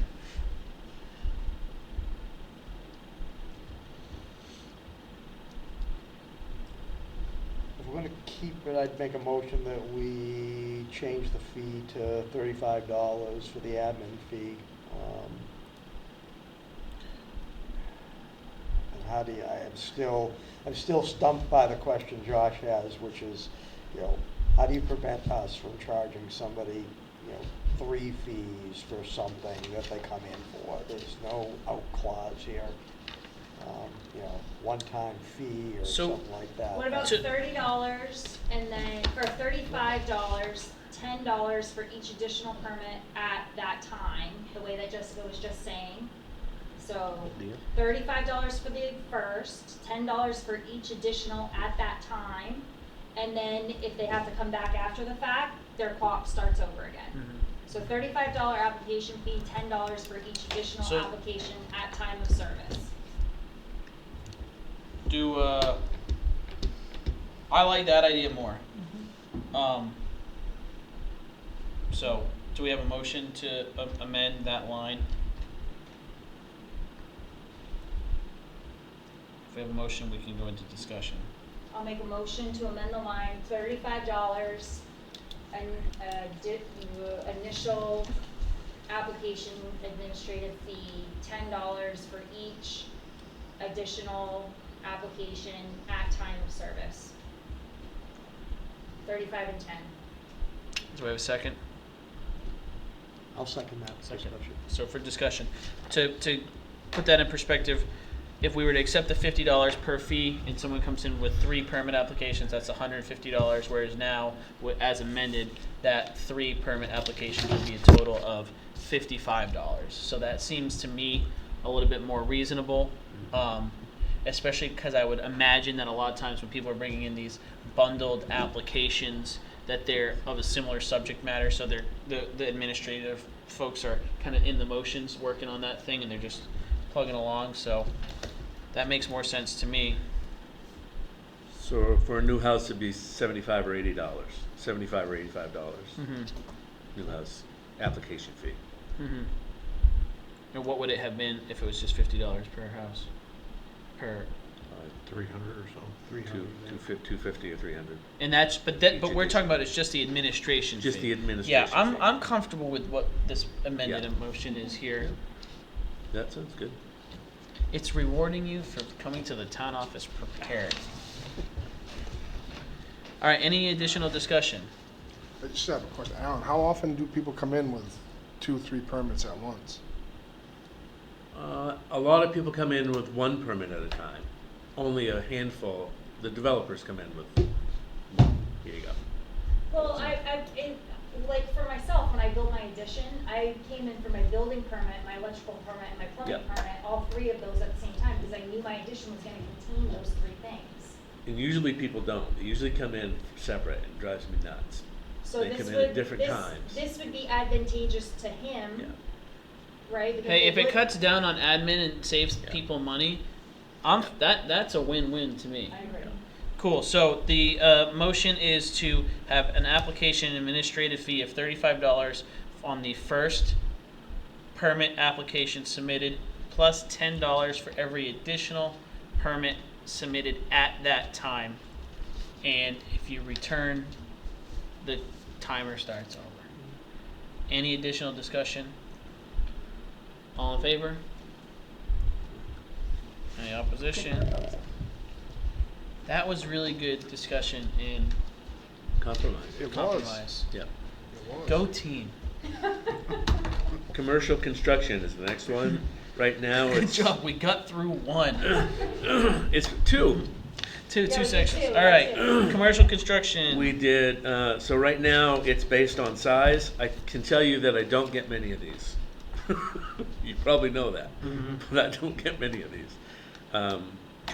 If we're gonna keep it, I'd make a motion that we change the fee to $35 for the admin fee. And how do you, I'm still stumped by the question Josh has, which is, how do you prevent us from charging somebody, 3 fees for something that they come in for? There's no out clause here. One-time fee or So- something like that. What about $30 and then, or $35, $10 for each additional permit at that time, the way that Jessica was just saying? So $35 for the first, $10 for each additional at that time, and then if they have to come back after the fact, their clock starts over again. So $35 application fee, $10 for each additional So- application at time of service. I like that idea more. So, do we have a motion to amend that line? If we have a motion, we can go into discussion. I'll make a motion to amend the line, $35 and initial application administrative fee, $10 for each additional application at time of service. 35 and 10. Do we have a second? I'll second that. Second. Discussion. So for discussion, to put that in perspective, if we were to accept the $50 per fee and someone comes in with 3 permit applications, that's $150, whereas now, as amended, that 3 permit applications would be a total of $55. So that seems to me a little bit more reasonable, especially because I would imagine that a lot of times when people are bringing in these bundled applications, that they're of a similar subject matter, so the administrative folks are kind of in the motions working on that thing and they're just plugging along. So That makes more sense to me. So for a new house, it'd be $75 or $80, $75 or $85. Mm-hmm. New house application fee. Mm-hmm. And what would it have been if it was just $50 per house? Per 300 or so. 250 or 300. and that's but we're talking about it's just the administration Just fee. the administration Yeah, fee. I'm comfortable with what this amended Yeah. motion is here. That sounds good. It's rewarding you for coming to the town office prepared. All right, any additional discussion? I just have a question. Alan, how often do people come in with 2-3 permits at once? A lot of people come in with one permit at a time. Only a handful, the developers come in with one. Here you go. Well, like for myself, when I built my addition, I came in for my building permit, my electrical permit, and my plumbing Yep. permit, all three of those at the same time, because I knew my addition was gonna contain those three things. And usually people don't. They usually come in separate and it drives me nuts. So They this come in would, at different times. this would be advantageous to him, Yeah. right? Because Hey, if it would- cuts down on admin and saves people money, that's a win-win to me. I agree. Cool. So the motion is to have an application administrative fee of $35 on the first permit application submitted, plus $10 for every additional permit submitted at that time. And if you return, the timer starts over. Any additional discussion? All in favor? Any opposition? That was really good discussion and Compromise. It was. compromise. Yeah. It was. Go team. Commercial construction is the next one. Right now Good it's job. We got through one. it's two. Two Yeah, we did sections. two, All we right. did two. Commercial construction. We did, so right now, it's based on size. I can tell you that I don't get many of these. You probably know that, but I don't get many of these.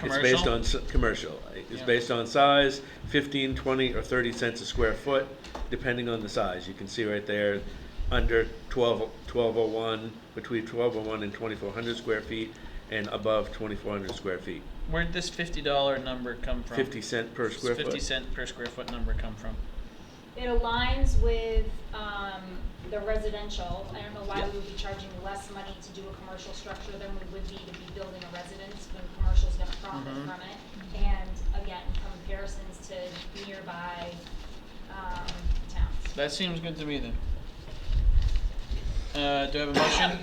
It's based Commercial? on, commercial. It's Yeah. based on size, 15, 20, or 30 cents a square foot, depending on the size. You can see right there, under 1201, between 1201 and 2400 square feet, and above 2400 square feet. Where'd this $50 number come from? 50 cent per square foot. 50 cent per square foot number come from? It aligns with, the residential. I don't know why Yeah. we would be charging less money to do a commercial structure than we would be to be building a residence when commercial's gonna profit Mhm. from it. And again, comparisons to nearby, towns. That seems good to me then. Do I have a motion?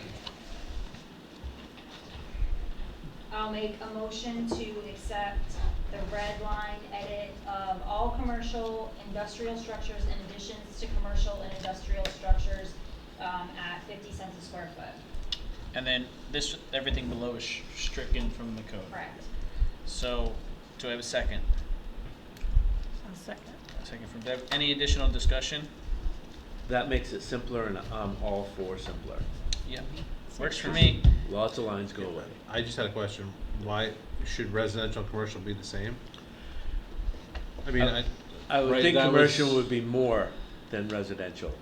I'll make a motion to accept the red line edit of all commercial industrial structures in additions to commercial and industrial structures, at 50 cents a square foot. And then this, everything below is stricken from the code. Correct. So, do I have a second? I'll second. A second from Deb. Any additional discussion? That makes it simpler, and I'm all for simpler. Yeah. Works for me. Lots of lines go away. I just had a question. Why should residential and commercial be the same? I mean, I would right, think that commercial was- would be more than residential.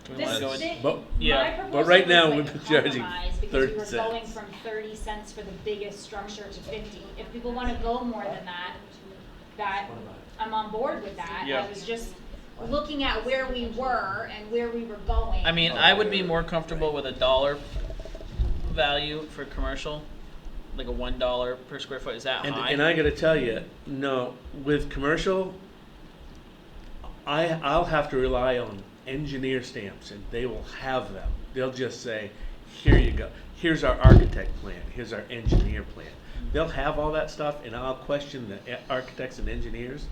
Do we wanna go in? But- Yeah. My but proposal right now was we've like been a charging compromise because 30 we were going cents. from 30 cents for the biggest structure to 50. If people wanna go more than that, I'm on board with that. Yeah. I was just looking at where we were and where we were going. I mean, I would be more comfortable with $1 value for commercial, like a $1 per square foot. Is that high? And I gotta tell you, no, with commercial, I'll have to rely on engineer stamps, and they will have them. They'll just say, here you go, here's our architect plan, here's our engineer plan. They'll have all that stuff, and I'll question the architects and engineers.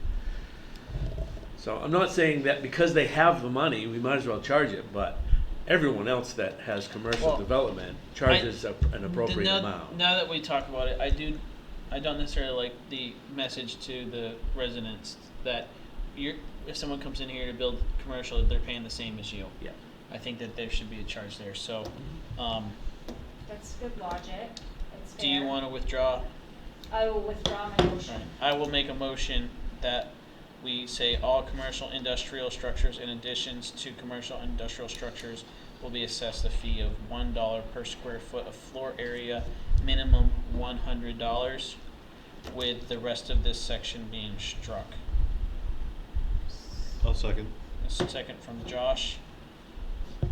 So I'm not saying that because they have the money, we might as well charge it, but everyone else that has commercial Well, development charges an appropriate now, amount. Now that we talk about it, I don't necessarily like the message to the residents that if someone comes in here to build commercial, they're paying the same as you. Yeah. I think that there should be a charge there. So, That's good logic. It's do you fair. want to withdraw? I will withdraw my motion. I will make a motion that we say all commercial industrial structures in additions to commercial industrial structures will be assessed a fee of $1 per square foot of floor area minimum $100, with the rest of this section being struck. I'll second. A second from Josh.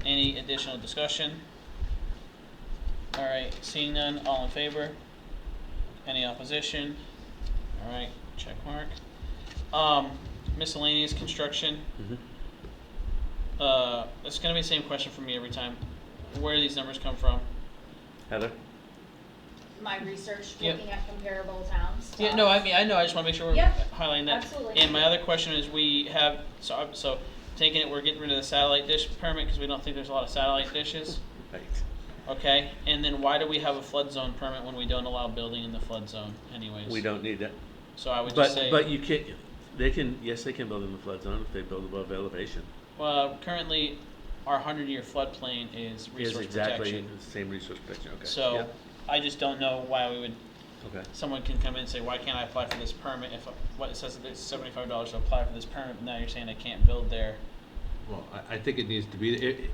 Any additional discussion? All right, seeing none, all in favor? Any opposition? All right, check mark. Miscellaneous construction. It's gonna be the same question for me every time. Where do these numbers come from? Heather? My research, Yep. looking at comparable towns. Yeah, no, I mean, I know, I just wanna make sure we're Yep, highlighting that. absolutely. And my other question is, we have, so taking it, we're getting rid of the satellite dish permit, cause we don't think there's a lot of satellite dishes. Right. Okay, and then why do we have a flood zone permit when we don't allow building in the flood zone anyways? We don't need that. So I would just But, say. but you can't, they can, yes, they can build in the flood zone if they build above elevation. Well, currently, our 100-year floodplain is resource Exactly protection. the same resource protection, okay. So, Yep. I just don't know why we would, Okay. someone can come in and say, why can't I apply for this permit if, what, it says that it's $75 to apply for this permit, but now you're saying I can't build there. Well, I think it needs to be,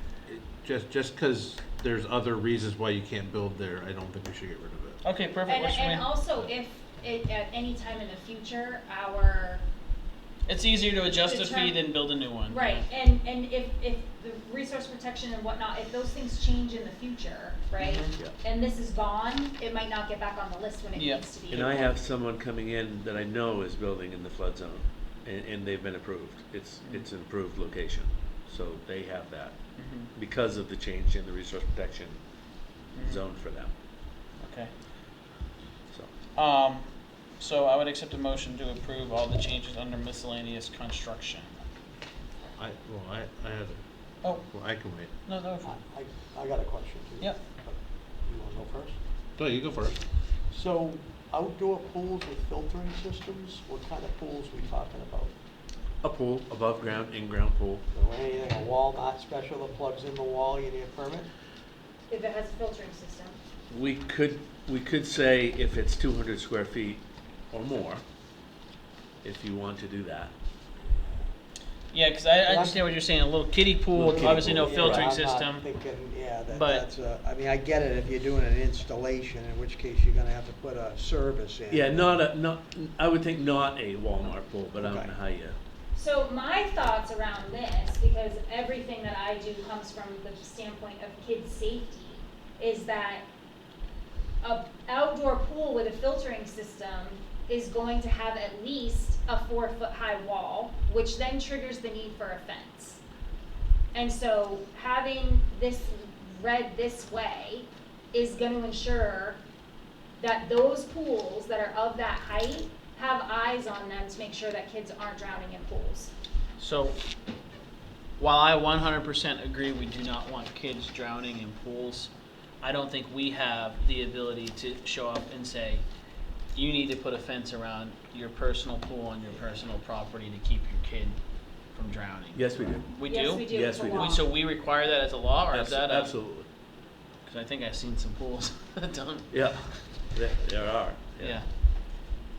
just because there's other reasons why you can't build there, I don't think we should get rid of it. Okay, perfect. Works for me. And also, if it, at any time in the future, our, It's easier to adjust a fee Determine- than build a new one. right, and if the resource protection and whatnot, if those things change in the future, right? Mhm. Yeah. And this is gone, it might not get back on the list when it Yeah. needs to be. And I have someone coming in that I know is building in the flood zone, and they've been approved. It's an approved location, so they have that Mhm. because of the change in the resource protection Mhm. zone for them, Okay. so. So I would accept a motion to approve all the changes under miscellaneous construction. I had, Oh, well, I can wait. no, no. I got a question too. Yep. You wanna go first? No, you go first. So outdoor pools with filtering systems, what kind of pools we talking about? A pool, above ground, in-ground pool. So anything, a wall not special that plugs in the wall, you need a permit? If it has a filtering system. We could say if it's 200 square feet or more, if you want to do that. Yeah, because I understand what you're saying. A little kiddie pool, Little obviously no kiddie pool, filtering yeah, I'm system. not thinking, yeah, but- that's, I mean, I get it if you're doing an installation, in which case you're gonna have to put a service in. Yeah, I would think not a Walmart pool, but I don't Okay. know how you. So my thoughts around this, because everything that I do comes from the standpoint of kids' safety, is that a outdoor pool with a filtering system is going to have at least a 4-foot high wall, which then triggers the need for a fence. And so having this read this way is gonna ensure that those pools that are of that height have eyes on them to make sure that kids aren't drowning in pools. So, while I 100% agree we do not want kids drowning in pools, I don't think we have the ability to show up and say, you need to put a fence around your personal pool on your personal property to keep your kid from drowning. Yes, we do. We Yes, do? we do. Yes, It's a we do. law. So we require that as a law, or is that a? Absolutely. Because I think I've seen some pools that don't. Yeah, there are. Yeah.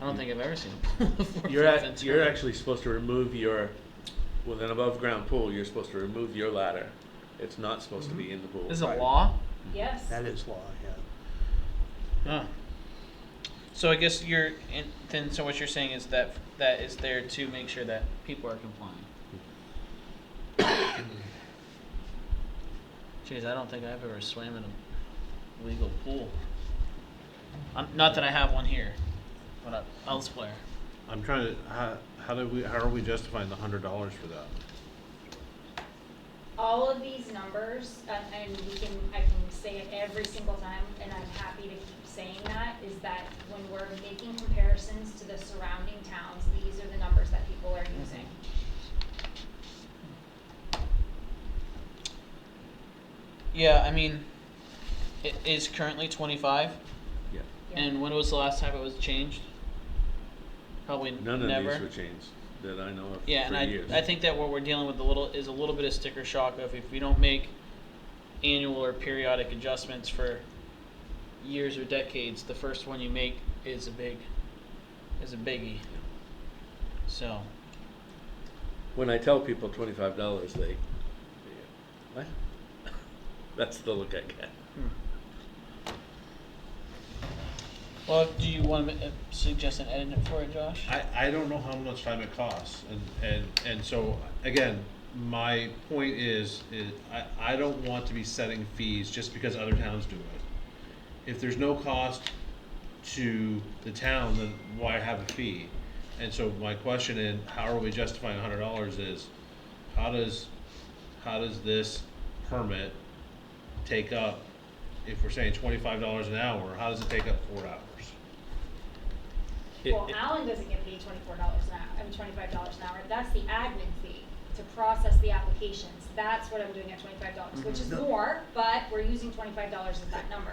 I don't think I've ever seen a pool before. You're actually supposed to remove with an above ground pool, you're supposed to remove your ladder. It's not supposed to be in the pool. This is a Right. law? Yes. That is law, yeah. Huh. So I guess so what you're saying is that is there to make sure that people are complying. Jeez, I don't think I've ever swam in a legal pool. Not that I have one here, but elsewhere. I'm trying to, how are we justifying the $100 for that? All of these numbers, and I can say it every single time, and I'm happy to keep saying that, is that when we're making comparisons to the surrounding towns, these are the numbers that people are using. Yeah, I mean, it is currently 25. Yeah. Yeah. And when was the last time it was changed? Probably None of never. these were changed that I know of Yeah, for and years. I think that what we're dealing with is a little bit of sticker shock of if we don't make annual or periodic adjustments for years or decades, the first one you make is a biggie. So, When I tell people $25, they what? That's the look I get. Well, do you want to suggest an edit for it, Josh? I don't know how much time it costs, and so, again, my point is I don't want to be setting fees just because other towns do it. If there's no cost to the town, then why have a fee? And so my question in how are we justifying $100 is, how does this permit take up, if we're saying $25 an hour, how does it take up 4 hours? Well, Alan doesn't get paid $24 an hour, $25 an hour. That's the admin fee to process the applications. That's what I'm doing at $25, which is more, but we're using $25 as that number.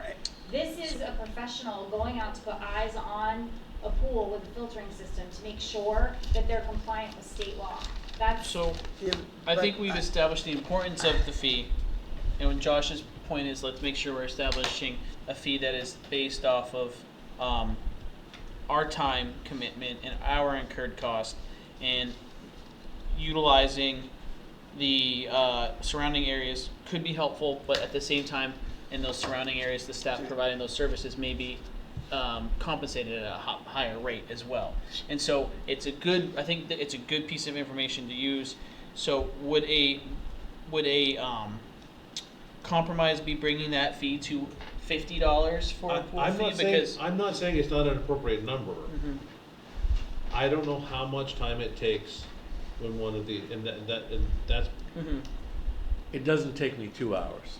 This is a professional going out to put eyes on a pool with a filtering system to make sure that they're compliant with state law. That's So, I think we've established the importance of the fee, and when Josh's point is, let's make sure we're establishing a fee that is based off of our time commitment and our incurred cost, and utilizing the surrounding areas could be helpful, but at the same time, in those surrounding areas, the staff providing those services may be compensated at a higher rate as well. And so it's a good, I think that it's a good piece of information to use. So would a compromise be bringing that fee to $50 for a pool fee? Because I'm not saying it's not an appropriate number. Mhm. I don't know how much time it takes when one of the, and that's, Mhm. It doesn't take me 2 hours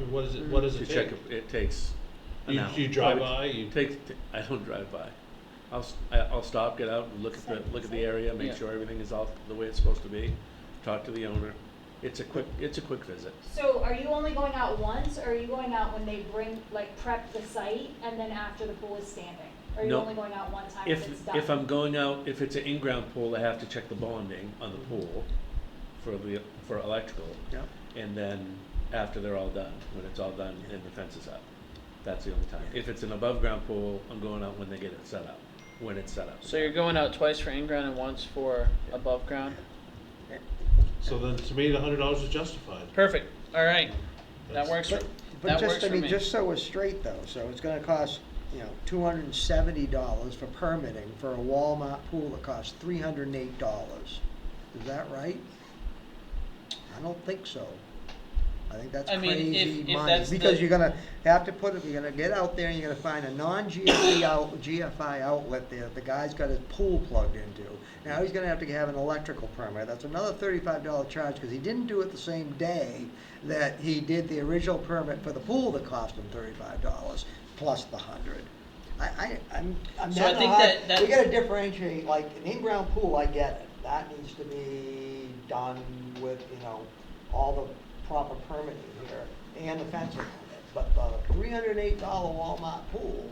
what does to it check. take? It takes an hour. You drive by, you. I don't drive by. I'll stop, get out, and look at the area, make Yeah. sure everything is all the way it's supposed to be. Talk to the owner. It's a quick visit. So are you only going out once, or are you going out when they prep the site and then after the pool is standing? Or are you No. only going out one time if it's done? If I'm going out, if it's an in-ground pool, I have to check the bonding on the pool for electrical. Yep. And then after they're all done, when it's all done and the fence is up, that's the only time. If it's an above-ground pool, I'm going out when they get it set up, when it's set up. So you're going out twice for in-ground and once for above ground? So then, to me, the $100 is justified. Perfect, all right. That works for, But that just, works I for mean, me. just so we're straight though, so it's gonna cost, $270 for permitting for a Walmart pool that costs $308. Is that right? I don't think so. I think that's I mean, crazy if money, that's because the- you're gonna have to you're gonna get out there and you're gonna find a GFI outlet there, the guy's got his pool plugged into. Now he's gonna have to have an electrical permit, that's another $35 charge, because he didn't do it the same day that he did the original permit for the pool that cost him $35, plus the $100. I'm So I having a think hard- that we gotta differentiate, like, an in-ground pool, I get it, that needs to be done with, all the proper permitting here, and the fencing on it, but the $308 Walmart pool,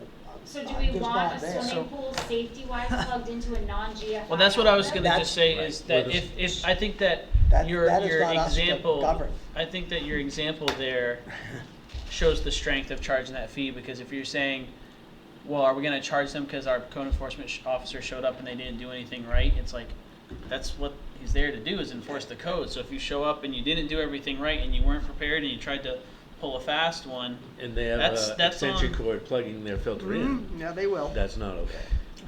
So do I'm we just want not a there. swimming pool safety-wise plugged into a non-GFI? Well, that's what I was outlet? gonna just say, is that Right. if, I think that That your is not us to example, govern. I think that your example there shows the strength of charging that fee, because if you're saying, well, are we gonna charge them because our code enforcement officer showed up and they didn't do anything right? It's like, that's what he's there to do, is enforce the code. So if you show up and you didn't do everything right and you weren't prepared and you tried to pull a fast one, And they have That's- an that's extension on- cord plugging their filter in. Yeah, they will. That's not okay.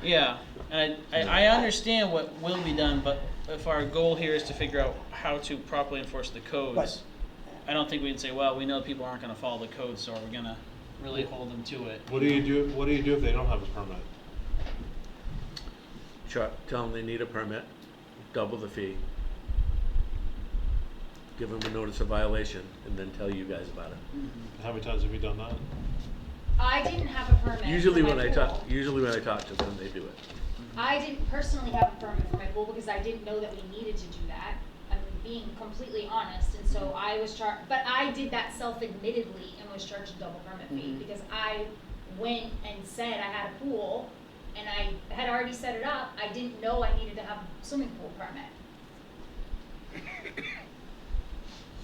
yeah. And I understand what will be done, but if our goal here is to figure out how to properly enforce the codes, But- I don't think we can say, well, we know people aren't gonna follow the code, so are we gonna really hold them to it? What do you do if they don't have a permit? Tell them they need a permit, double the fee, give them a notice of violation, and then tell you guys about it. How many times have you done that? I didn't have a permit Usually for when my I pool. talk to them, they do it. I didn't personally have a permit for my pool because I didn't know that we needed to do that. I'm being completely honest, and so I was charged, but I did that self-admittedly and was charged a double permit fee because I went and said I had a pool and I had already set it up. I didn't know I needed to have a swimming pool permit.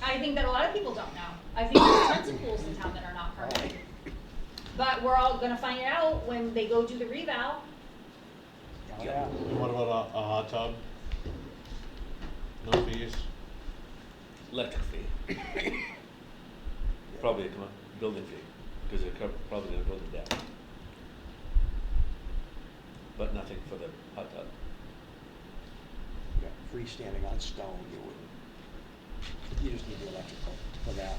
I think that a lot of people don't know. I think there's tons of pools in town that are not permitted. But we're all gonna find out when they go do the revow. Yeah. And what about a hot tub? No fees? Electric fee. Probably a building fee, because they're probably gonna build it down. but nothing for the hot tub. Yeah, freestanding on stone, you wouldn't. You just need the electrical for that.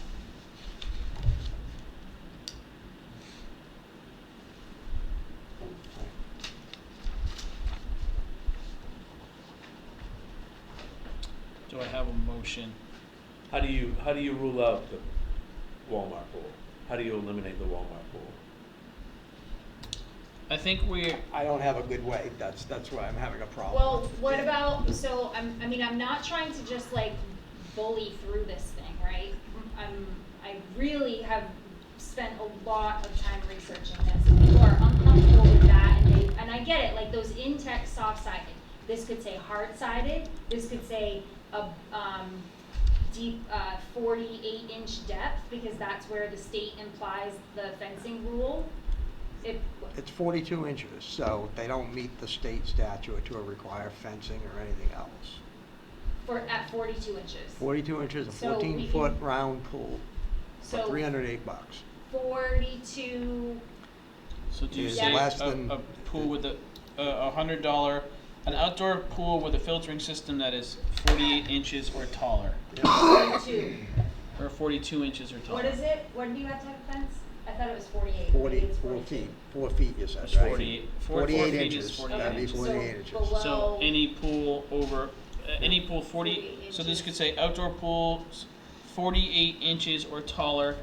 Do I have a motion? How do you rule out the Walmart pool? How do you eliminate the Walmart pool? I think I don't have a good way, that's why I'm having a problem. Well, what about, so I'm not trying to just like bully through this thing, right? I really have spent a lot of time researching this. People are uncomfortable with that, and I get it, like those in-text soft-sided. This could say hard-sided, this could say a deep 48-inch depth, because that's where the state implies the fencing rule. It's 42 inches, so they don't meet the state statute or require fencing or anything else. At 42 inches. 42 inches, a So we 14-foot can- round pool for So- $308. 42. So do you Is say less a than- pool with a $100, an outdoor pool with a filtering system that is 48 inches or taller, 42. or 42 inches or taller? What is it? What do you have to have a fence? I thought it was 48. 40, Maybe it's 4 42. feet, 4 feet you said, It's right? 48. 48 4 feet inches, is 48 that'd be inches. 48 So inches. below- So any pool over, any pool 40, 48 so this inches. could say outdoor pools 48 inches or taller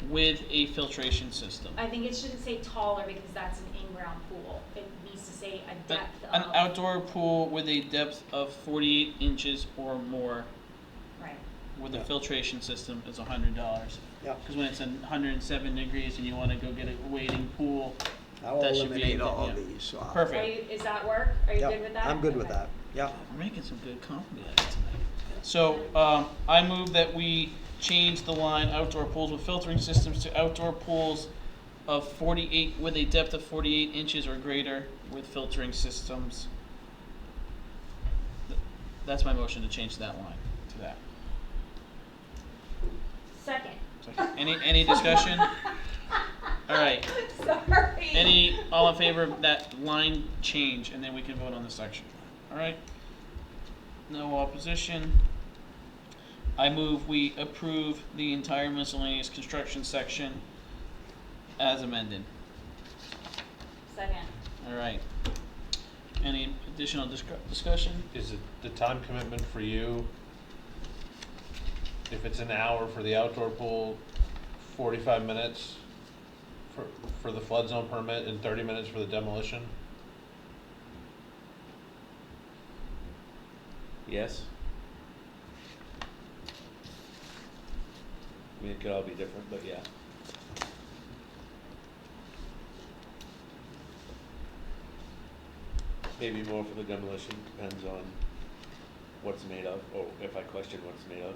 with a filtration system. I think it shouldn't say taller because that's an in-ground pool. It needs to say a depth An of. outdoor pool with a depth of 48 inches or more Right. with a Yeah. filtration system is $100. Yeah, Because when it's 107 degrees and you want to go get a wading pool, I will that should be eliminate a- all yeah. these. Perfect. Is that work? Are you Yeah, good with that? I'm good with Okay. that, yeah. We're making some good company tonight. So I move that we change the line outdoor pools with filtering systems to outdoor pools of 48 with a depth of 48 inches or greater with filtering systems. That's my motion to change that line to that. Second. Any discussion? All right. Sorry. All in favor of that line change, and then we can vote on the section. All right. No opposition. I move we approve the entire miscellaneous construction section as amended. Second. All right. Any additional discussion? Is it the time commitment for you? If it's an hour for the outdoor pool, 45 minutes for the flood zone permit, and 30 minutes for the demolition? Yes? I mean, it could all be different, but yeah. Maybe more for the demolition, depends on what's made of, or if I question what's made of.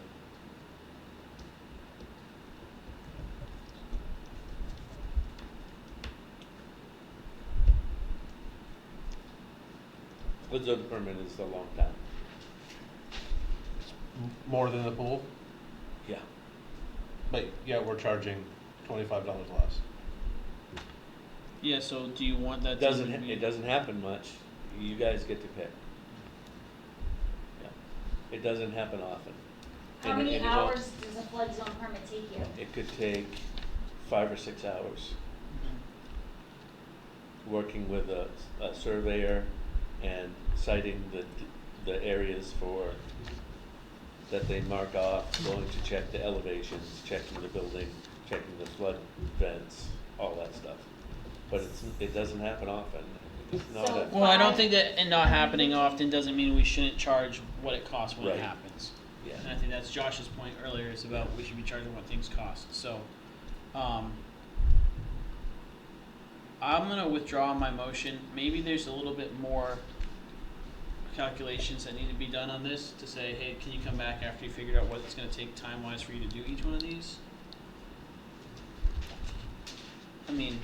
Flood zone permit is a long time. More than the pool? Yeah. But yeah, we're charging $25 less. Yeah. So do you want that? It doesn't happen much. You guys get to pick. Yeah. It doesn't happen often. How And- many and it won't- hours does a flood zone permit take you? It could take 5 or 6 hours, working with a surveyor and citing the areas that they mark off, going to check the elevations, checking the building, checking the flood vents, all that stuff. But it doesn't happen often. It's not So- Well, I don't think that it not happening often doesn't mean we shouldn't charge what it costs when Right. it happens. Yeah. And I think that's Josh's point earlier, is about we should be charging what things cost. So, I'm gonna withdraw my motion. Maybe there's a little bit more calculations that need to be done on this to say, hey, can you come back after you figured out what it's gonna take time-wise for you to do each one of these? I mean,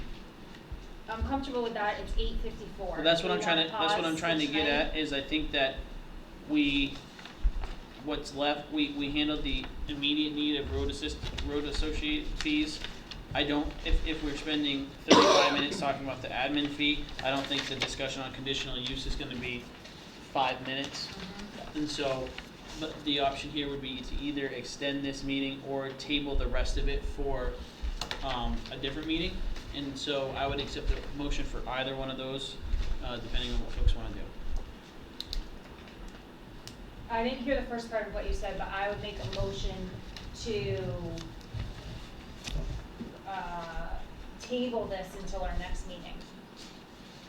I'm comfortable with that. It's 8:54. well, that's Do what we I'm trying wanna to, that's what I'm pause trying to for get tonight? at, is I think that what's left, we handled the immediate need of road associate fees. I don't, if we're spending 35 minutes talking about the admin fee, I don't think the discussion on conditional use is gonna be 5 minutes. And so, but the option here would be to either extend this meeting or table the rest of it for, a different meeting. And so I would accept a motion for either one of those, depending on what folks wanna do. I didn't hear the first part of what you said, but I would make a motion to, table this until our next meeting.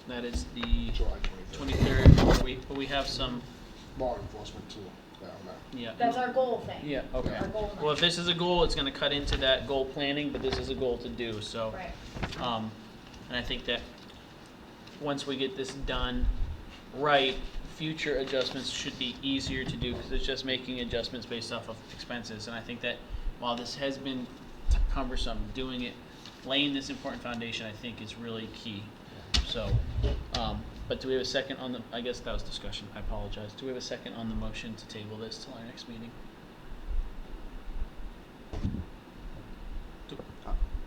That is the July 23rd, but we have some, Law enforcement too, down there. yeah. That's our goal thing. Yeah, okay. Our goal Well, if this is a goal, it's gonna cut into that goal planning, but this is a goal to do, so. Right. And I think that once we get this done right, future adjustments should be easier to do, because it's just making adjustments based off of expenses. And I think that while this has been cumbersome, doing it, laying this important foundation, I think is really key. So, but do we have a second on the, I guess that was discussion, I apologize. Do we have a second on the motion to table this till our next meeting?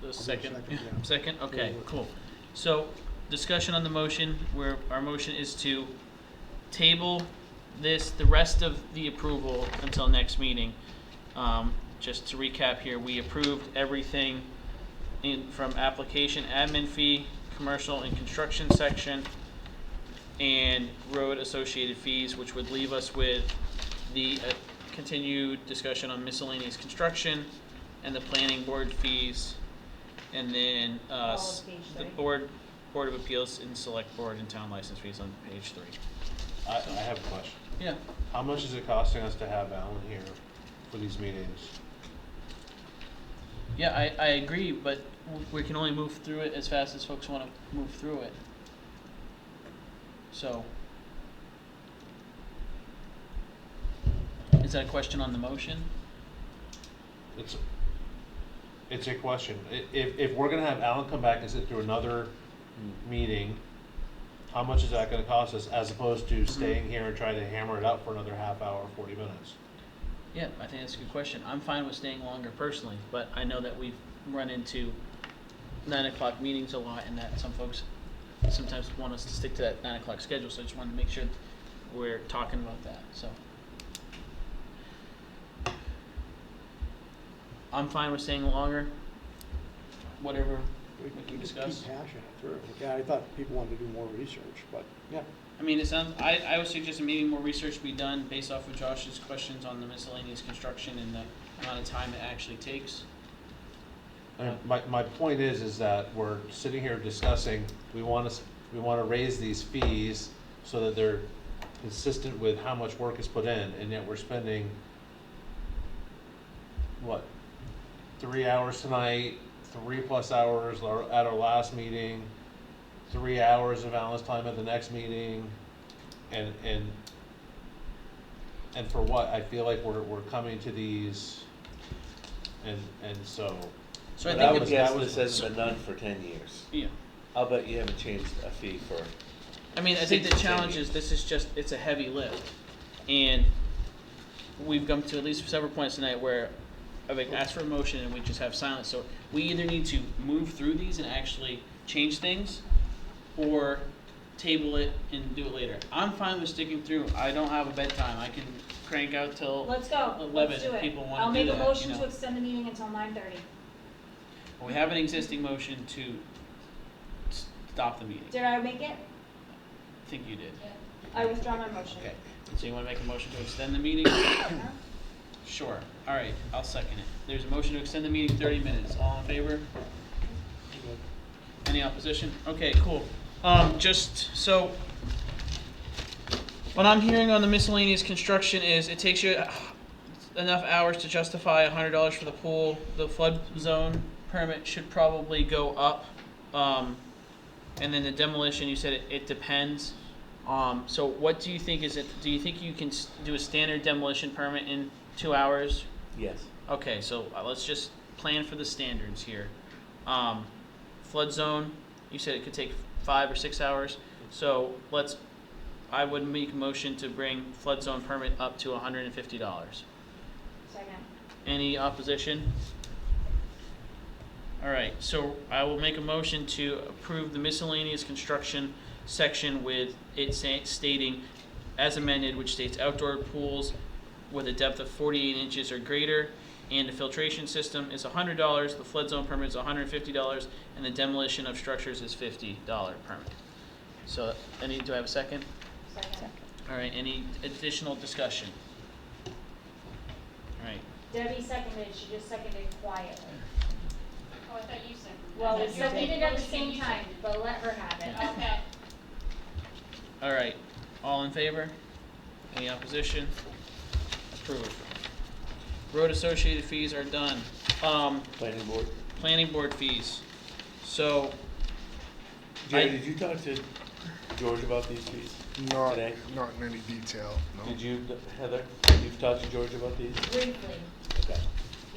The second, second, yeah. yeah. Second, okay, Yeah. cool. So, discussion on the motion, where our motion is to table this, the rest of the approval until next meeting. Just to recap here, we approved everything from application admin fee, commercial and construction section, and road associated fees, which would leave us with the continued discussion on miscellaneous construction and the planning board fees, and then All of page the 3. board of appeals and select board and town license fees on page 3. I have a question. Yeah. How much is it costing us to have Alan here for these meetings? Yeah, I agree, but we can only move through it as fast as folks want to move through it. So, is that a question on the motion? It's a question. If we're gonna have Alan come back and sit through another meeting, how much is that gonna cost us, as opposed to staying here and trying to hammer it out for another half hour, 40 minutes? Yeah, I think that's a good question. I'm fine with staying longer personally, but I know that we've run into 9 o'clock meetings a lot, and that some folks sometimes want us to stick to that 9 o'clock schedule, so I just wanted to make sure we're talking about that, so. I'm fine with staying longer, whatever we can discuss. Keep hashing it through. Yeah, I thought people wanted to do more research, but, yeah. I mean, it sounds, I would suggest maybe more research be done based off of Josh's questions on the miscellaneous construction and the amount of time it actually takes. My point is that we're sitting here discussing, we want to raise these fees so that they're consistent with how much work is put in, and yet we're spending, what, 3 hours tonight, 3+ hours at our last meeting, 3 hours of Alan's time at the next meeting, and for what? I feel like we're coming to these, and so. So I But think I would it's- guess this hasn't been done for 10 years. Yeah. I'll bet you haven't changed a fee for. I mean, I think the 6 to 10 challenge is years. it's a heavy lift. And we've come to at least several points tonight where I've asked for a motion and we just have silence. So we either need to move through these and actually change things, or table it and do it later. I'm fine with sticking through. I don't have a bedtime. I can crank out till Let's go. 11 Let's do if it. people want I'll to do make that. a motion you know. to extend the meeting until 9:30. We have an existing motion to stop the meeting. Did I make it? I think you did. I withdraw my motion. Okay. So you want to make a motion to extend the meeting? Sure. All right. I'll second it. There's a motion to extend the meeting 30 minutes. All in favor? Any opposition? Okay, cool. Just so what I'm hearing on the miscellaneous construction is it takes you enough hours to justify $100 for the pool. The flood zone permit should probably go up. And then the demolition, you said it depends. So what do you think is it? Do you think you can do a standard demolition permit in 2 hours? Yes. Okay, so let's just plan for the standards here. Flood zone, you said it could take 5 or 6 hours. So I would make a motion to bring flood zone permit up to $150. Second. Any opposition? All right, so I will make a motion to approve the miscellaneous construction section with it stating, as amended, which states outdoor pools with a depth of 48 inches or greater, and the filtration system is $100, the flood zone permit is $150, and the demolition of structures is $50 permit. So, do I have a second? Second. All right, any additional discussion? All right, Debbie seconded, she just seconded quietly. Oh, I thought you said. Well, I we thought said we you did it at the motioned, same you time, seconded. but let her have it. Okay. all right, all in favor? Any opposition? Approved. Road associated fees are done. Planning board. Planning board fees. So, Jerry, did you talk to George about these fees Not, today? not in any detail, no. Did you, Heather? You've talked to George about these? Briefly, Okay.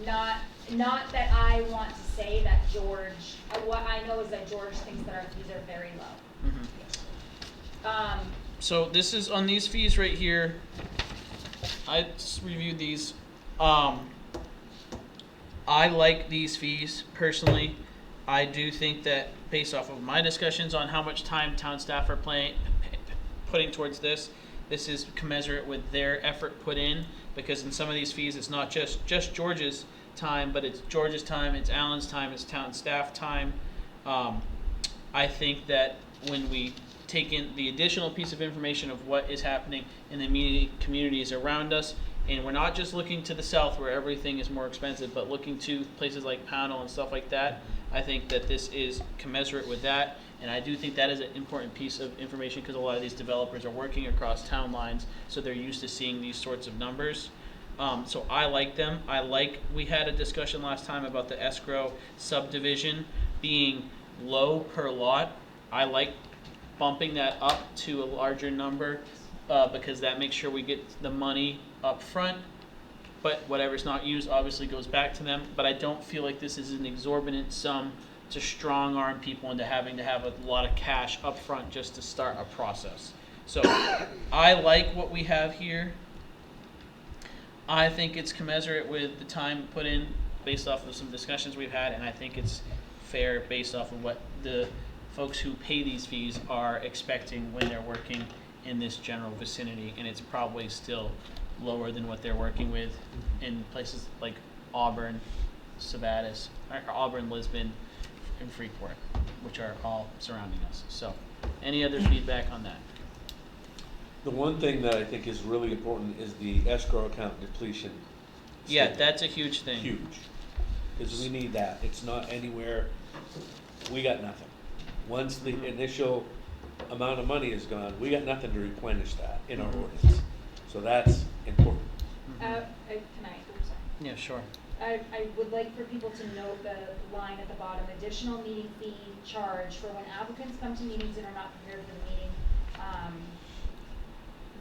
not that I want to say that George, what I know is that George thinks that our fees are very low. So this is on these fees right here. I just reviewed these. I like these fees personally. I do think that based off of my discussions on how much time town staff are putting towards this is commensurate with their effort put in, because in some of these fees it's not just George's time, but it's George's time, it's Alan's time, it's town staff time. I think that when we take in the additional piece of information of what is happening in the communities around us, and we're not just looking to the south where everything is more expensive, but looking to places like Pownell and stuff like that, I think that this is commensurate with that. And I do think that is an important piece of information, because a lot of these developers are working across town lines, so they're used to seeing these sorts of numbers. So I like them. We had a discussion last time about the escrow subdivision being low per lot. I like bumping that up to a larger number, because that makes sure we get the money up front, but whatever's not used obviously goes back to them. But I don't feel like this is an exorbitant sum to strong arm people into having to have a lot of cash up front just to start a process. So I like what we have here. I think it's commensurate with the time put in based off of some discussions we've had, and I think it's fair based off of what the folks who pay these fees are expecting when they're working in this general vicinity, and it's probably still lower than what they're working with in places like Auburn, Sabattis, or Auburn, Lisbon, and Freeport, which are all surrounding us. So, any other feedback on that? The one thing that I think is really important is the escrow account depletion. Yeah, statement. that's a huge thing. Huge. Because we need that. It's not anywhere, we got nothing. Once the initial amount of money is gone, we got nothing to replenish that in our ordinance. So that's important. Can I, I'm sorry. Yeah, sure. I would like for people to note the line at the bottom, additional meeting fee charged for when applicants come to meetings and are not prepared for the meeting.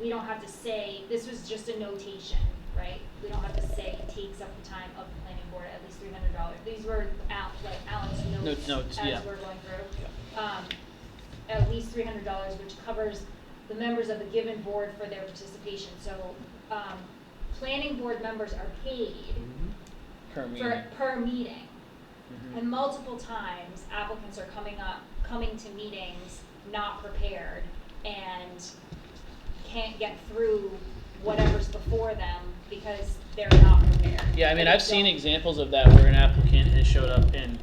We don't have to say, this was just a notation, right? We don't have to say takes up the time of the planning board at least $300. These were Alan's notes as yeah. we're going through. At least $300, which covers the members of the given board for their participation. So, planning board members are paid Per meeting. per meeting. And multiple times applicants are coming to meetings not prepared and can't get through whatever's before them because they're not prepared. Yeah, I mean, But I've they seen don't- examples of that where an applicant has showed up and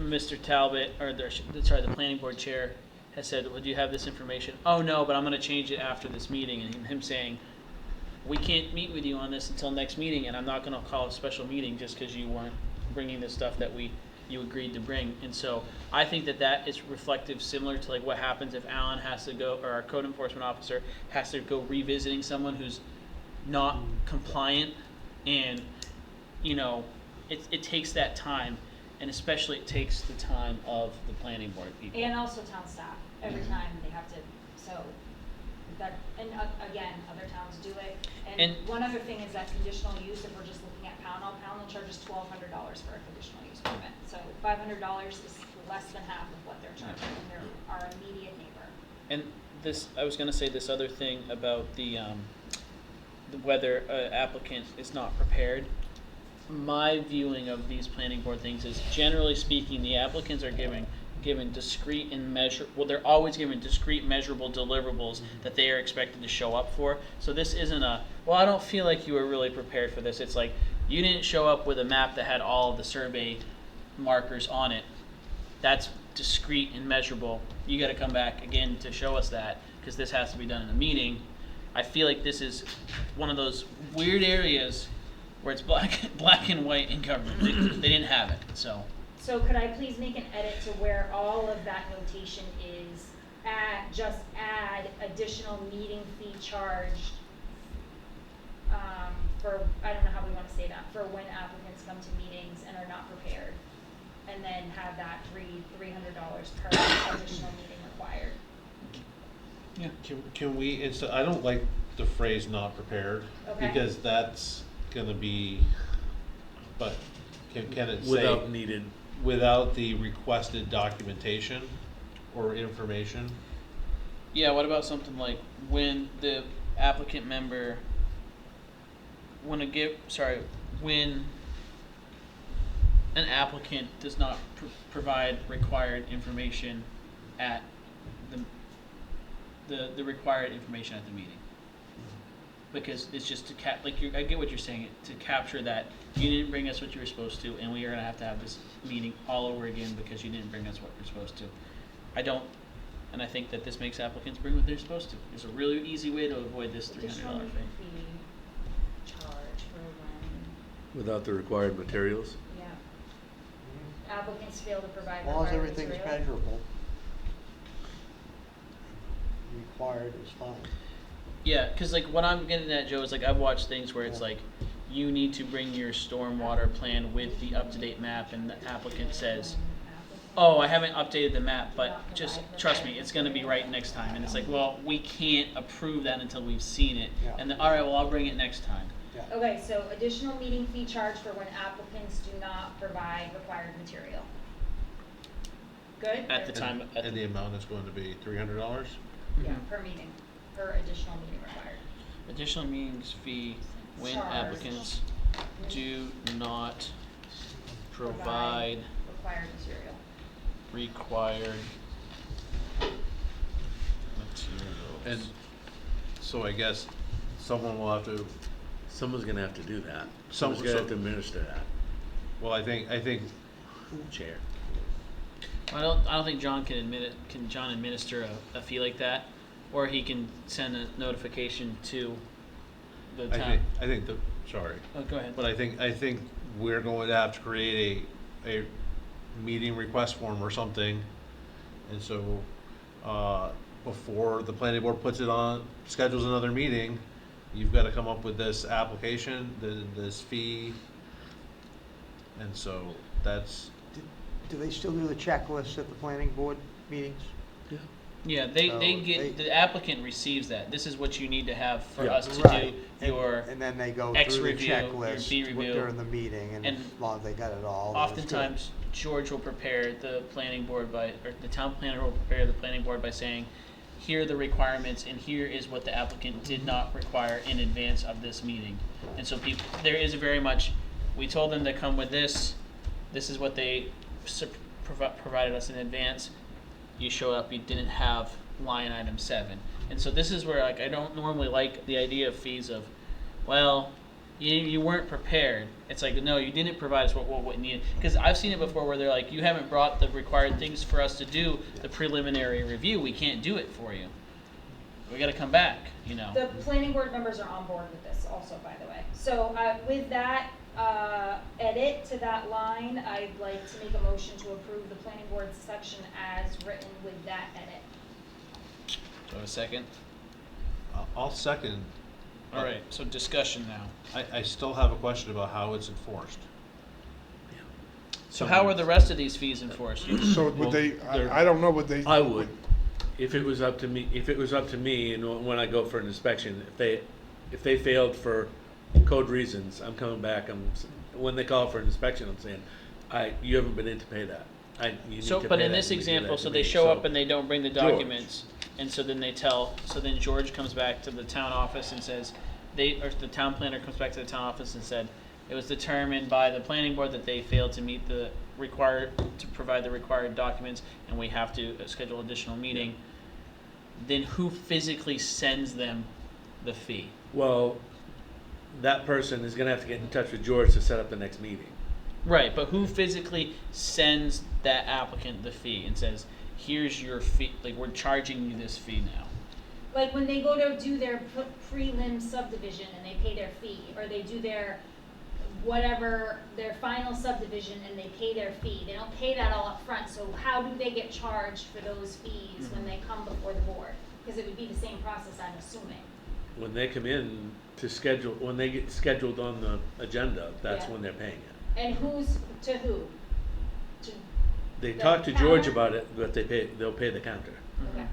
Mr. Talbot, or the planning board chair, has said, well, do you have this information? Oh, no, but I'm going to change it after this meeting. And him saying, we can't meet with you on this until next meeting, and I'm not going to call a special meeting just because you weren't bringing the stuff that you agreed to bring. And so I think that is reflective, similar to like what happens if Alan has to go, or our code enforcement officer has to go revisiting someone who's not compliant, and it takes that time, and especially it takes the time of the planning board people. And also town staff, every time they have to, so that, and again, other towns do it. And one other thing is that conditional use, if we're just looking at Pownell charges $1,200 for a conditional use permit. So $500 is less than half of what they're charging, and they're our immediate neighbor. And I was going to say this other thing about the whether an applicant is not prepared. my viewing of these planning board things is, generally speaking, the applicants are given discrete and they're always given discrete measurable deliverables that they are expected to show up for. So this isn't I don't feel like you were really prepared for this. It's like, you didn't show up with a map that had all of the survey markers on it. That's discrete and measurable. You gotta come back again to show us that, because this has to be done in a meeting. I feel like this is one of those weird areas where it's black and white in government. They didn't have it, so. So could I please make an edit to where all of that notation is, just add additional meeting fee charged, for, I don't know how we wanna say that, for when applicants come to meetings and are not prepared. And then have that $300 per additional meeting required. Yeah. Can we, instead, I don't like the phrase "not prepared" Okay. because that's gonna be, but can it say Without needed. without the requested documentation or information? Yeah, what about something like, when the applicant member, when an applicant does not provide required information at the required information at the meeting. Because it's just to I get what you're saying, to capture that you didn't bring us what you were supposed to, and we are gonna have to have this meeting all over again because you didn't bring us what you're supposed to. And I think that this makes applicants bring what they're supposed to. It's a really easy way to avoid this $300 Additional thing. meeting fee charge for when, Without the required materials. applicants fail to provide As long as required everything's material. measurable. Required is fine. Yeah, because like what I'm getting at, Joe, is like I've watched things where it's like, you need to bring your stormwater plan with the up-to-date map, and the applicant says, oh, I haven't updated the map, but just trust me, it's gonna be right next time. And it's like, well, we can't approve that until we've seen it. Yeah. And then, all right, well, I'll bring it next time. Yeah. Okay, so additional meeting fee charge for when applicants do not provide required material. Good? At the time, And the amount is going to be $300? Yeah, per meeting, per additional meeting required. additional meetings fee when Charged. applicants do not provide Required material. required materials. And so I guess someone will have to, Someone's gonna have to do that. Some- Someone's gonna have to administer that. well, I think Chair. I don't think John can John administer a fee like that, or he can send a notification to the town. sorry. Oh, go ahead. But I think we're going to have to create a meeting request form or something. And so, before the planning board puts it on, schedules another meeting, you've got to come up with this application, this fee. And so that's, Do they still do the checklist at the planning board meetings? Yeah, they So get, the applicant receives that. This is what you need to have for Yeah. us to Right. do your, And then they go X through the review, your checklist B review. during the meeting, and And as long as they got it all, then it's good. oftentimes George will prepare the planning board or the town planner will prepare the planning board by saying, here are the requirements and here is what the applicant did not require in advance of this meeting. And so there is very much, we told them to come with this is what they provided us in advance. You showed up, you didn't have line item 7. And so this is where like I don't normally like the idea of fees of, well, you weren't prepared. It's like, no, you didn't provide us what we needed. Because I've seen it before where they're like, you haven't brought the required things for us to do the preliminary review. We can't do it for you. We got to come back, you know. The planning board members are on board with this also, by the way. So with that edit to that line, I'd like to make a motion to approve the planning board section as written with that edit. Do I have a second? I'll second. All right, so discussion now. I still have a question about how it's enforced. So how are the rest of these fees enforced? So would Well, they, they're- I don't know, would they? I would, if it was up to me, and when I go for an inspection, if they failed for code reasons, I'm coming back, when they call for an inspection, I'm saying, you haven't been in to pay that. You need So, to but pay in that, this you need to give example, that so to they me. show up and they don't bring the George. documents, and so then then George comes back to the town office and says, or the town planner comes back to the town office and said, it was determined by the planning board that they failed to meet the to provide the required documents, and we have to schedule additional meeting, then who physically sends them the fee? Well, that person is gonna have to get in touch with George to set up the next meeting. Right, but who physically sends that applicant the fee and says, here's your fee, like, we're charging you this fee now? Like when they go to do their prelim subdivision and they pay their fee, or they do their whatever, their final subdivision and they pay their fee. They don't pay that all up front, so how do they get charged for those fees when they come before the board? Because it would be the same process, I'm assuming. When they come in to schedule, when they get scheduled on the agenda, that's Yeah. when they're paying it. And who's, to who? To, They The talk to George counter? about it, but they'll pay the counter. okay.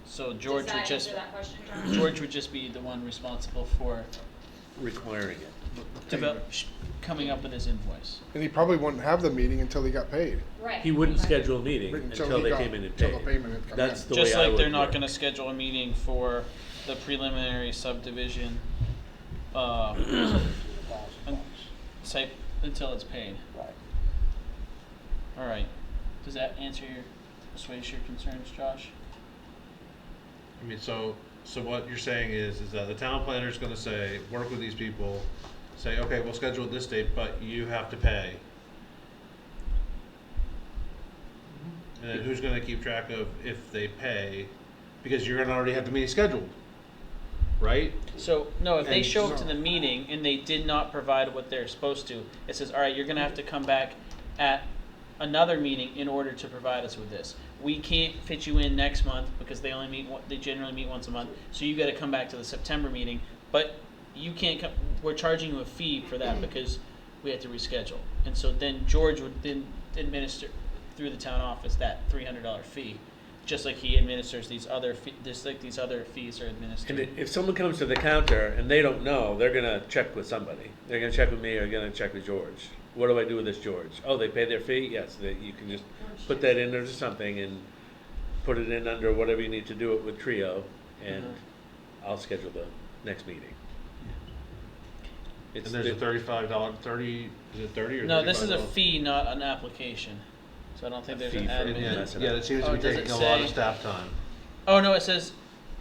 So George Does would that just, answer that question, John? George would just be the one responsible for Requiring it. coming up with his invoice. And he probably wouldn't have the meeting until he got paid. Right. He wouldn't Okay. schedule a meeting Until until he they got- came in and until paid. the payment had come That's in. the Just way I like would they're not work. gonna schedule a meeting for the preliminary subdivision, site until it's paid. Right. All right. Does that assuage your concerns, Josh? I mean, so what you're saying is that the town planner is gonna say, work with these people, say, okay, we'll schedule this date, but you have to pay. And then who's gonna keep track of if they pay, because you're gonna already have the meeting scheduled, right? So, no, if they And- show up to the meeting and they did not provide what they're supposed to, it says, all right, you're gonna have to come back at another meeting in order to provide us with this. We can't fit you in next month because they only meet, they generally meet once a month, so you gotta come back to the September meeting, but you can't come, we're charging you a fee for that because we had to reschedule. And so then George would then administer through the town office that $300 fee, just like he administers these other just like these other fees are administered. And if someone comes to the counter and they don't know, they're gonna check with somebody. They're gonna check with me or gonna check with George. What do I do with this, George? Oh, they pay their fee? Yes, you can just put that in or something and put it in under whatever you need to do it with Trio, and I'll schedule the next meeting. And there's a $35, is it 30 or $35? No, this is a fee, not an application. So I don't think A there's fee an for admin. it. Yeah, it seems to Oh, be does taking it a lot of say- staff time. Oh, no, it says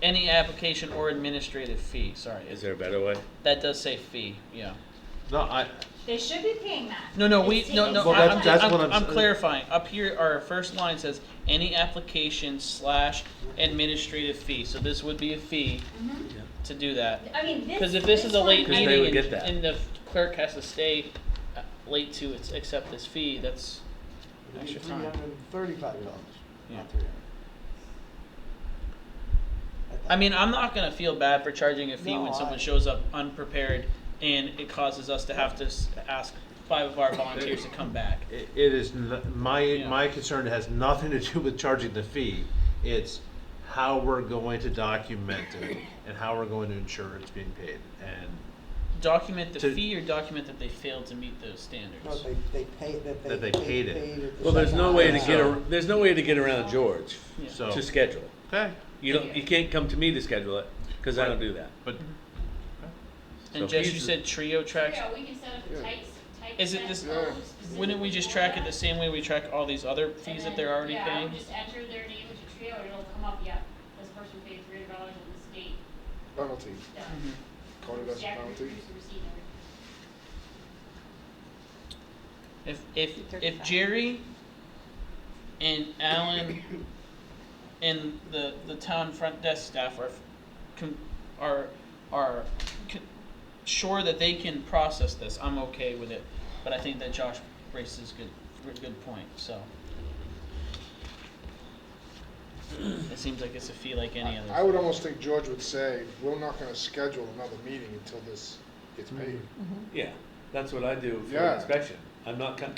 any application or administrative fee, sorry. Is there a better way? That does say fee, yeah. No, They should be paying that. No, no, It's- no, it's- Well, that's what I'm I'm- clarifying. Up here, our first line says any application / administrative fee. So this would be a fee to do that. I mean, this. Because if this is a late Because they meeting would get that. and the clerk has to stay late to accept this fee, that's extra time. $335. Yeah. Not 300. I mean, I'm not gonna feel bad for charging a fee No, when someone I- shows up unprepared and it causes us to have to ask 5 of our volunteers to come back. it is, my Yeah. concern has nothing to do with charging the fee. It's how we're going to document it and how we're going to ensure it's being paid. And Document the To- fee or document that they failed to meet those standards? No, they paid, That they paid it. at the Well, there's same no way to time. get there's no way to get around George Yeah. so, to schedule. okay, You can't come to me to schedule it because I don't do that. but And So Jess, he's you the- said trio tracks. Yeah, we can set up a tight Is it this? set Wouldn't we just track it the same way we track all these other fees that they're already Yeah, I paying? would just enter their name into Trio and it'll come up, yeah, this person paid $300 in the state. Penalty. Yeah. Coded as a Jack penalty. produced the receipt and everything. If Jerry and Alan and the town front desk staff are sure that they can process this, I'm okay with it. But I think that Josh raises good point. So it seems like it's a fee like any other. I would almost think George would say, we're not gonna schedule another meeting until this gets paid. Yeah, that's what I do for Yeah. inspection. I'm not coming.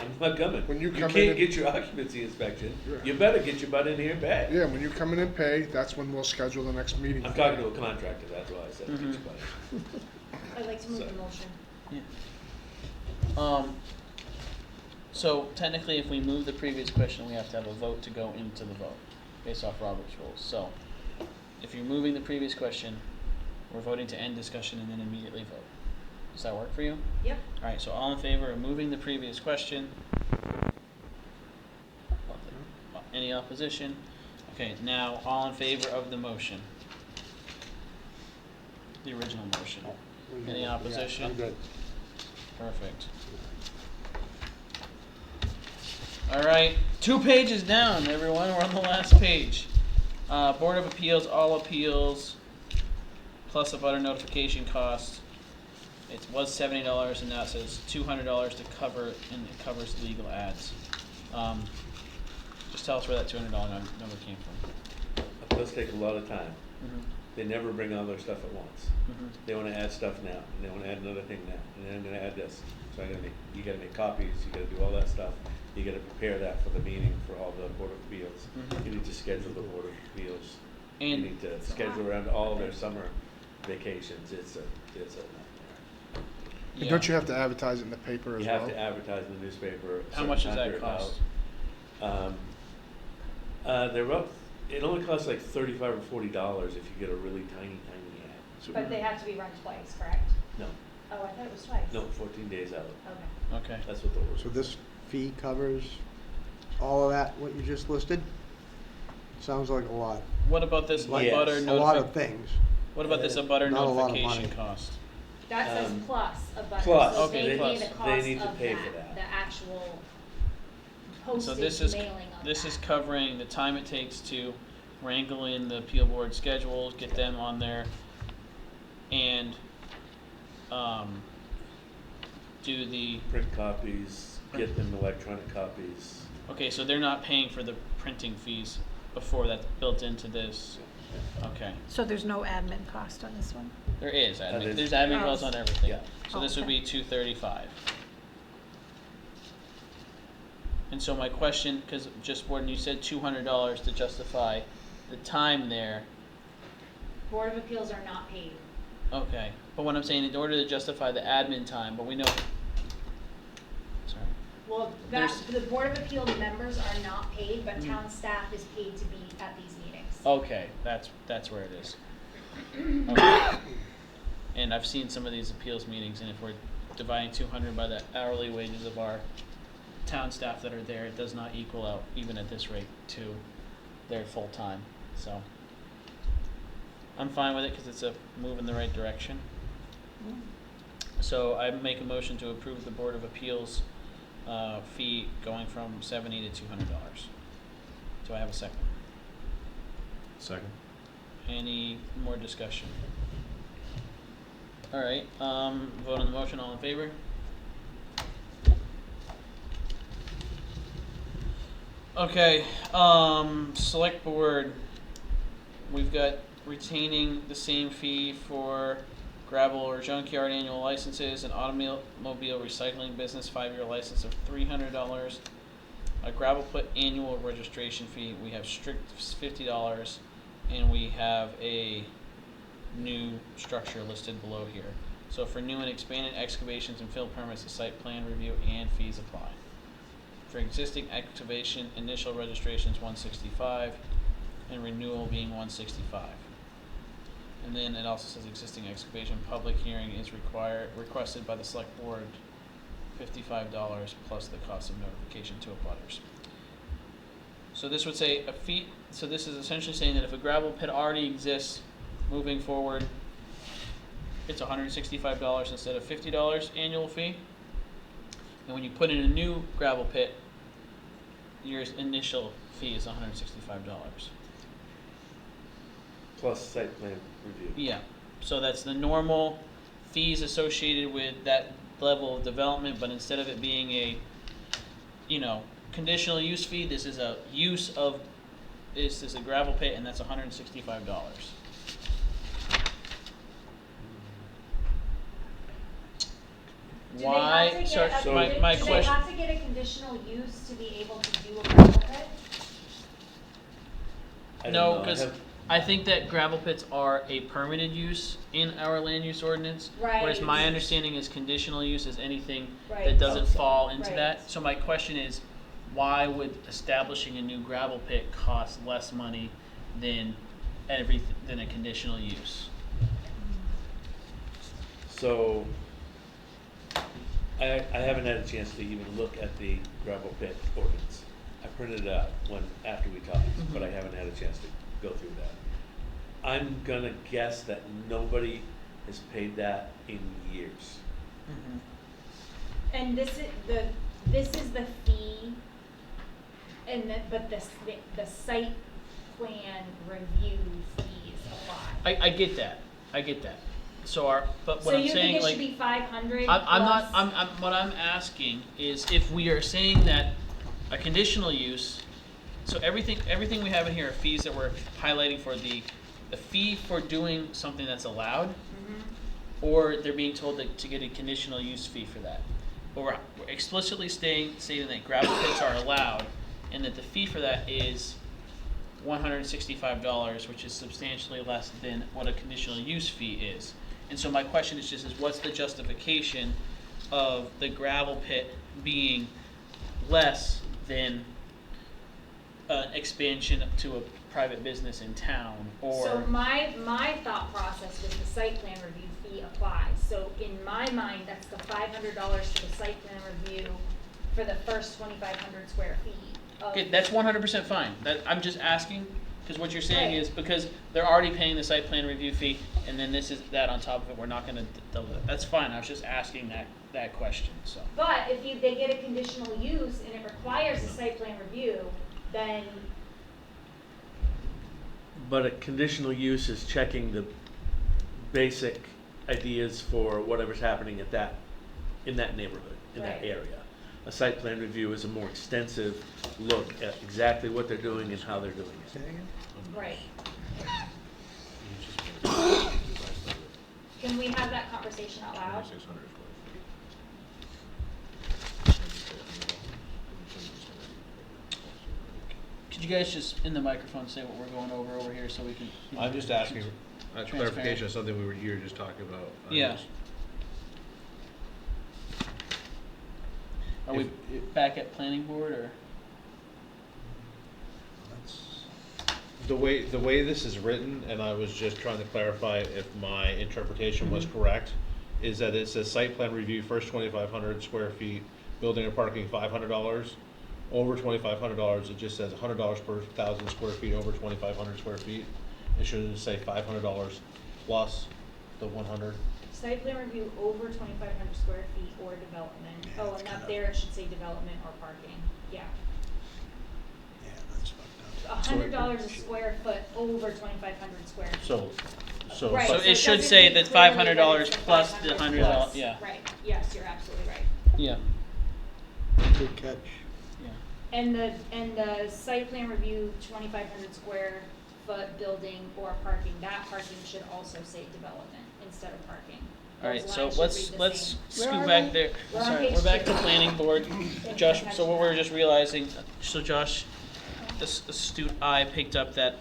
When you come in can't and- get your occupancy inspection. Yeah. You better get your butt in here and pay. Yeah, when you come in and pay, that's when we'll schedule the next meeting. I'm talking to a contractor, that's why I said get Mhm. your butt in. I'd like to move So- the motion. So technically, if we move the previous question, we have to have a vote to go into the vote, based off Robert's rules. So, if you're moving the previous question, we're voting to end discussion and then immediately vote. Does that work for you? Yep. All right, so all in favor of moving the previous question? Any opposition? Okay, now all in favor of the motion? The original motion. Any Yeah, opposition? I'm good. Perfect. All right, 2 pages down, everyone. We're on the last page. Board of Appeals, all appeals, plus a butter notification cost. It was $70, and now it says $200 to cover, and it covers legal ads. Just tell us where that $200 number came from. It does take a lot of time. Mm-hmm. They never bring all their stuff at once. Mm-hmm. They want to add stuff now, and they want to add another thing now, and then I'm going to add this. So you got to make copies, you got to do all that stuff. You got to prepare that for the meeting for all the Board of Appeals. Mhm. You need to schedule the Board of Appeals. You And need to schedule around all their summer vacations. It's a nightmare. And don't you have to advertise it in the paper as You well? have to advertise in the newspaper. a how certain much does time that period cost? out. They're up. It only costs like $35 or $40 if you get a really tiny ad. But they have to be run twice, correct? No, Oh, I thought it was twice. no, 14 days out. Okay. Okay. That's what the order. So this fee covers all of that, what you just listed? Sounds like a lot. What about this Yes. butter A lot of notification? things. What about this a butter Not a lot of notification money. cost? That says plus a butter. plus. So Okay, they plus. pay the They cost need to of pay that, for that. the actual So postage this is mailing of this that. is covering the time it takes to wrangle in the appeal board schedules, get them on there, and do the Print copies, get them electronic copies. okay. So they're not paying for the printing fees before that's built into this. Okay, So there's no admin cost on this one? there is admin. is- There's admin Oh. costs on everything. Yeah. So this would Okay. be $235. And so my question, because just Warden, you said $200 to justify the time there. Board of Appeals are not paid. Okay, but what I'm saying, in order to justify the admin time, but we know. Sorry. Well, There's- the Board of Appeal members are not paid, but Mhm. town staff is paid to be at these meetings. Okay, that's where it is. Okay. And I've seen some of these appeals meetings, and if we're dividing 200 by the hourly wages of our town staff that are there, it does not equal out, even at this rate, to their full time. So I'm fine with it because it's a move in the right direction. So I make a motion to approve the Board of Appeals fee going from $70 to $200. Do I have a second? Second. Any more discussion? All right, vote on the motion, all in favor? Okay, select board, we've got retaining the same fee for gravel or junkyard annual licenses, and automobile recycling business 5-year license of $300. A gravel pit annual registration fee, we have strict $50, and we have a new structure listed below here. So for new and expanded excavations and fill permits, the site plan review and fees apply. For existing excavation, initial registration is $165, and renewal being $165. And then it also says existing excavation public hearing is requested by the select board, $55 plus the cost of notification to abutters. So this would say a fee. So this is essentially saying that if a gravel pit already exists, moving forward, it's $165 instead of $50 annual fee. And when you put in a new gravel pit, your initial fee is $165. Plus site plan review. Yeah, so that's the normal fees associated with that level of development, but instead of it being a, conditional use fee, this is a this is a gravel pit, and that's $165. Why? Do they Sorry, have to get my do they question. have to get a conditional use to be able to do a gravel pit? I don't No, know. because I think that gravel pits are a permitted use in our land use ordinance. Whereas Right. my understanding is conditional use is anything Right. that doesn't fall into Right. that. So my question is, why would establishing a new gravel pit cost less money than than a conditional use? So I haven't had a chance to even look at the gravel pit ordinance. I printed it out after we talked, but I haven't had a chance to go through that. I'm gonna guess that nobody has paid that in years. And this is the fee, and but the site plan review fees apply. I get that. So but So what I'm you saying, think it like, should be 500 I'm not. plus- What I'm asking is if we are saying that a conditional use. So everything we have in here are fees that we're highlighting for the fee for doing something that's allowed, or they're being told to get a conditional use fee for that. But we're explicitly stating that gravel pits are allowed, and that the fee for that is $165, which is substantially less than what a conditional use fee is. And so my question is what's the justification of the gravel pit being less than an expansion to a private business in town, or? So my thought process was the site plan review fee applies. So in my mind, that's the $500 for the site plan review for the first 2,500 square feet. Okay, that's 100% fine. I'm just asking, because what you're saying Right. is because they're already paying the site plan review fee, and then this is that on top of it. We're not going to double that. That's fine. I was just asking that question. So. But if they get a conditional use and it requires a site plan review, then But a conditional use is checking the basic ideas for whatever's happening in that neighborhood, in that Right. area. A site plan review is a more extensive look at exactly what they're doing and how they're doing it. right. Can we have that conversation out loud? Could you guys just in the microphone say what we're going over here so we can? I'm just asking Transparent. clarification of something you were just talking about. Yeah. Are we back at planning board or? The way this is written, and I was just trying to clarify if my interpretation was correct, is that it says site plan review, first 2,500 square feet, building and parking $500. Over $2,500, it just says $100 per 1,000 square feet over 2,500 square feet. It shouldn't say $500 plus the 100. Site plan review over 2,500 square feet or development. Yeah, Oh, that's and up kinda- there it should say development or parking. Yeah. Yeah, that's fucked up. $100 a square foot over 2,500 square feet. So Right, So so it should doesn't say read that clearly $500 that it's plus the $500 $100, plus. yeah. Right, yes, you're absolutely right. Yeah. Good catch. Yeah. And the site plan review, 2,500 square foot building or parking, that parking should also say development instead of parking. All right, Those so lines should let's read the same. scoot Where are back we? there. We're on Sorry, page we're back two. to planning board. Josh, so what we're just realizing, so Josh, this astute eye picked up that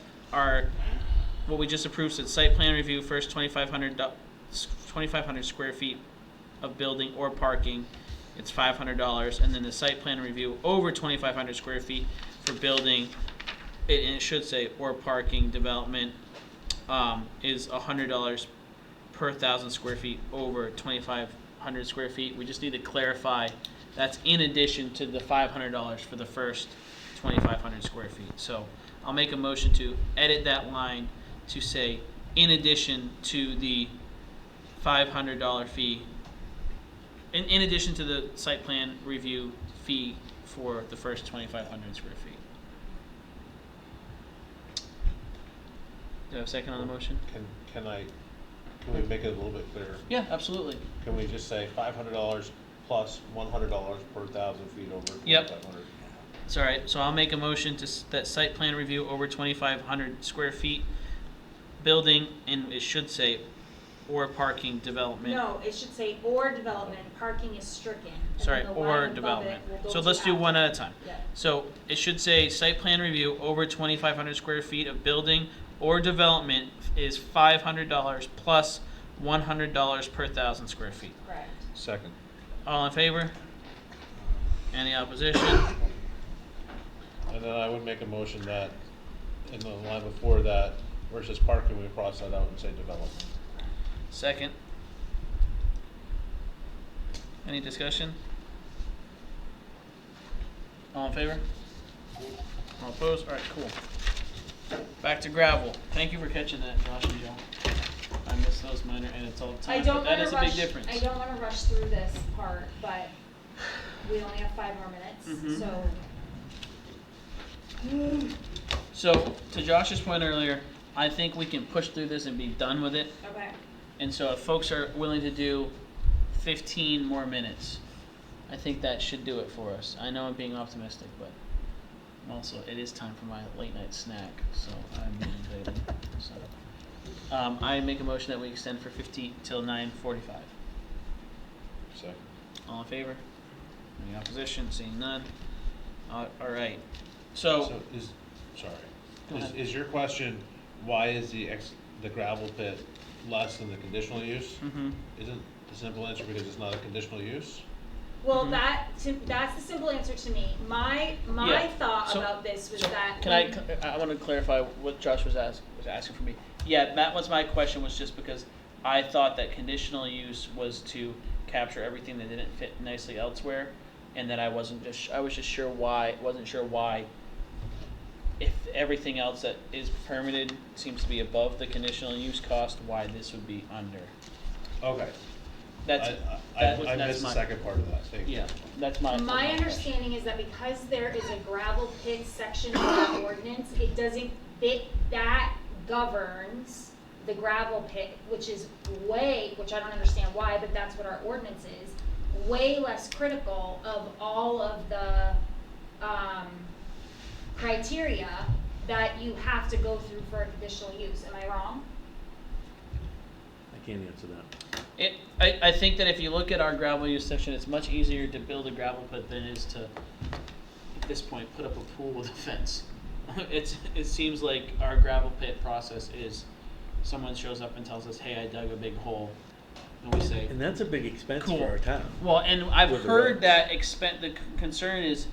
what we just approved said site plan review, first 2,500 square feet of building or parking, it's $500, and then the site plan review over 2,500 square feet for building, and it should say or parking development, is $100 per 1,000 square feet over 2,500 square feet. We just need to clarify that's in addition to the $500 for the first 2,500 square feet. So I'll make a motion to edit that line to say in addition to the $500 fee, in addition to the site plan review fee for the first 2,500 square feet. Do I have a second on the motion? Can we make it a little bit clearer? Yeah, absolutely. Can we just say $500 plus $100 per 1,000 feet over 2,500? Yep. It's all right. So I'll make a motion that site plan review over 2,500 square feet, building, and it should say or parking development. No, it should say or development, parking is stricken. and Sorry, then the or line above development. it will go So to let's do one after. at a time. Yeah. So it should say site plan review over 2,500 square feet of building or development is $500 plus $100 per 1,000 square feet. Correct. Second. All in favor? Any opposition? And then I would make a motion that in the line before that, where it says parking, we cross that out and say development. Second. Any discussion? All in favor? All opposed? Alright, cool. Back to gravel. Thank you for catching that, Josh and Joe. I miss those minor edits all the time, but that is a big difference. I don't wanna rush through this part, but we only have 5 more minutes, Mhm. so. So, to Josh's point earlier, I think we can push through this and be done with it. Okay. And so if folks are willing to do 15 more minutes, I think that should do it for us. I know I'm being optimistic, but also it is time for my late night snack, so I'm motivated. So, I make a motion that we extend for 15 till 9:45. Second. All in favor? Any opposition? Seeing none. All right. So Go ahead. Is your question, why is the gravel pit less than the conditional use? Mhm. Isn't the simple answer because it's not a conditional use? Well, that's the simple answer to me. My Yeah. thought So- about this was so that. Can I want to clarify what Josh was asking for me. Yeah, that was my question, was just because I thought that conditional use was to capture everything that didn't fit nicely elsewhere, and that I was just sure why, if everything else that is permitted seems to be above the conditional use cost, why this would be under. Okay. That's I missed the second part of that, thank you. Yeah, that's my. My understanding is that because there is a gravel pit section of our ordinance, it doesn't fit, that governs the gravel pit, which I don't understand why, but that's what our ordinance is, way less critical of all of the, criteria that you have to go through for a conditional use. Am I wrong? I can't answer that. I think that if you look at our gravel use section, it's much easier to build a gravel pit than it is to, at this point, put up a pool with a fence. It seems like our gravel pit process is, someone shows up and tells us, hey, I dug a big hole, and we say, And that's a big expense Cool. for our town. well, and I've With the heard roads. that the concern is,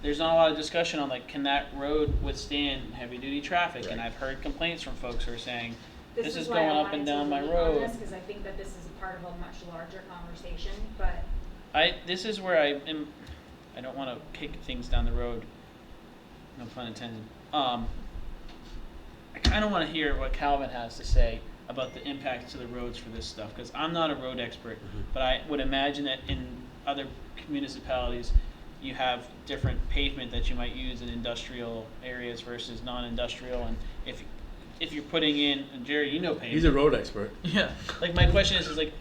there's not a lot of discussion on, like, can that road withstand heavy duty traffic? And Right. I've heard complaints from folks who are saying, this is why going I up and wanted to down my lean on road. this, 'cause I think that this is a part of a much larger conversation, but. This is where I don't want to kick things down the road, no pun intended. I kind of want to hear what Calvin has to say about the impacts to the roads for this stuff, because I'm not a road expert, but I would imagine that in other municipalities, you have different pavement that you might use in industrial areas versus non-industrial, and if you're putting in, and Jerry, you know pavement. He's a road expert. Yeah, like my question is like,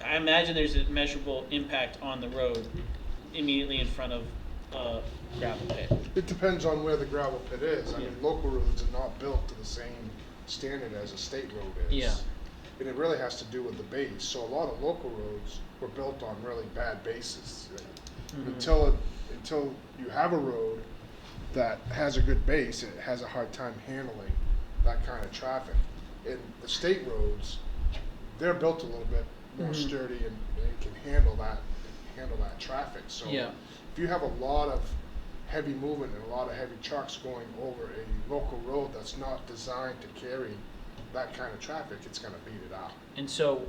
I imagine there's a measurable impact on the road immediately in front of gravel pit. It depends on where the gravel pit is. I mean, Yeah. local roads are not built to the same standard as a state road is. Yeah. And it really has to do with the base. So a lot of local roads were built on really bad bases. Mhm. Until you have a road that has a good base, it has a hard time handling that kind of traffic. And the state roads, they're built a little bit more Mhm. sturdy and can handle that traffic. So Yeah. if you have a lot of heavy movement and a lot of heavy trucks going over a local road that's not designed to carry that kind of traffic, it's going to beat it out. And so,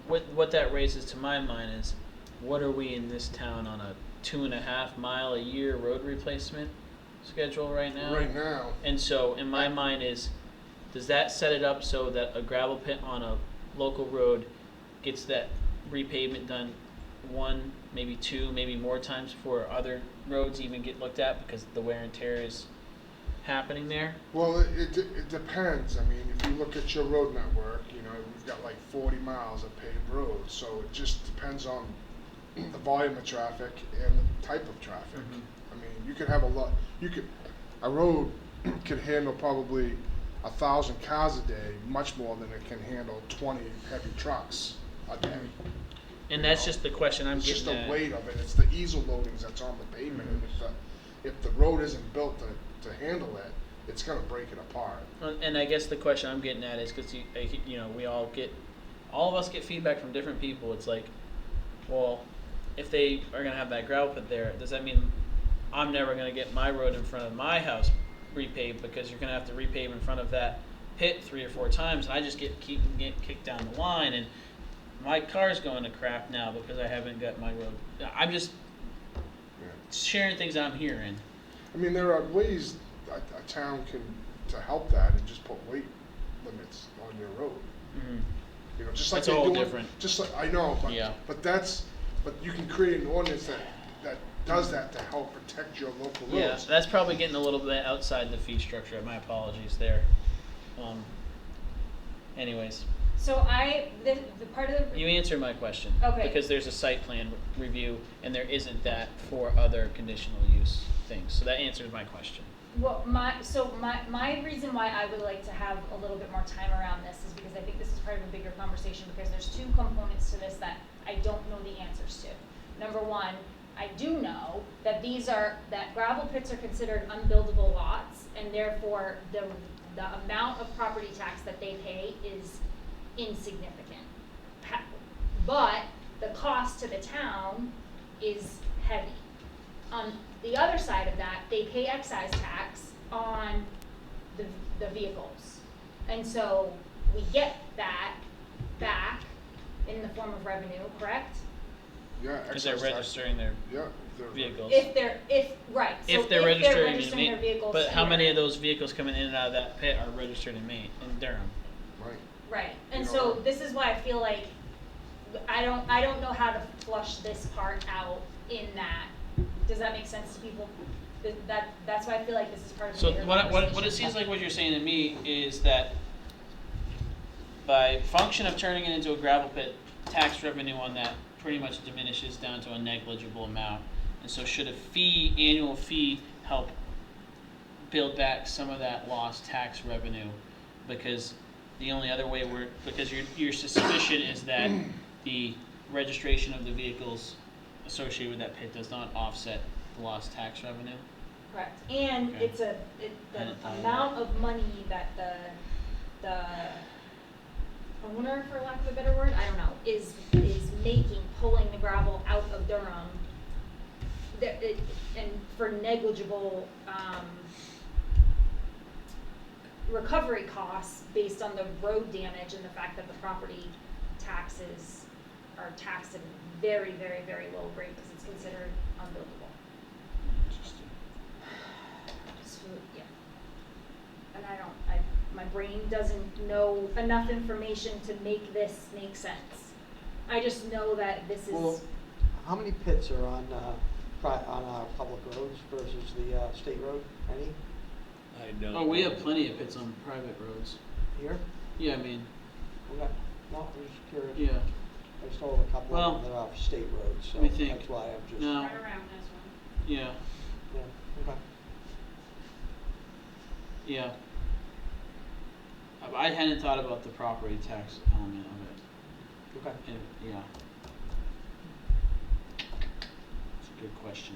what that raises to my mind is, what are we in this town on a 2.5 mile a year road replacement schedule right now? Right now, And so, in my mind is, does that set it up so that a gravel pit on a local road gets that repavement done 1, maybe 2, maybe more times before other roads even get looked at because the wear and tear is happening there? well, it depends. I mean, if you look at your road network, you know, we've got like 40 miles of paved roads, so it just depends on the volume of traffic and the type of traffic. Mhm. I mean, you could have a road could handle probably 1,000 cars a day, much more than it can handle 20 heavy trucks a day. And that's just the question I'm It's getting just the at. weight of it. It's the easel loadings that's on the pavement, and if the road isn't built to handle it, it's going to break it apart. And I guess the question I'm getting at is because all of us get feedback from different people. It's like, well, if they are gonna have that gravel pit there, does that mean I'm never gonna get my road in front of my house repaved because you're gonna have to repave in front of that pit 3 or 4 times, and I just keep getting kicked down the line, and my car's going to crap now because I haven't got my road. I'm just sharing things I'm hearing. I mean, there are ways a town can, to help that and just put weight limits on your road. Mm-hmm. You know, just like That's a they whole do it- different- Just like, I know, but, Yeah. but you can create an ordinance that does that to help protect your local Yeah, roads. that's probably getting a little bit outside the fee structure. My apologies there. Anyways, So the part of the. you answered my question. Okay. Because there's a site plan review, and there isn't that for other conditional use things. So that answers my question. Well, my reason why I would like to have a little bit more time around this is because I think this is part of a bigger conversation, because there's two components to this that I don't know the answers to. Number one, I do know that that gravel pits are considered unbuildable lots, and therefore the amount of property tax that they pay is insignificant. But the cost to the town is heavy. On the other side of that, they pay excise tax on the vehicles. And so we get that back in the form of revenue, correct? Yeah, Because they're excise tax. registering their Yeah, vehicles. If they're registering their vehicles. But how here. many of those vehicles coming in and out of that pit are registered in Maine, in Durham? Right. Right, and You so know- this is why I feel like I don't know how to flush this part out in that. Does that make sense to people? That's why I feel like this is part of the So bigger what it conversation. seems like what you're saying to me is that by function of turning it into a gravel pit, tax revenue on that pretty much diminishes down to a negligible amount. And so should a annual fee help build back some of that lost tax revenue? Because the only other way because your suspicion is that the registration of the vehicles associated with that pit does not offset the lost tax revenue? Correct, and Okay. the amount of money that the owner, for lack of a better word, I don't know, is making, pulling the gravel out of Durham, and for negligible, recovery costs based on the road damage and the fact that the property taxes are taxed at a very, very, very low rate because it's considered unbuildable. So, yeah. And my brain doesn't know enough information to make this make sense. I just know that this is. Well, how many pits are on our public roads versus the state road? Any? I don't. Oh, we have plenty of pits on private roads. Here? Yeah, I mean, Okay. No, I'm just curious. yeah. I just know of a couple Well, of them that are off state roads, so let me think. that's why I'm just. No. Right around this one. Yeah, Yeah, okay. yeah. I hadn't thought about the property tax element of it. Okay. Yeah. It's a good question.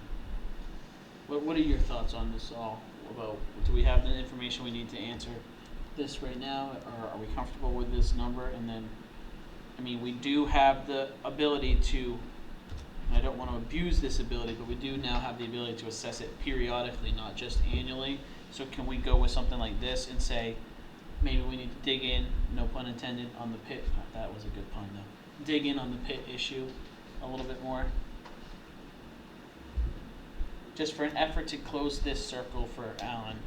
What are your thoughts on this all? About, do we have the information we need to answer this right now, or are we comfortable with this number? And then, I mean, we do have the ability to, and I don't want to abuse this ability, but we do now have the ability to assess it periodically, not just annually. So can we go with something like this and say, maybe we need to dig in, no pun intended, on the pit, that was a good pun though, dig in on the pit issue a little bit more? Just for an effort to close this circle for Alan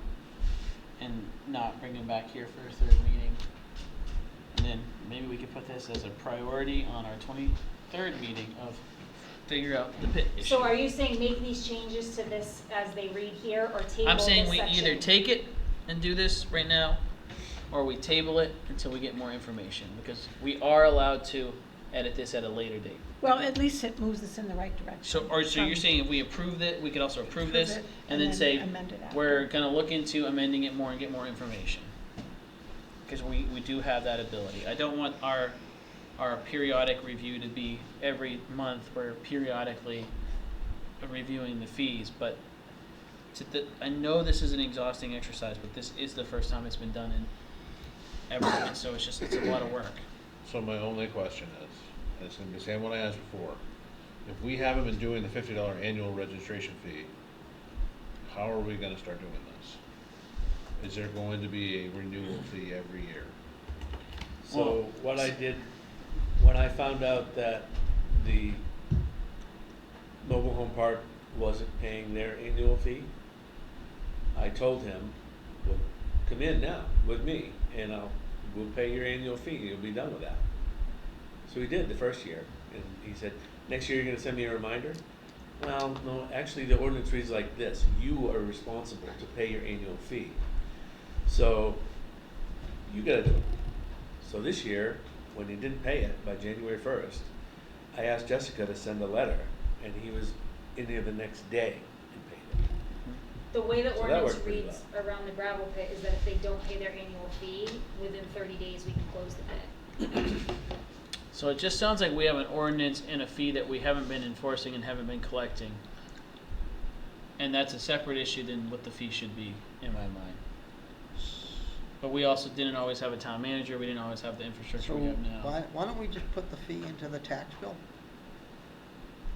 and not bring him back here for a third meeting. And then maybe we could put this as a priority on our 23rd meeting of figure out the pit issue. So are you saying make these changes to this as they read here, or table I'm saying this we section? either take it and do this right now, or we table it until we get more information, because we are allowed to edit this at a later date. Well, at least it moves us in the right direction. So you're saying if we approve it, we could also approve this it and then then say, amend it after. we're gonna look into amending it more and get more information. Because we do have that ability. I don't want our periodic review to be every month, we're periodically reviewing the fees, but I know this is an exhausting exercise, but this is the first time it's been done in ever, and so it's a lot of work. So my only question is, and it's gonna be the same one I asked before, if we haven't been doing the $50 annual registration fee, how are we gonna start doing this? Is there going to be a renewal fee every year? So Well, what I did when I found out that the mobile home park wasn't paying their annual fee, I told him, well, come in now with me and we'll pay your annual fee, you'll be done with that. So he did the first year, and he said, next year you're gonna send me a reminder? Well, no, actually the ordinance reads like this, you are responsible to pay your annual fee. So, you gotta do it. So this year, when he didn't pay it by January 1st, I asked Jessica to send a letter, and he was in there the next day and paid it. The way the So that ordinance worked pretty reads around the gravel pit is that if they don't pay their annual fee, within 30 days we can close the pit. So it just sounds like we have an ordinance and a fee that we haven't been enforcing and haven't been collecting. And that's a separate issue than what the fee should be, in my mind. But we also didn't always have a town manager, we didn't always have the infrastructure So we have now. why don't we just put the fee into the tax bill?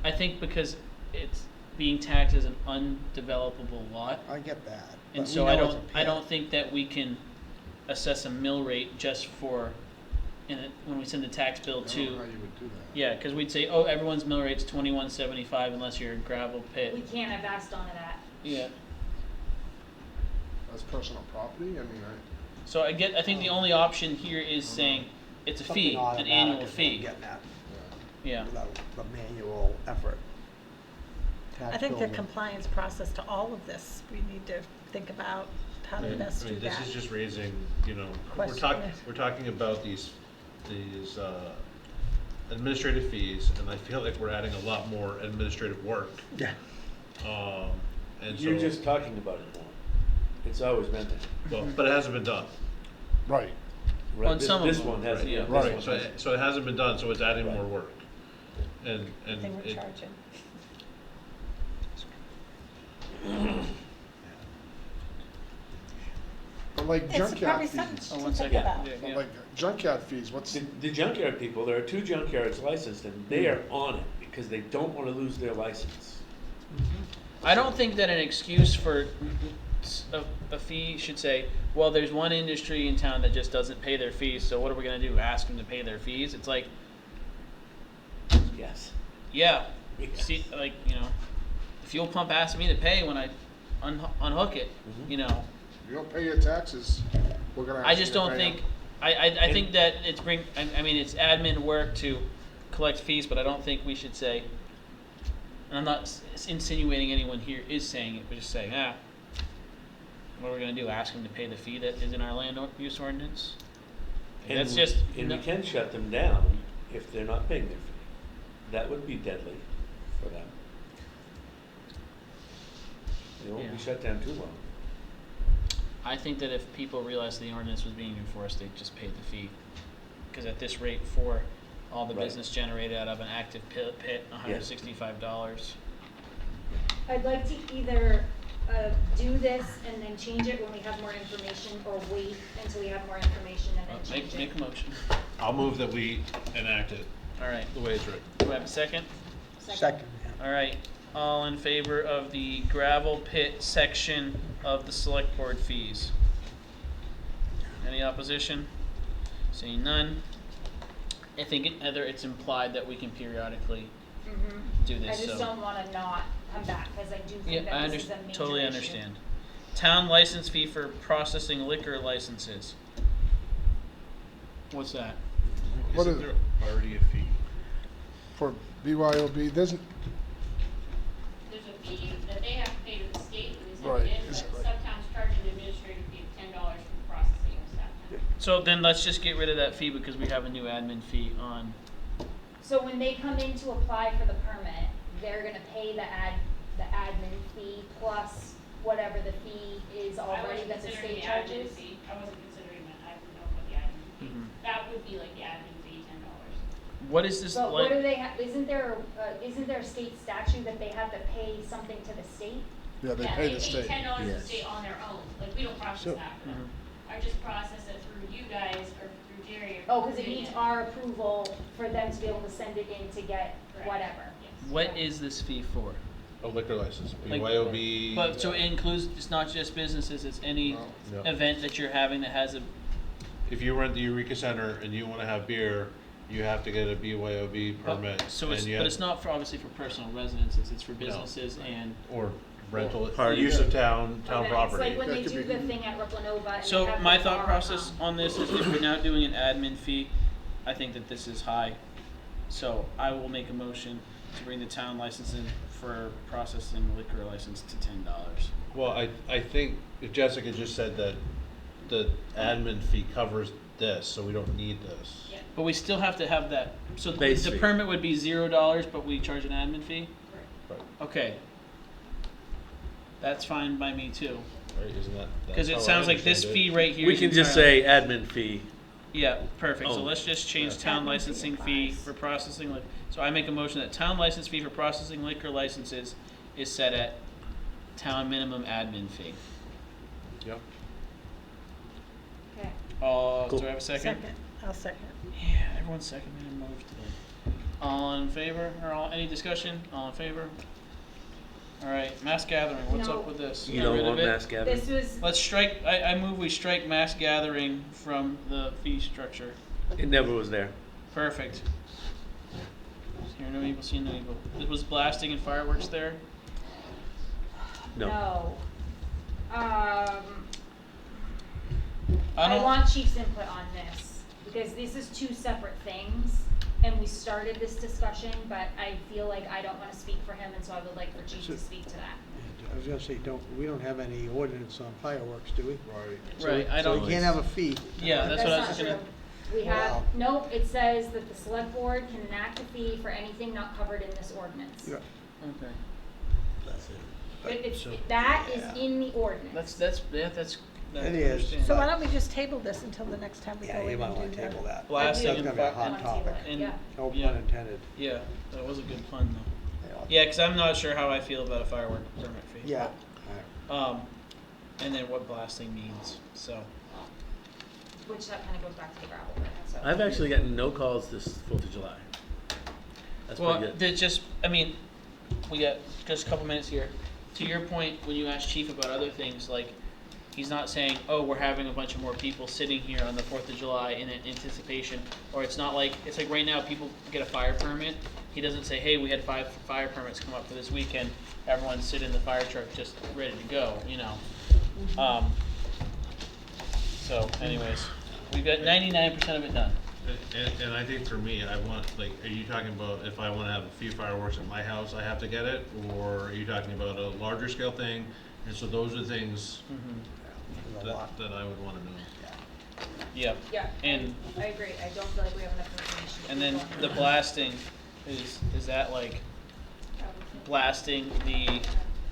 I think because it's being taxed as an undevelopable lot. I get that. And but so we I know it's don't, a I pit. don't think that we can assess a mill rate just for, when we send the tax bill I don't to. know how you would do that. Yeah, because we'd say, oh, everyone's mill rate's 21.75 unless you're a gravel pit. We can't have asked on to that. Yeah. As personal property, I mean, So I think the only option here is saying it's a fee, Something an annual automatic is what I'm fee. getting at, Yeah. without the manual effort. I think the compliance process to all of this, we need to think about how to best I do mean, that. this is just raising, Question. we're talking about these administrative fees, and I feel like we're adding a lot more administrative work. Yeah. And You're so, just talking about it more. It's always been there. well, but it hasn't been done. right. Right, On some of this them. one hasn't, Right. yeah. this Right. one So, hasn't. so it hasn't been done, so it's adding Right. more work. And They were it, charging. But like It's junkyard probably fees, something Oh, to one think second. about. Yeah, but yeah. like junkyard fees, what's, The junkyard people, there are 2 junkyards licensed, and they are on it because they don't want to lose their license. I don't think that an excuse for a fee should say, well, there's one industry in town that just doesn't pay their fees, so what are we gonna do, ask them to pay their fees? It's like, Yes. yeah, Yes. see, like, the fuel pump asks me to pay when I unhook it, Mhm. if you don't pay your taxes, we're gonna I ask just you to don't pay 'em. think, I think that it's I mean, it's admin work to collect fees, but I don't think we should say, and I'm not insinuating anyone here is saying it, but just saying, what are we gonna do, ask them to pay the fee that is in our land use ordinance? And That's we- just, And no- we can shut them down if they're not paying their fee. That would be deadly for them. They won't Yeah. be shut down too long. I think that if people realized the ordinance was being enforced, they'd just pay the fee. Because at this rate, for all the Right. business generated out of an active pit, $165. I'd like to either do this and then change it when we have more information, or wait until we have more information and then change Make it. a motion. I'll move that we enact it All right, the way it's written. do I have a second? Second, yeah. All right, all in favor of the gravel pit section of the select board fees? Any opposition? Seeing none. I think Heather, it's implied that we can periodically do I this, just so. don't wanna not come back, cause I do Yeah, think I that this is a major issue. totally understand. Town license fee for processing liquor licenses. What's that? What Isn't is- there already a fee? For BYOB, there's, There's a fee that they have to pay to the state when they Right, send it in, is- but some towns charge an administrative fee of $10 for processing of staff time. So then let's just get rid of that fee because we have a new admin fee on, So when they come in to apply for the permit, they're gonna pay the admin fee plus whatever the fee is I already wasn't that the considering state the admin charges. fee, I wasn't considering that, I didn't know what the admin fee. Mhm. That would be like the admin fee, $10. what is this But what do like? they isn't there a state statute that they have to pay something to the state? yeah, they Yeah, pay they the pay state. $10 to the Yes. state on their own, like, we don't process So- that for them. Mhm. I just process it through you guys or through Jerry or. Oh, cause through it needs Vivian. our approval for them to be able to send it in to get Correct. whatever. Yes. What is this fee for? A liquor license, Like- BYOB. But, so it includes, it's not just businesses, it's any No. event that you're having that has a, If you rent the Eureka Center and you wanna have beer, you have to get a BYOB permit. So it's, and you but have- it's not for, obviously for personal residences, it's for businesses and. Or rental, Parties. use of town Okay, property. It's like when they That could do be- the thing at Riplanova and they So have my the thought bar, process on this is if we're now doing an admin fee, I think that this is high. So I will make a motion to bring the town license in for processing liquor license to $10. Well, I think Jessica just said that the admin fee covers this, so we don't need this. Yeah. But we still have to have that, so Base the fee. permit would be $0, but we charge an admin fee? Right. Okay. That's fine by me too. Right, isn't that? Because that's it how I sounds like this understand fee it. right here We is can just entirely- say admin fee. Yeah, perfect. So Oh. let's just change town Admin fee licensing fee applies. for processing so I make a motion that town license fee for processing liquor licenses is set at town minimum admin fee. Yep. Okay. Cool. Do I have a second? I'll second. Yeah, everyone's second in move today. All in favor, or any discussion? All in favor? All right, mass gathering, what's No. up with this? You Get don't rid of want it? mass gathering? This was, Let's strike, I move we strike mass gathering from the fee structure. It never was there. Perfect. Hear no evil, see no evil. Was blasting and fireworks there? No. I I don't, want Chief's input on this, because this is two separate things, and we started this discussion, but I feel like I don't wanna speak for him, and so I would like for Chief to speak to that. I was gonna say, we don't have any ordinance on fireworks, do we? Right. right, I So don't, we can't have a fee. yeah, that's what I was not gonna. true. We have, Wow. nope, it says that the select board can enact a fee for anything not covered in this ordinance. Yeah. Okay. That's it. But it's, So- that is yeah. in the ordinance. That's, I It is. understand. So why don't we just table this until the next time we go Yeah, in you might and wanna do table that. Blasting That's and gonna be a fire- hot topic. And, Yeah. No yeah, pun intended. yeah, that was a good pun though. Yeah, because I'm not sure how I feel about a firework permit fee. Yeah. And then what blasting means, so. Which that kinda goes back to the gravel pit, so. I've actually gotten no calls this 4th of July. That's Well, pretty good. there's just, I mean, we got just a couple minutes here. To your point, when you asked Chief about other things, like, he's not saying, oh, we're having a bunch of more people sitting here on the 4th of July in anticipation, or it's not like, it's like right now, people get a fire permit. He doesn't say, hey, we had 5 fire permits come up for this weekend, everyone sit in the fire truck just ready to go, you know? So anyways, we've got 99% of it done. And I think for me, I want, like, are you talking about if I wanna have a few fireworks at my house, I have to get it? Or are you talking about a larger scale thing? And so those are things There's a lot. that I would wanna know. Yep. Yeah, And I agree, I don't feel like we have enough information. And then the blasting is that like blasting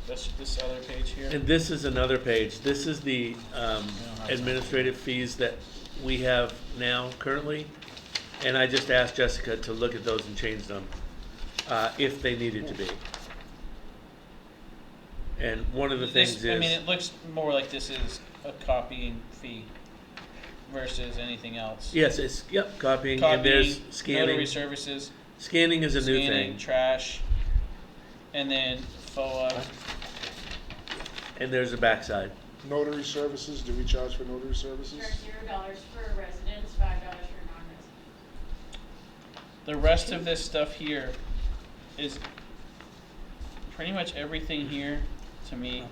this other page here? And this is another page. This is the administrative fees that we have now currently. And I just asked Jessica to look at those and change them, if they needed to be. And one of the things This, is. I mean, it looks more like this is a copying fee versus anything else. Yes, it's, yep, copying, and there's Copying, scanning. notary services, Scanning is a new scanning, thing. trash, and then FOA. And there's a backside. Notary services, do we charge for notary services? Charge $0 for residents, $5 for non-residents. The rest of this stuff here is pretty much everything here to me.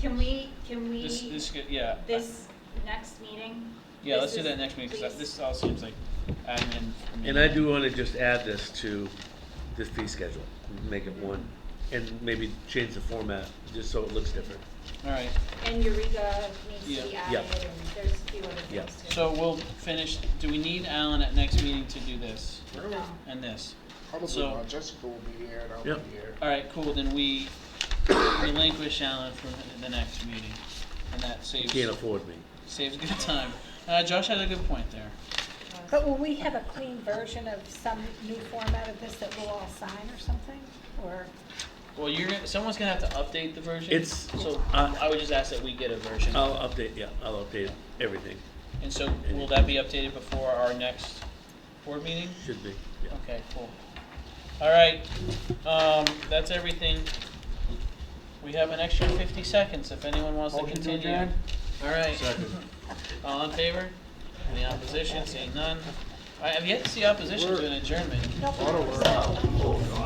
Can we, Yeah. this next meeting? Yeah, this let's do is- that next week, because please. this all seems like admin for me. And I do want to just add this to this fee schedule, make it one, and maybe change the format, just so it looks different. All right, And Eureka needs to be Yeah. added, Yeah. and there's a few other Yeah. things too. so we'll finish, do we need Alan at next meeting to do this No. and this? Probably So- not. Jessica will be here and I'll Yep. be here. All right, cool, then we relinquish Alan for the next meeting, and that saves, You can't afford me. saves good time. Josh had a good point there. But will we have a clean version of some new format of this that we'll all sign or something? Or, Well, someone's gonna have to update the version. It's- So I would just ask that we get a version. I'll update everything, And so will that be updated before our next board meeting? should be, yeah. Okay, cool. All right, that's everything. We have an extra 50 seconds if anyone wants to Motion to continue. adjourn? All right. All in favor? Any opposition? Seeing none? I have yet to see opposition to an adjournment. Auto work.